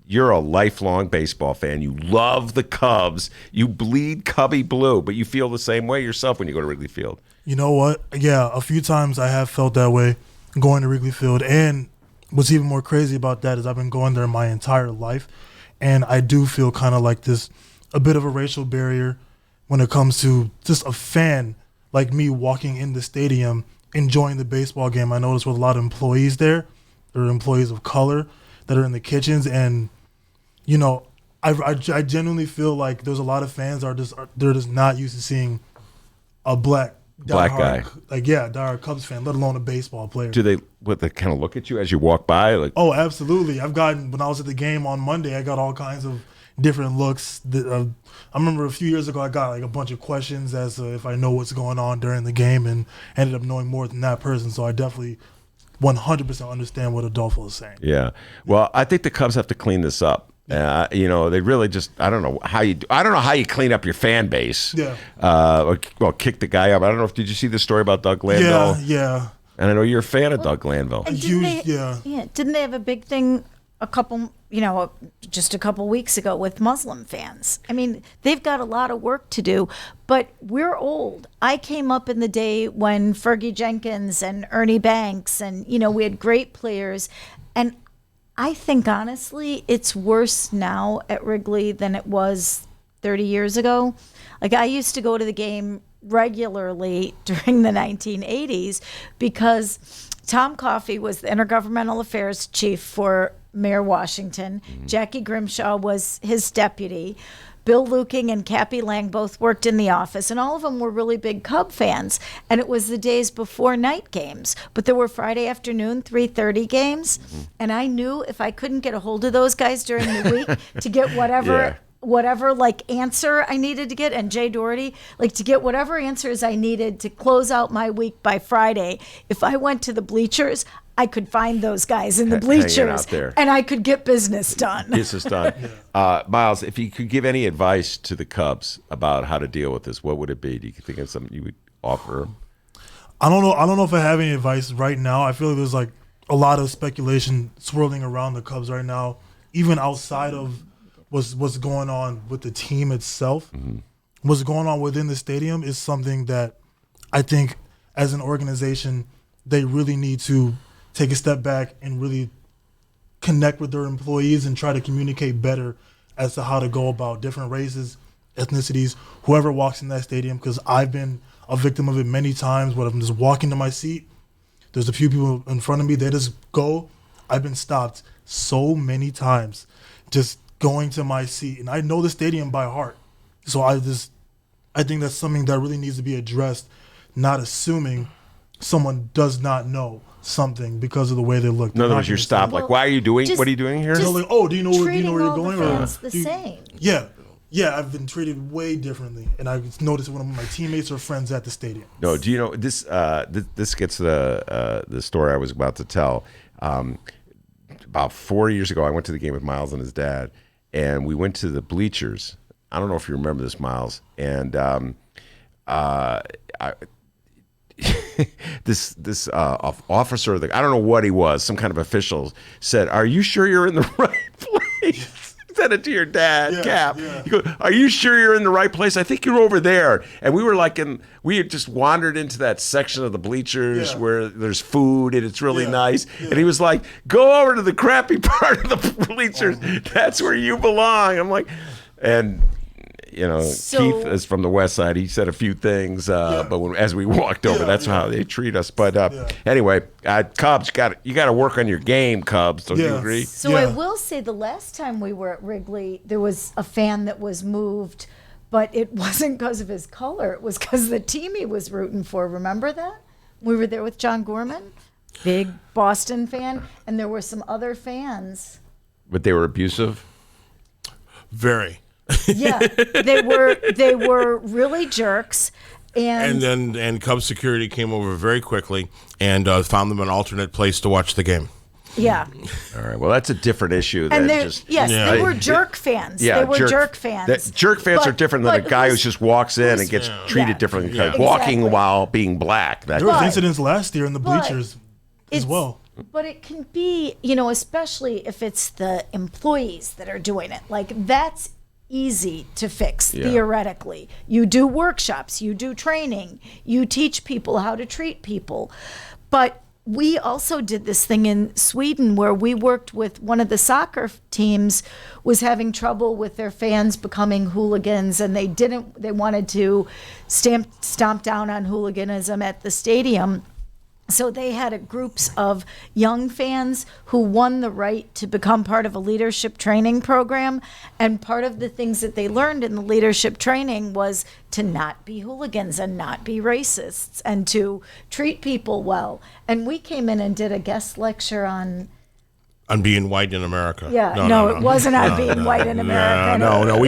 You're a lifelong baseball fan. You love the Cubs. You bleed Cubby blue, but you feel the same way yourself when you go to Wrigley Field. You know what? Yeah, a few times I have felt that way going to Wrigley Field. And what's even more crazy about that is I've been going there my entire life. And I do feel kind of like a bit of a racial barrier when it comes to just a fan like me walking in the stadium, enjoying the baseball game. I noticed with a lot of employees there, there are employees of color that are in the kitchens. And, you know, I genuinely feel like there's a lot of fans they're just not used to seeing a black Black guy. Diehard Cubs fan, let alone a baseball player. Do they kind of look at you as you walk by? Like, oh, absolutely. When I was at the game on Monday, I got all kinds of different looks. I remember a few years ago, I got like a bunch of questions as to if I know what's going on during the game, and ended up knowing more than that person. So I definitely 100% understand what Adolfo is saying. Yeah. Well, I think the Cubs have to clean this up. They really just, I don't know how you clean up your fan base. Yeah. Well, kick the guy up. I don't know did you see the story about Doug Glanville? Yeah. And I know you're a fan of Doug Glanville. Didn't they have a big thing just a couple weeks ago with Muslim fans? I mean, they've got a lot of work to do, but we're old. I came up in the day when Fergie Jenkins and Ernie Banks and, we had great players. And I think, honestly, it's worse now at Wrigley than it was 30 years ago. Like, I used to go to the game regularly during the 1980s because Tom Coffey was the Intergovernmental Affairs chief for Mayor Washington. Jackie Grimshaw was his deputy. Bill Luking and Cappy Lang both worked in the office, and all of them were really big Cub fans. And it was the days before night games, but there were Friday afternoon 3:30 games, and I knew if I couldn't get a hold of those guys during the week to get whatever like answer I needed to get, and Jay Doherty, like to get whatever answers I needed to close out my week by Friday, if I went to the bleachers, I could find those guys in the bleachers and I could get business done. Business done. Miles, if you could give any advice to the Cubs about how to deal with this, what would it be? Do you think of something you would offer them? I don't know if I have any advice right now. I feel like there's like a lot of speculation swirling around the Cubs right now, even outside of what's going on with the team itself. What's going on within the stadium is something that I think as an organization, they really need to take a step back and really connect with their employees and try to communicate better as to how to go about different races, ethnicities, whoever walks in that stadium, because I've been a victim of it many times where I'm just walking to my seat. There's a few people in front of me, they just go. I've been stopped so many times just going to my seat, and I know the stadium by heart. So I think that's something that really needs to be addressed, not assuming someone does not know something because of the way they look. In other words, you're stopped. Like, why are you doing? What are you doing here? Do you know where you're going? Fans the same. Yeah, I've been treated way differently, and I've noticed when my teammates or friends at the stadium. No, do you know this? This gets to the story I was about to tell. About 4 years ago, I went to the game with Miles and his dad, and we went to the bleachers. I don't know if you remember this, Miles, and this officer, I don't know what he was, some kind of official, said, "Are you sure you're in the right place?" Said it to your dad, Cap. He goes, "Are you sure you're in the right place? I think you're over there." And we were like, we had just wandered into that section of the bleachers where there's food and it's really nice. And he was like, "Go over to the crappy part of the bleachers. That's where you belong." I'm like, and Keith is from the West Side. He said a few things, but as we walked over, that's how they treat us. But anyway, Cubs, you got to work on your game, Cubs. Don't you agree? So I will say the last time we were at Wrigley, there was a fan that was moved, but it wasn't because of his color. It was because of the team he was rooting for. Remember that? We were there with John Gorman, big Boston fan, and there were some other fans. But they were abusive? Very. Yeah, they were really jerks, and Cubs security came over very quickly and found them an alternate place to watch the game. Yeah. All right. Well, that's a different issue than just. Yes, they were jerk fans. Yeah, they were jerk fans. Jerk fans are different than a guy who just walks in and gets treated differently. Yeah. Walking while being black. There was incidents last year in the bleachers as well. But it can be, especially if it's the employees that are doing it. Like, that's easy to fix theoretically. You do workshops, you do training, you teach people how to treat people. But we also did this thing in Sweden where we worked with one of the soccer teams was having trouble with their fans becoming hooligans, and they wanted to stomp down on hooliganism at the stadium. So they had groups of young fans who won the right to become part of a leadership training program. And part of the things that they learned in the leadership training was to not be hooligans and not be racists and to treat people well. And we came in and did a guest lecture on being white in America. Yeah, no, it wasn't on being white in America. No.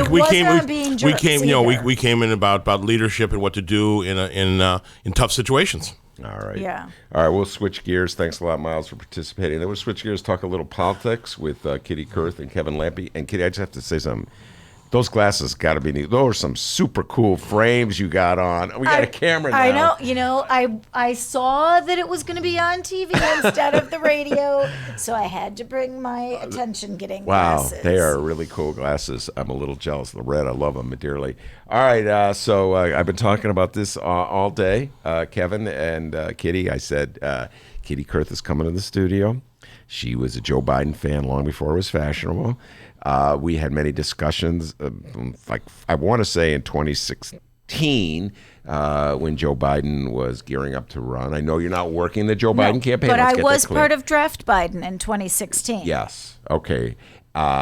We came in about leadership and what to do in tough situations. All right. Yeah. All right, we'll switch gears. Thanks a lot, Miles, for participating. Then we'll switch gears, talk a little politics with Kitty Kurth and Kevin Lampy. And Kitty, I just have to say something. Those glasses got to be neat. Those are some super cool frames you got on. We got a camera now. I know. You know, I saw that it was going to be on TV instead of the radio, so I had to bring my attention-getting glasses. Wow, they are really cool glasses. I'm a little jealous of the red. I love them dearly. All right, so I've been talking about this all day, Kevin and Kitty. I said Kitty Kurth is coming to the studio. She was a Joe Biden fan long before it was fashionable. We had many discussions, like I want to say in 2016, when Joe Biden was gearing up to run. I know you're not working the Joe Biden campaign. But I was part of Draft Biden in 2016. Yes. Okay.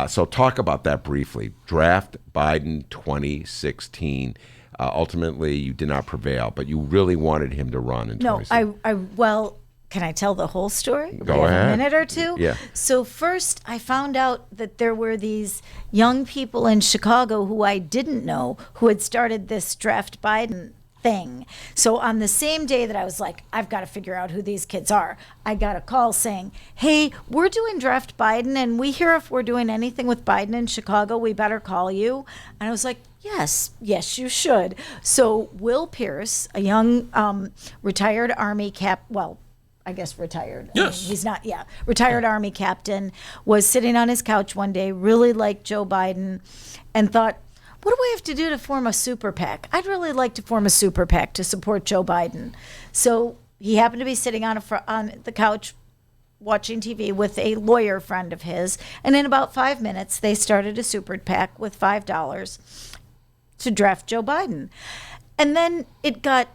So talk about that briefly. Draft Biden 2016. Ultimately, you did not prevail, but you really wanted him to run in 2016. Well, can I tell the whole story? Go ahead. A minute or two? Yeah. So first, I found out that there were these young people in Chicago who I didn't know who had started this Draft Biden thing. So on the same day that I was like, I've got to figure out who these kids are, I got a call saying, hey, we're doing Draft Biden, and we hear if we're doing anything with Biden in Chicago, we better call you. And I was like, yes, you should. So Will Pierce, a young retired Army I guess retired. Yes. He's not, retired Army captain, was sitting on his couch one day, really liked Joe Biden, and thought, what do I have to do to form a super PAC? I'd really like to form a super PAC to support Joe Biden. So he happened to be sitting on the couch watching TV with a lawyer friend of his, and in about 5 minutes, they started a super PAC with $5 to draft Joe Biden. And then it got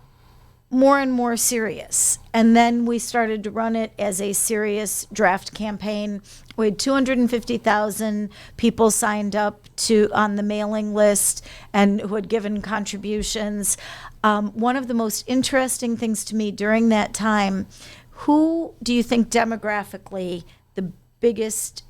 more and more serious. And then we started to run it as a serious draft campaign. We had 250,000 people signed up on the mailing list and who had given contributions. One of the most interesting things to me during that time, who do you think demographically the biggest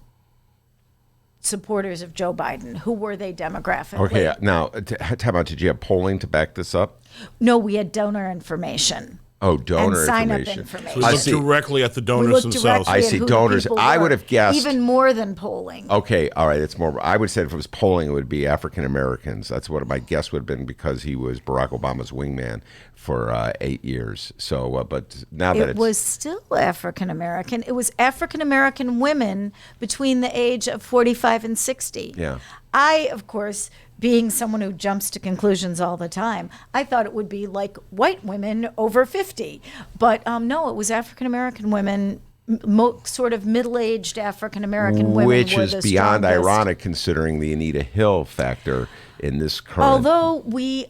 supporters of Joe Biden? Who were they demographically? Okay, now, how about, did you have polling to back this up? No, we had donor information. Oh, donor and sign-up information. So we looked directly at the donors themselves. I see donors. I would have guessed. Even more than polling. Okay, all right, it's more. I would say if it was polling, it would be African Americans. That's what my guess would have been because he was Barack Obama's wingman for 8 years. So, but now that it was still African American. It was African American women between the age of 45 and 60. Yeah. I, of course, being someone who jumps to conclusions all the time, I thought it would be like white women over 50. But no, it was African American women, sort of middle-aged African American women. Which were is the beyond strongest. ironic considering the Anita Hill factor in this current. Although we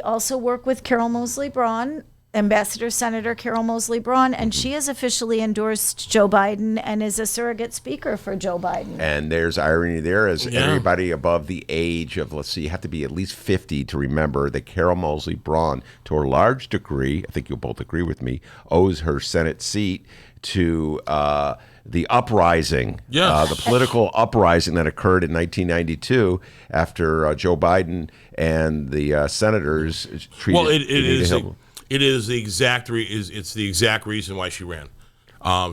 also work with Carol Moseley Braun, Ambassador Senator Carol Moseley Braun, and she has officially endorsed Joe Biden and is a surrogate speaker for Joe Biden. And there's irony there as everybody above the age of, let's see, you have to be at least 50 to remember that Carol Moseley Braun, to a large degree, I think you'll both agree with me, owes her Senate seat to the uprising, the political uprising that occurred in 1992 after Joe Biden and the senators treated Anita Hill. It is the exact it's the exact reason why she ran.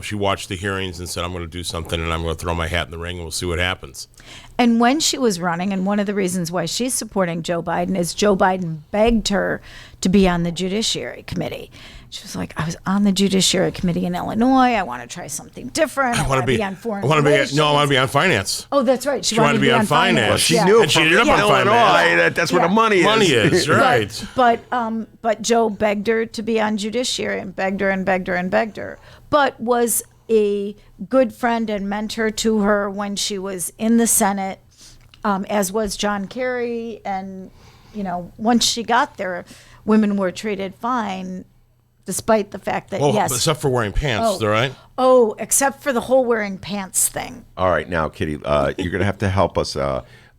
She watched the hearings and said, I'm going to do something and I'm going to throw my hat in the ring and we'll see what happens. And when she was running, and one of the reasons why she's supporting Joe Biden is Joe Biden begged her to be on the Judiciary Committee. She was like, I was on the Judiciary Committee in Illinois. I want to try something different. I want to be on foreign relations. I want to be on finance. Oh, that's right. She wanted to be on finance. Well, she knew and she from ended up on Illinois finance. that's where the money is. Money is, right. But Joe begged her to be on Judiciary and begged her and begged her and begged her. But was a good friend and mentor to her when she was in the Senate, as was John Kerry. And, once she got there, women were treated fine despite the fact that, Well, yes. except for wearing pants, right? Oh, except for the whole wearing pants thing. All right, now, Kitty, you're going to have to help us.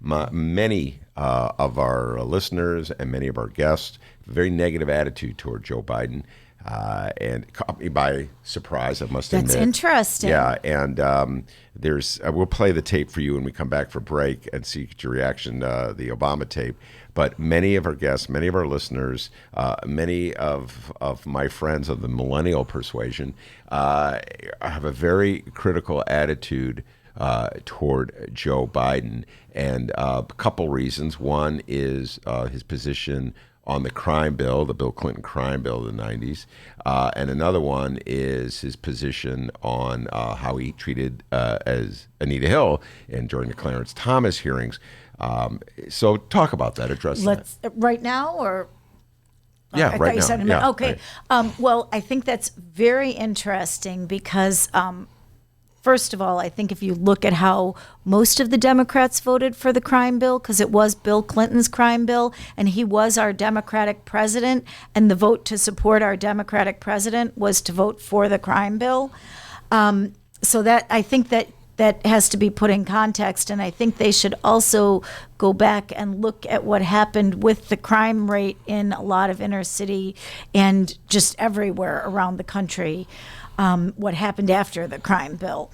Many of our listeners and many of our guests have a very negative attitude toward Joe Biden, and it caught me by surprise, I must admit. That's interesting. Yeah, and we'll play the tape for you when we come back for break and see your reaction to the Obama tape. But many of our guests, many of our listeners, many of my friends of the millennial persuasion have a very critical attitude toward Joe Biden. And a couple reasons. One is his position on the crime bill, the Bill Clinton crime bill of the 90s. And another one is his position on how he treated as Anita Hill during the Clarence Thomas hearings. So talk about that, address that. Right now, or? Yeah, right now. Yeah, okay. right. Well, I think that's very interesting because, first of all, I think if you look at how most of the Democrats voted for the crime bill, because it was Bill Clinton's crime bill, and he was our Democratic president, and the vote to support our Democratic president was to vote for the crime bill. So that I think that has to be put in context, and I think they should also go back and look at what happened with the crime rate in a lot of inner city and just everywhere around the country, what happened after the crime bill.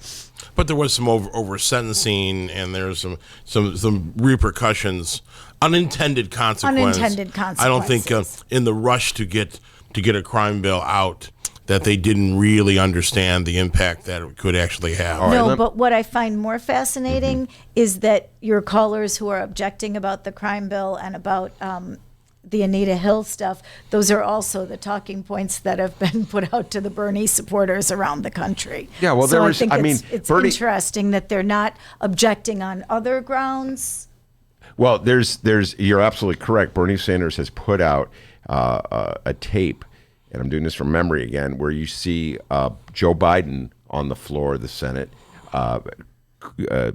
But there was some over sentencing, and there's some repercussions, unintended consequences. Unintended consequences. I don't think in the rush to get a crime bill out, that they didn't really understand the impact that it could actually have. No, but what I find more fascinating is that your callers who are objecting about the crime bill and about the Anita Hill stuff, those are also the talking points that have been put out to the Bernie supporters around the country. Yeah, well, so it's Bernie, interesting that they're not objecting on other grounds. Well, you're absolutely correct. Bernie Sanders has put out a tape, and I'm doing this from memory again, where you see Joe Biden on the floor of the Senate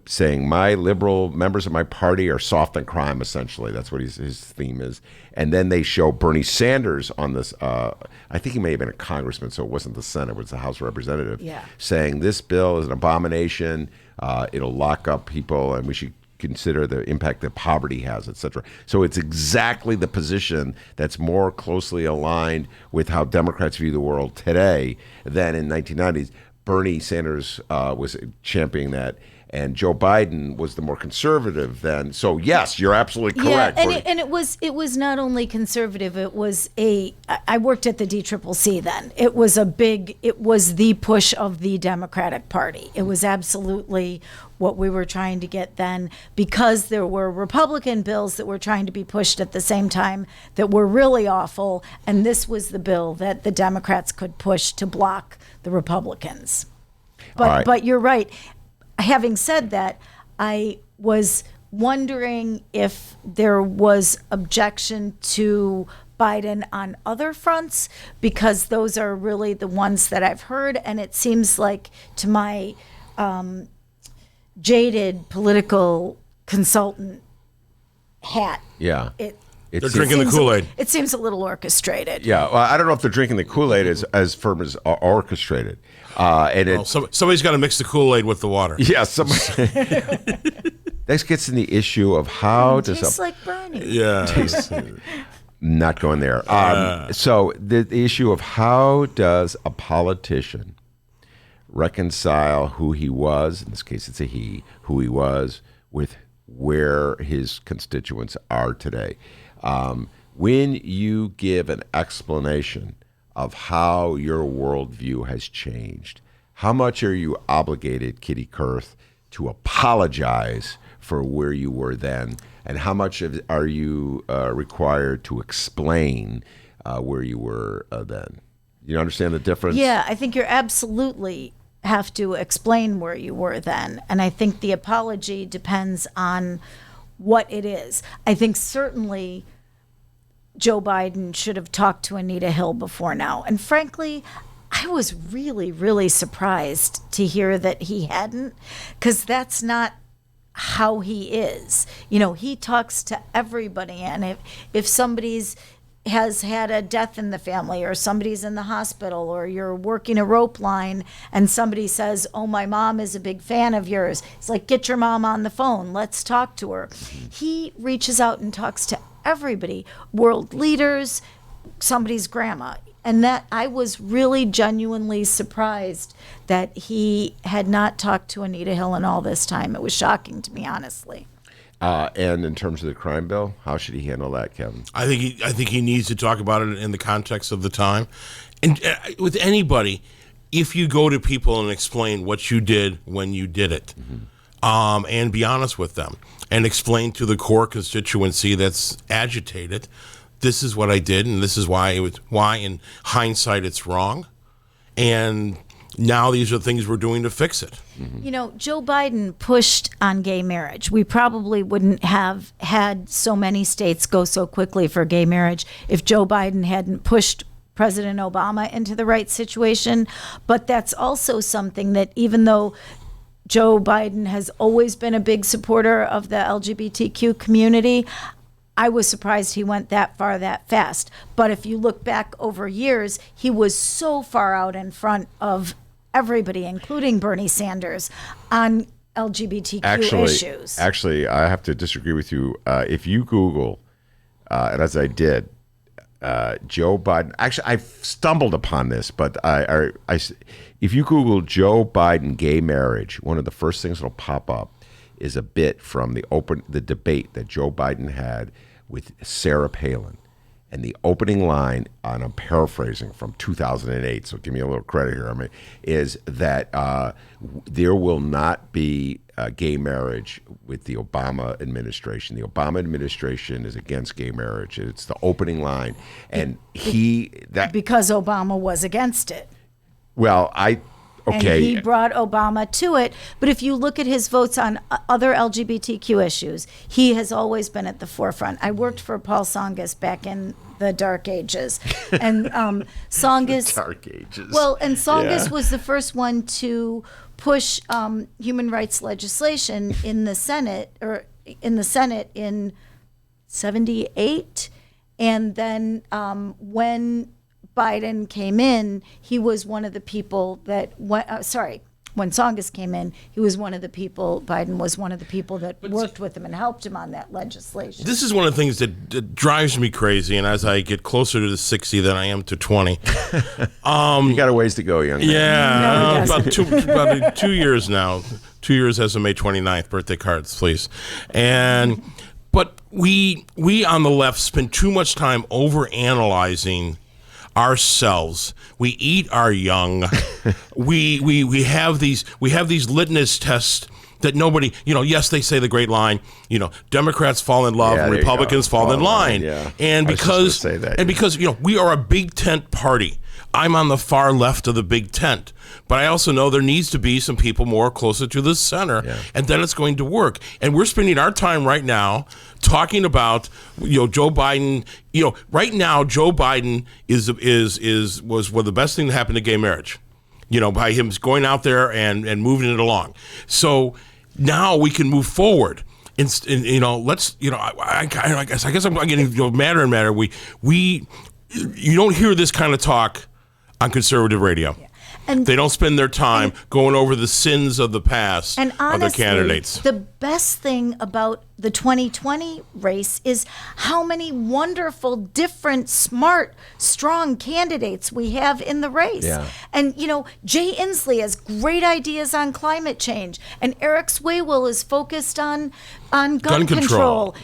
saying, my liberal members of my party are soft on crime, essentially. That's what his theme is. And then they show Bernie Sanders on this, I think he may have been a congressman, so it wasn't the Senate, it was the House Representative, saying this bill is an abomination, it'll lock up people, and we should consider the impact that poverty has, et cetera. So it's exactly the position that's more closely aligned with how Democrats view the world today than in 1990s. Bernie Sanders was championing that, and Joe Biden was the more conservative then. So yes, you're absolutely correct. Yeah, and it was not only conservative. It was I worked at the DCCC then. It was the push of the Democratic Party. It was absolutely what we were trying to get then, because there were Republican bills that were trying to be pushed at the same time that were really awful, and this was the bill that the Democrats could push to block the Republicans. But you're right. Having said that, I was wondering if there was objection to Biden on other fronts, because those are really the ones that I've heard, and it seems like, to my jaded political consultant hat, they're drinking the Kool-Aid. It seems a little orchestrated. Yeah, well, I don't know if they're drinking the Kool-Aid as firm as orchestrated. Somebody's got to mix the Kool-Aid with the water. Yeah, this gets in the issue of how does tastes like Bernie. Yeah, not going there. So the issue of how does a politician reconcile who he was, in this case it's a he, who he was, with where his constituents are today. When you give an explanation of how your worldview has changed, how much are you obligated, Kitty Kurth, to apologize for where you were then, and how much are you required to explain where you were then? You understand the difference? Yeah, I think you're absolutely have to explain where you were then, and I think the apology depends on what it is. I think certainly Joe Biden should have talked to Anita Hill before now. And frankly, I was really, really surprised to hear that he hadn't, because that's not how he is. You know, he talks to everybody, and if somebody's has had a death in the family, or somebody's in the hospital, or you're working a rope line and somebody says, oh, my mom is a big fan of yours. It's like, get your mom on the phone. Let's talk to her. He reaches out and talks to everybody, world leaders, somebody's grandma. And that I was really genuinely surprised that he had not talked to Anita Hill in all this time. It was shocking to me, honestly. And in terms of the crime bill, how should he handle that, Kevin? I think he needs to talk about it in the context of the time. And with anybody, if you go to people and explain what you did when you did it, and be honest with them, and explain to the core constituency that's agitated, this is what I did, and this is why in hindsight it's wrong, and now these are things we're doing to fix it. You know, Joe Biden pushed on gay marriage. We probably wouldn't have had so many states go so quickly for gay marriage if Joe Biden hadn't pushed President Obama into the right situation. But that's also something that, even though Joe Biden has always been a big supporter of the LGBTQ community, I was surprised he went that far that fast. But if you look back over years, he was so far out in front of everybody, including Bernie Sanders, on LGBTQ issues. Actually, I have to disagree with you. If you Google, and as I did, Joe Biden, actually, I stumbled upon this, but if you Google Joe Biden gay marriage, one of the first things that'll pop up is a bit from the debate that Joe Biden had with Sarah Palin. And the opening line, and I'm paraphrasing, from 2008, so give me a little credit here, is that there will not be gay marriage with the Obama administration. The Obama administration is against gay marriage. It's the opening line. And because Obama was against it. Well, okay. And he brought Obama to it. But if you look at his votes on other LGBTQ issues, he has always been at the forefront. I worked for Paul Tsongas back in the dark ages. And Tsongas... dark ages. Well, and Tsongas was the first one to push human rights legislation in the Senate, in 78. And then when Biden came in, he was one of the people that when Tsongas came in, Biden was one of the people that worked with him and helped him on that legislation. This is one of the things that drives me crazy, and as I get closer to the 60 than I am to 20. You got a ways to go, young man. Yeah, about 2 years now. 2 years as of May 29th. Birthday cards, please. But we on the left spend too much time overanalyzing ourselves. We eat our young. we have these litmus tests that nobody, yes, they say the great line, Democrats fall in love and Republicans fall in line. And because we are a big tent party. I'm on the far left of the big tent, but I also know there needs to be some people more closer to the center, and then it's going to work. And we're spending our time right now talking about Joe Biden. Right now Joe Biden was one of the best things that happened to gay marriage. By him going out there and moving it along. So now we can move forward. I guess I'm getting madder and madder. You don't hear this kind of talk on conservative radio. And they don't spend their time going over the sins of the past and honestly, of their candidates. The best thing about the 2020 race is how many wonderful, different, smart, strong candidates we have in the race. Yeah. And, Jay Inslee has great ideas on climate change, and Eric Swalwell is focused on gun control.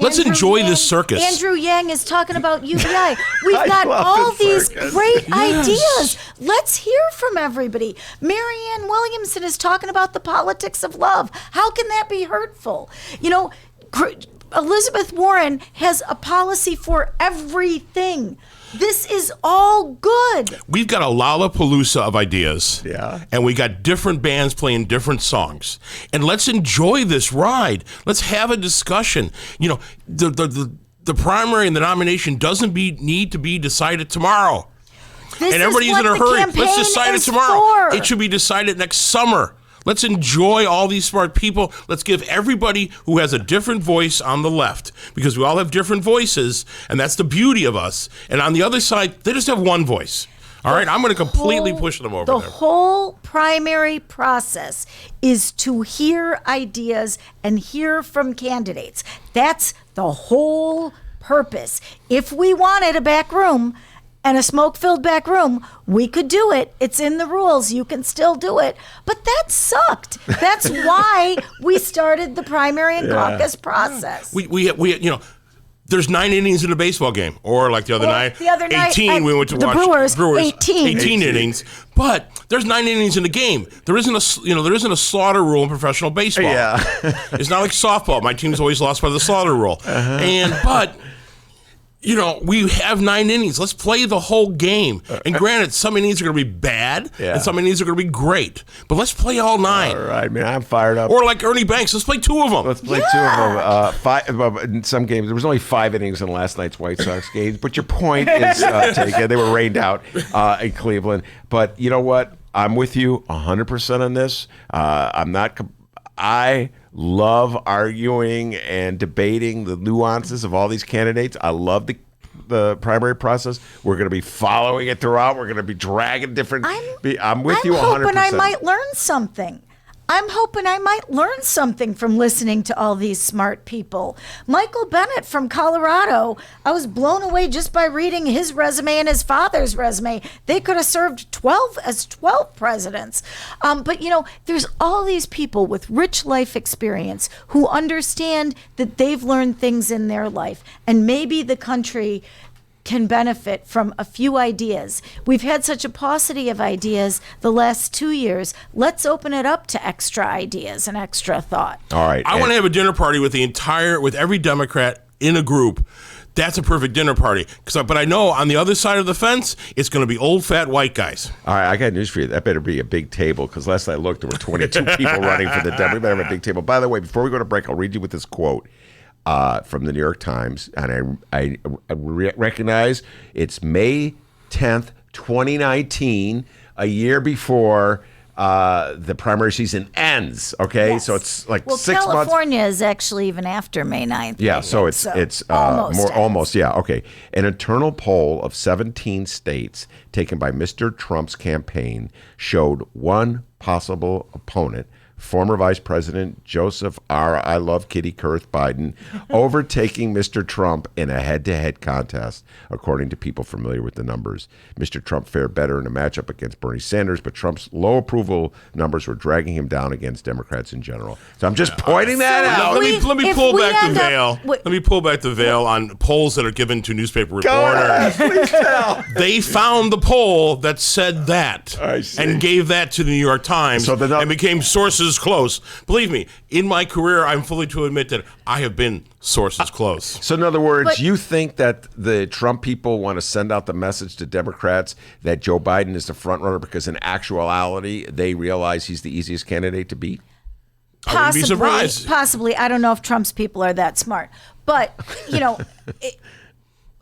Let's enjoy this circus. Andrew Yang is talking about UBI. We've got all these great ideas. Let's hear from everybody. Marianne Williamson is talking about the politics of love. How can that be hurtful? Elizabeth Warren has a policy for everything. This is all good. We've got a Lollapalooza of ideas. Yeah. And we got different bands playing different songs. And let's enjoy this ride. Let's have a discussion. The primary and the nomination doesn't need to be decided tomorrow. And everybody's in a hurry. Let's decide it tomorrow. It should be decided next summer. Let's enjoy all these smart people. Let's give everybody who has a different voice on the left, because we all have different voices, and that's the beauty of us. And on the other side, they just have one voice. All right, I'm going to completely push them over the there. The whole primary process is to hear ideas and hear from candidates. That's the whole purpose. If we wanted a back room and a smoke-filled back room, we could do it. It's in the rules. You can still do it. But that sucked. That's why we started the primary and caucus process. We you know, there's 9 innings in a baseball game, or like the other night, 18. We went to the watch Brewers 18 innings. But there's 9 innings in a game. There isn't a slaughter rule in professional baseball. Yeah. It's not like softball. My team's always lost by the slaughter rule. But you know, we have 9 innings. Let's play the whole game. And granted, some innings are going to be bad, and some innings are going to be great. But let's play all 9. All right, man, I'm fired up. Or like Ernie Banks, let's play 2 of them. Let's play 2 of them. 5 in some games. There was only 5 innings in last night's White Sox games. But your point is taken. They were rained out in Cleveland. But you know what? I'm with you 100% on this. I love arguing and debating the nuances of all these candidates. I love the primary process. We're going to be following it throughout. We're going to be dragging different. I'm with you 100%. I'm hoping I might learn something. I'm hoping I might learn something from listening to all these smart people. Michael Bennett from Colorado, I was blown away just by reading his resume and his father's resume. They could have served 12 presidents. But, you know, there's all these people with rich life experience who understand that they've learned things in their life. And maybe the country can benefit from a few ideas. We've had such a paucity of ideas the last 2 years. Let's open it up to extra ideas and extra thought. All right. I want to have a dinner party with every Democrat in a group. That's a perfect dinner party. But I know on the other side of the fence, it's going to be old, fat, white guys. All right, I got news for you. That better be a big table, because last I looked, there were 22 people running for the Dem. We better have a big table. By the way, before we go to break, I'll read you with this quote. From the New York Times, and I recognize it's May 10th, 2019, a year before the primary season ends. Okay, yes. So it's like 6 months. California is actually even after May 9th. Yeah, so it's almost. Yeah, okay. An internal poll of 17 states taken by Mr. Trump's campaign showed one possible opponent, former Vice President Joseph R. I love Kitty Kurth Biden, overtaking Mr. Trump in a head-to-head contest, according to people familiar with the numbers. Mr. Trump fared better in a matchup against Bernie Sanders, but Trump's low approval numbers were dragging him down against Democrats in general. So I'm just pointing that out. Let me pull back the veil. Let me pull back the veil on polls that are given to newspaper reporters. Please tell. They found the poll that said that and gave that to the New York Times and became sources close. Believe me, in my career, I'm fully to admit that I have been sources close. So in other words, you think that the Trump people want to send out the message to Democrats that Joe Biden is the front runner because in actuality, they realize he's the easiest candidate to beat? I wouldn't be surprised. Possibly. I don't know if Trump's people are that smart. But, you know,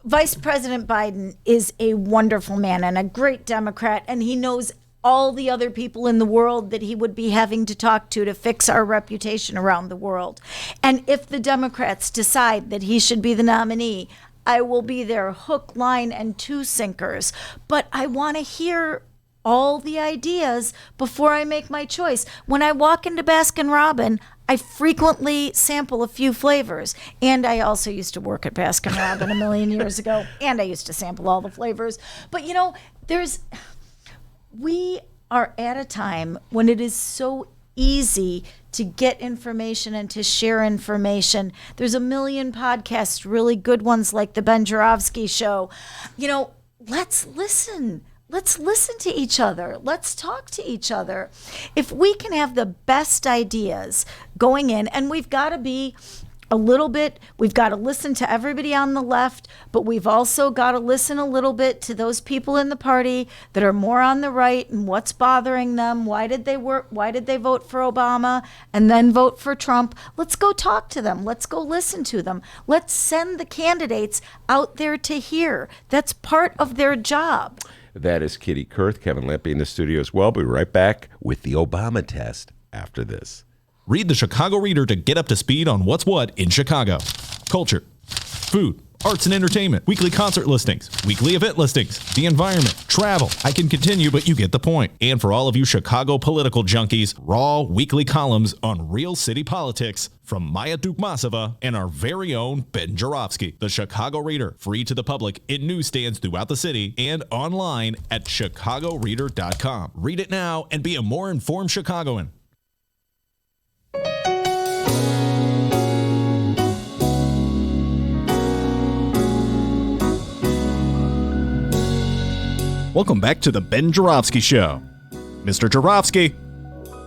Vice President Biden is a wonderful man and a great Democrat, and he knows all the other people in the world that he would be having to talk to fix our reputation around the world. And if the Democrats decide that he should be the nominee, I will be their hook, line, and 2 sinkers. But I want to hear all the ideas before I make my choice. When I walk into Baskin-Robbins, I frequently sample a few flavors. And I also used to work at Baskin-Robbins a million years ago, and I used to sample all the flavors. But, you know, we are at a time when it is so easy to get information and to share information. There's a million podcasts, really good ones like the Ben Joravsky Show. You know, let's listen. Let's listen to each other. Let's talk to each other. If we can have the best ideas going in, and we've got to listen to everybody on the left, but we've also got to listen a little bit to those people in the party that are more on the right and what's bothering them. Why did they vote for Obama and then vote for Trump? Let's go talk to them. Let's go listen to them. Let's send the candidates out there to hear. That's part of their job. That is Kitty Kurth. Kevin Lampy in the studio as well. We'll be right back with the Obama test. after this. Read the Chicago Reader to get up to speed on what's what in Chicago. Culture, food, arts and entertainment, weekly concert listings, weekly event listings, the environment, travel. I can continue, but you get the point. And for all of you Chicago political junkies, raw weekly columns on real city politics from Maya Dukmasova and our very own Ben Joravsky. The Chicago Reader, free to the public in newsstands throughout the city and online at chicagoreader.com. Read it now and be a more informed Chicagoan. Welcome back to the Ben Joravsky Show. Mr. Joravsky,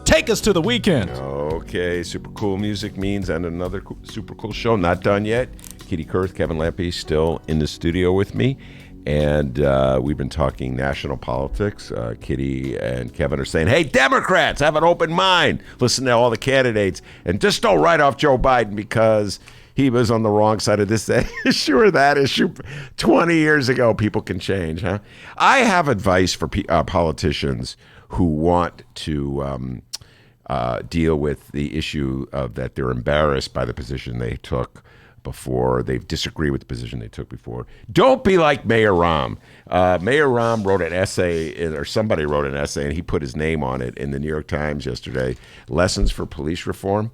take us to the weekend. Okay, super cool music means and another super cool show. Not done yet. Kitty Kurth, Kevin Lampe still in the studio with me. And we've been talking national politics. Kitty and Kevin are saying, hey, Democrats, have an open mind. Listen to all the candidates. And just don't write off Joe Biden because he was on the wrong side of this issue or that issue 20 years ago. People can change, huh? I have advice for politicians who want to deal with the issue of that they're embarrassed by the position they took before. They disagree with the position they took before. Don't be like Mayor Rahm. Mayor Rahm wrote an essay, or somebody wrote an essay, and he put his name on it in the New York Times yesterday, Lessons for Police Reform.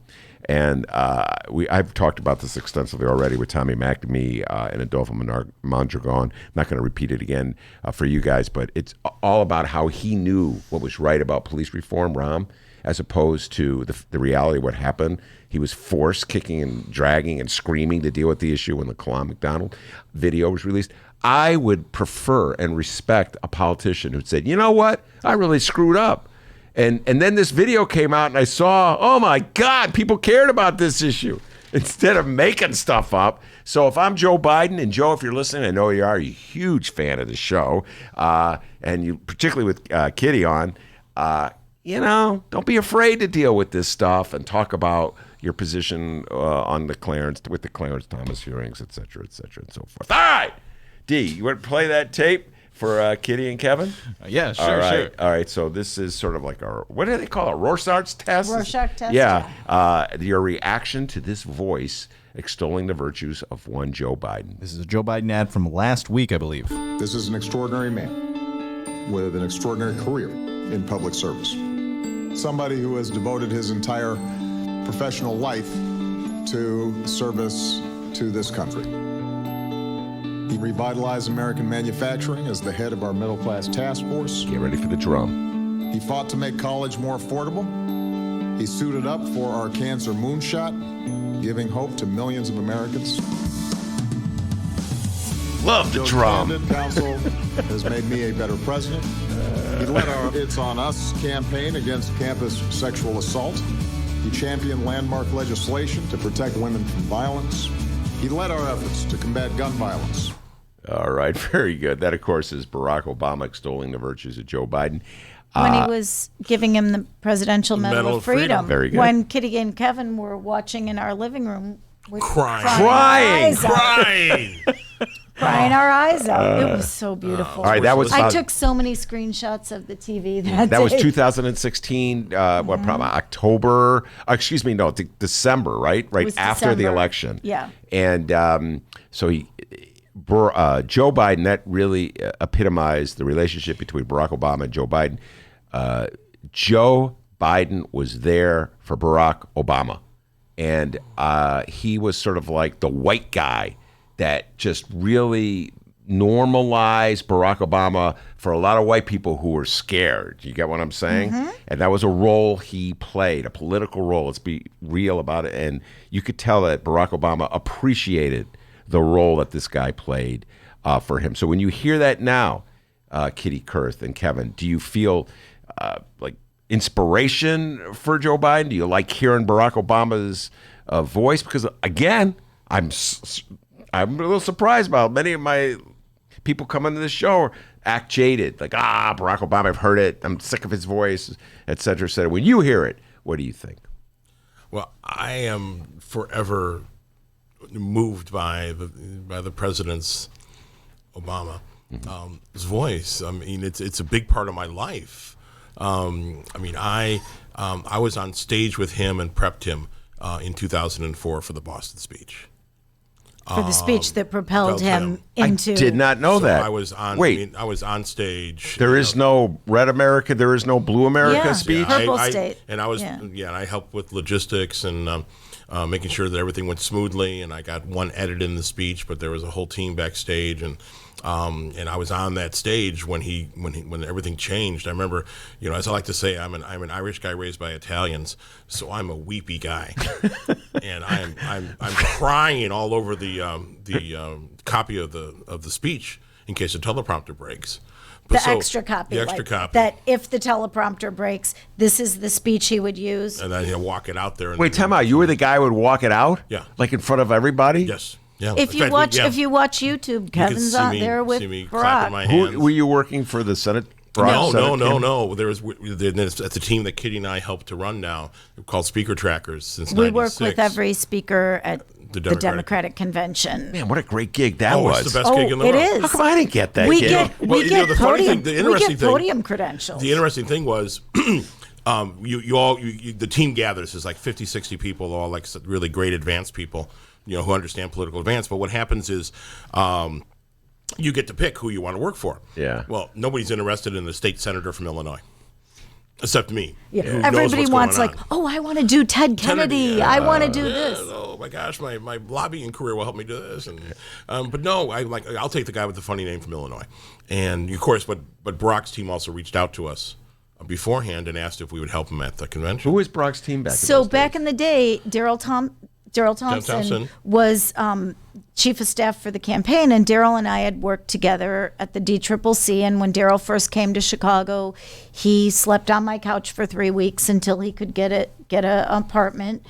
And I've talked about this extensively already with Tommy McNamee and Adolfo Mondragon. I'm not going to repeat it again for you guys, but it's all about how he knew what was right about police reform, Rahm, as opposed to the reality of what happened. He was forced, kicking and dragging and screaming to deal with the issue when the Kalam McDonald video was released. I would prefer and respect a politician who said, you know what, I really screwed up. And then this video came out and I saw, oh my God, people cared about this issue instead of making stuff up. So if I'm Joe Biden, and Joe, if you're listening, I know you are, you're a huge fan of the show, and you particularly with Kitty on, don't be afraid to deal with this stuff and talk about your position on the Clarence Thomas hearings, et cetera, and so forth. All right, D, you want to play that tape for Kitty and Kevin? Yeah, sure. All right, so this is sort of like what do they call it? Rorschach's test? Rorschach test, yeah. Your reaction to this voice extolling the virtues of one Joe Biden. This is a Joe Biden ad from last week, I believe. This is an extraordinary man with an extraordinary career in public service. Somebody who has devoted his entire professional life to service to this country. He revitalized American manufacturing as the head of our middle-class task force. Get ready for the drum. He fought to make college more affordable. He suited up for our cancer moonshot, giving hope to millions of Americans. Love the drum. Joe's counsel has made me a better president. He led our It's On Us campaign against campus sexual assault. He championed landmark legislation to protect women from violence. He led our efforts to combat gun violence. All right, very good. That, of course, is Barack Obama extolling the virtues of Joe Biden. When he was giving him the Presidential Medal of Freedom. Very good. When Kitty and Kevin were watching in our living room. Crying. Crying our eyes out. It was so beautiful. All right, that was. I took so many screenshots of the TV that day. That was 2016. October? December, right? Right after December. the election. Yeah. And so Joe Biden. That really epitomized the relationship between Barack Obama and Joe Biden. Joe Biden was there for Barack Obama, and he was sort of like the white guy that just really normalized Barack Obama for a lot of white people who were scared. You get what I'm saying? Mm-hmm. And that was a role he played, a political role. Let's be real about it. And you could tell that Barack Obama appreciated the role that this guy played for him. So when you hear that now, Kitty Kurth and Kevin, do you feel like inspiration for Joe Biden? Do you like hearing Barack Obama's voice? Because again, I'm a little surprised about many of my people coming to the show act jaded. Like, Barack Obama, I've heard it. I'm sick of his voice, et cetera, et cetera. When you hear it, what do you think? Well, I am forever moved by the president's Obama his voice. I mean, it's a big part of my life. I mean, I was on stage with him and prepped him in 2004 for the Boston speech. For the speech that propelled him into. I did not know that. I was on. Wait. I mean, I was on stage. There is no Red America. There is no Blue America speech. Purple State. And I was, and I helped with logistics and making sure that everything went smoothly. And I got one edit in the speech, but there was a whole team backstage, and I was on that stage when everything changed. I remember, as I like to say, I'm an Irish guy raised by Italians, so I'm a weepy guy, and I'm crying all over the copy of the speech in case the teleprompter breaks. The extra copy. That if the teleprompter breaks, this is the speech he would use. And then he'll walk it out there. Wait, time out. You were the guy who would walk it out? Yeah. Like in front of everybody? Yes. Yeah. If you watch YouTube, Kevin's see on me, there with see me Barack. clapping my hands. Who were you working for the Senate? No. There was it's a team that Kitty and I helped to run now called Speaker Trackers since we 96. work with every speaker at the Democratic Convention. Man, what a great gig that was! It's the best gig in the world. It is. How come I didn't get that we gig? Get the funny thing, the interesting thing, podium credentials. The interesting thing was, the team gathers. There's like 50, 60 people, all like really great advanced people, who understand political advance. But what happens is, you get to pick who you want to work for. Yeah. Well, nobody's interested in the state senator from Illinois, except me. Yeah. Who knows Everybody what's wants going like, I want to do Ted Kennedy. I want to do this. Oh my gosh, my lobbying career will help me do this. And but no, I'll take the guy with the funny name from Illinois. And of course, but Barack's team also reached out to us beforehand and asked if we would help him at the convention. Who was Barack's team back? Back in the day, Daryl Thompson was chief of staff for the campaign, and Daryl and I had worked together at the DCCC. And when Daryl first came to Chicago, he slept on my couch for 3 weeks until he could get an apartment.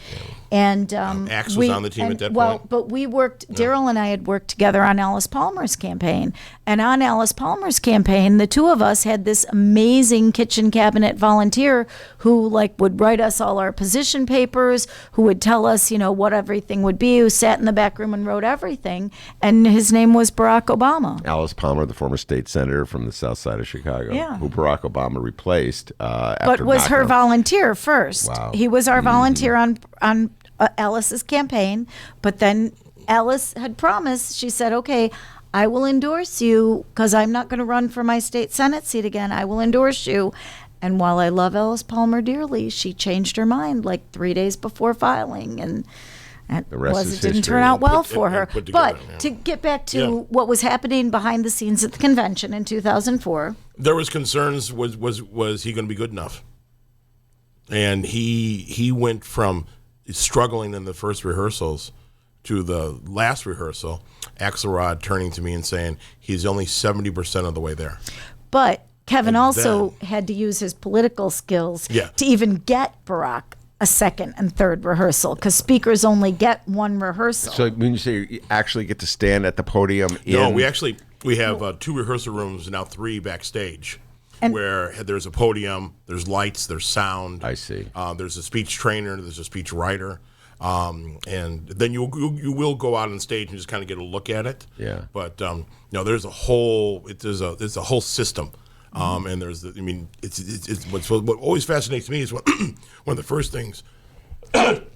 And Axe was on the team at that point. But we worked. Daryl and I had worked together on Alice Palmer's campaign, and on Alice Palmer's campaign, the two of us had this amazing kitchen cabinet volunteer who would write us all our position papers, who would tell us what everything would be, who sat in the back room and wrote everything, and his name was Barack Obama. Alice Palmer, the former state senator from the south side of Chicago, who Barack Obama replaced but was her volunteer first. Wow. He was our volunteer on Alice's campaign, but then Alice had promised, she said, okay, I will endorse you because I'm not going to run for my state Senate seat again. I will endorse you. And while I love Alice Palmer dearly, she changed her mind 3 days before filing, and it didn't turn out well for her. But to get back to what was happening behind the scenes at the convention in 2004, there was concerns. Was he going to be good enough? And he went from struggling in the first rehearsals to the last rehearsal, Axelrod turning to me and saying he's only 70% of the way there. But Kevin also had to use his political skills to even get Barack a second and third rehearsal, because speakers only get one rehearsal. So when you say you actually get to stand at the podium, no, we have 2 rehearsal rooms, now 3 backstage. Where there's a podium, there's lights, there's sound. I see. There's a speech trainer, there's a speech writer, and then you will go out on stage and just kind of get a look at it. Yeah. But there's a whole whole system, and what always fascinates me is one of the first things.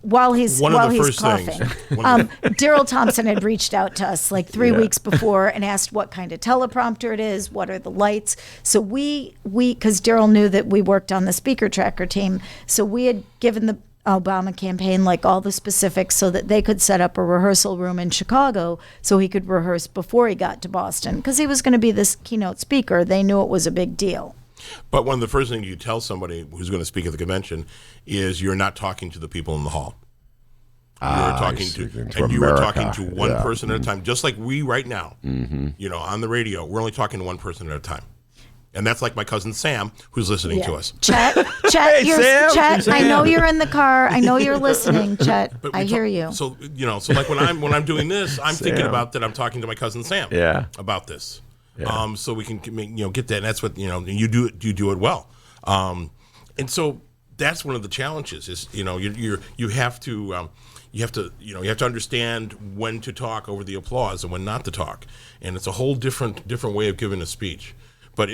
While he's coughing, Daryl Thompson had reached out to us 3 weeks before and asked what kind of teleprompter it is, what are the lights. So we because Daryl knew that we worked on the speaker tracker team, so we had given the Obama campaign all the specifics so that they could set up a rehearsal room in Chicago so he could rehearse before he got to Boston, because he was going to be this keynote speaker. They knew it was a big deal. But one of the first things you tell somebody who's going to speak at the convention is you're not talking to the people in the hall. You're talking you are talking to one person at a time, just like we right now. Mm-hmm. On the radio, we're only talking to one person at a time. And that's like my cousin Sam, who's listening to us. Chet, Hey, Sam. Chet, Sam. I know you're in the car. I know you're listening, Chet. I hear you. So like when I'm doing this, I'm thinking about that I'm talking to my cousin Sam about this. Yeah. So we can get that. And that's what you do it well. And so that's one of the challenges is you have to understand when to talk over the applause and when not to talk, and it's a whole different way of giving a speech. But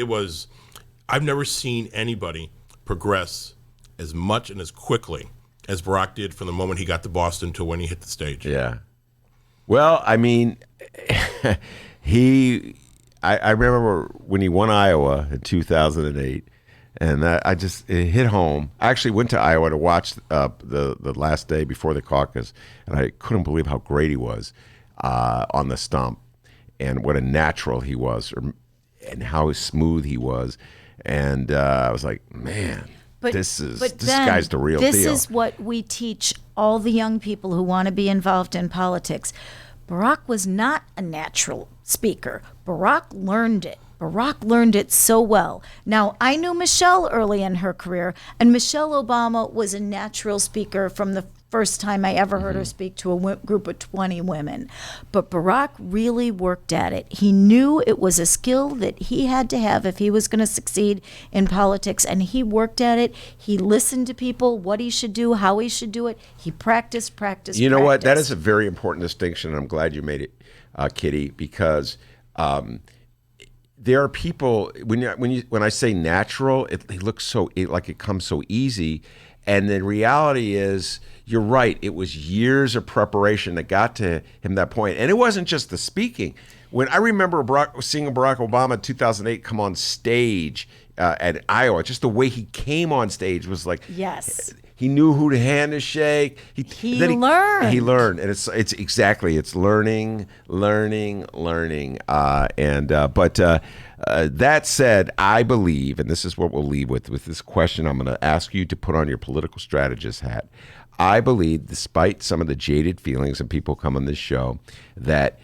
I've never seen anybody progress as much and as quickly as Barack did from the moment he got to Boston to when he hit the stage. Yeah. Well, I mean, I remember when he won Iowa in 2008, and it hit home. I actually went to Iowa to watch the last day before the caucus, and I couldn't believe how great he was on the stump, and what a natural he was, and how smooth he was. And I was like, man, this guy's the real deal. This is what we teach all the young people who want to be involved in politics. Barack was not a natural speaker. Barack learned it. Barack learned it so well. Now, I knew Michelle early in her career, and Michelle Obama was a natural speaker from the first time I ever heard her speak to a group of 20 women. But Barack really worked at it. He knew it was a skill that he had to have if he was going to succeed in politics, and he worked at it. He listened to people, what he should do, how he should do it. He practiced. You know what? That is a very important distinction, and I'm glad you made it, Kitty, because there are people, when I say natural, it looks like it comes so easy, and the reality is, you're right, it was years of preparation that got to him that point. And it wasn't just the speaking. When I remember seeing Barack Obama in 2008 come on stage at Iowa, just the way he came on stage was like, yes, he knew who to hand to shake. He learned. He learned, and it's learning. That said, I believe, and this is what we'll leave with this question, I'm going to ask you to put on your political strategist hat. I believe, despite some of the jaded feelings and people come on this show, that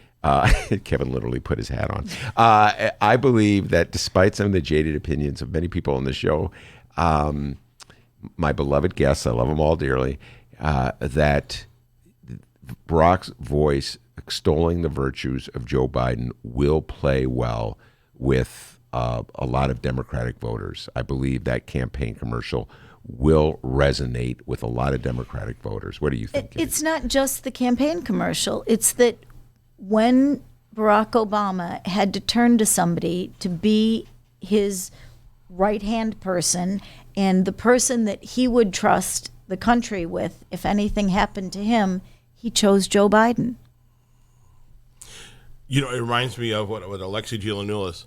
Kevin literally put his hat on. I believe that despite some of the jaded opinions of many people on the show, my beloved guests, I love them all dearly, that Barack's voice extolling the virtues of Joe Biden will play well with a lot of Democratic voters. I believe that campaign commercial will resonate with a lot of Democratic voters. What do you think? It's not just the campaign commercial. It's that when Barack Obama had to turn to somebody to be his right-hand person and the person that he would trust the country with if anything happened to him, he chose Joe Biden. You know, it reminds me of what Alexei Giannoulis,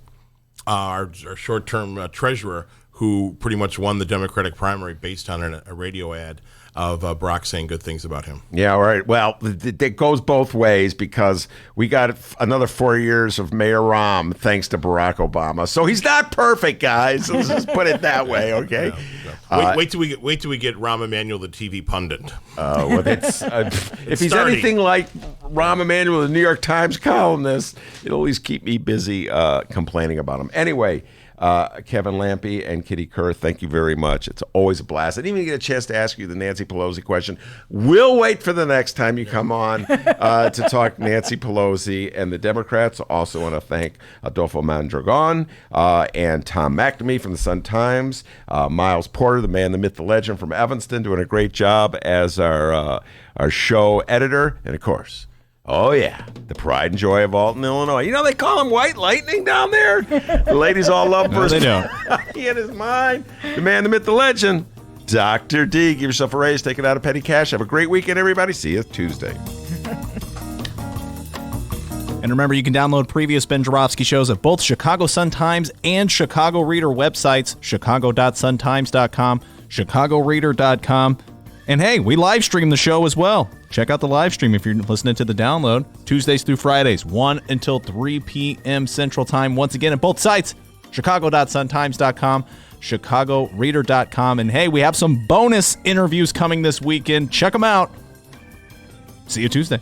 our short-term treasurer, who pretty much won the Democratic primary based on a radio ad of Barack saying good things about him. Yeah, all right. Well, it goes both ways because we got another 4 years of Mayor Rahm thanks to Barack Obama. So he's not perfect, guys. Let's just put it that way, okay? Wait till we get Rahm Emanuel, the TV pundit. Well, if he's anything like Rahm Emanuel, the New York Times columnist, it'll at least keep me busy complaining about him. Anyway. Kevin Lampe and Kitty Kerr, thank you very much. It's always a blast. I didn't even get a chance to ask you the Nancy Pelosi question. We'll wait for the next time you come on to talk Nancy Pelosi and the Democrats. Also want to thank Adolfo Mondragon and Tom McNamee from the Sun-Times, Miles Porter, the man, the myth, the legend from Evanston, doing a great job as our show editor, and of course, oh, yeah, the pride and joy of Alton, Illinois. You know, they call him White Lightning down there. The ladies all love him. No, they don't. He in his mind. The man, the myth, the legend, Dr. D. Give yourself a raise. Take it out of petty cash. Have a great weekend, everybody. See you Tuesday. And remember, you can download previous Ben Joravsky shows at both Chicago Sun-Times and Chicago Reader websites, chicago.suntimes.com, chicagoreader.com. And hey, we live stream the show as well. Check out the live stream if you're listening to the download. Tuesdays through Fridays, 1 until 3 p.m. Central Time. Once again, at both sites, chicago.suntimes.com, chicagoreader.com. And hey, we have some bonus interviews coming this weekend. Check them out. See you Tuesday.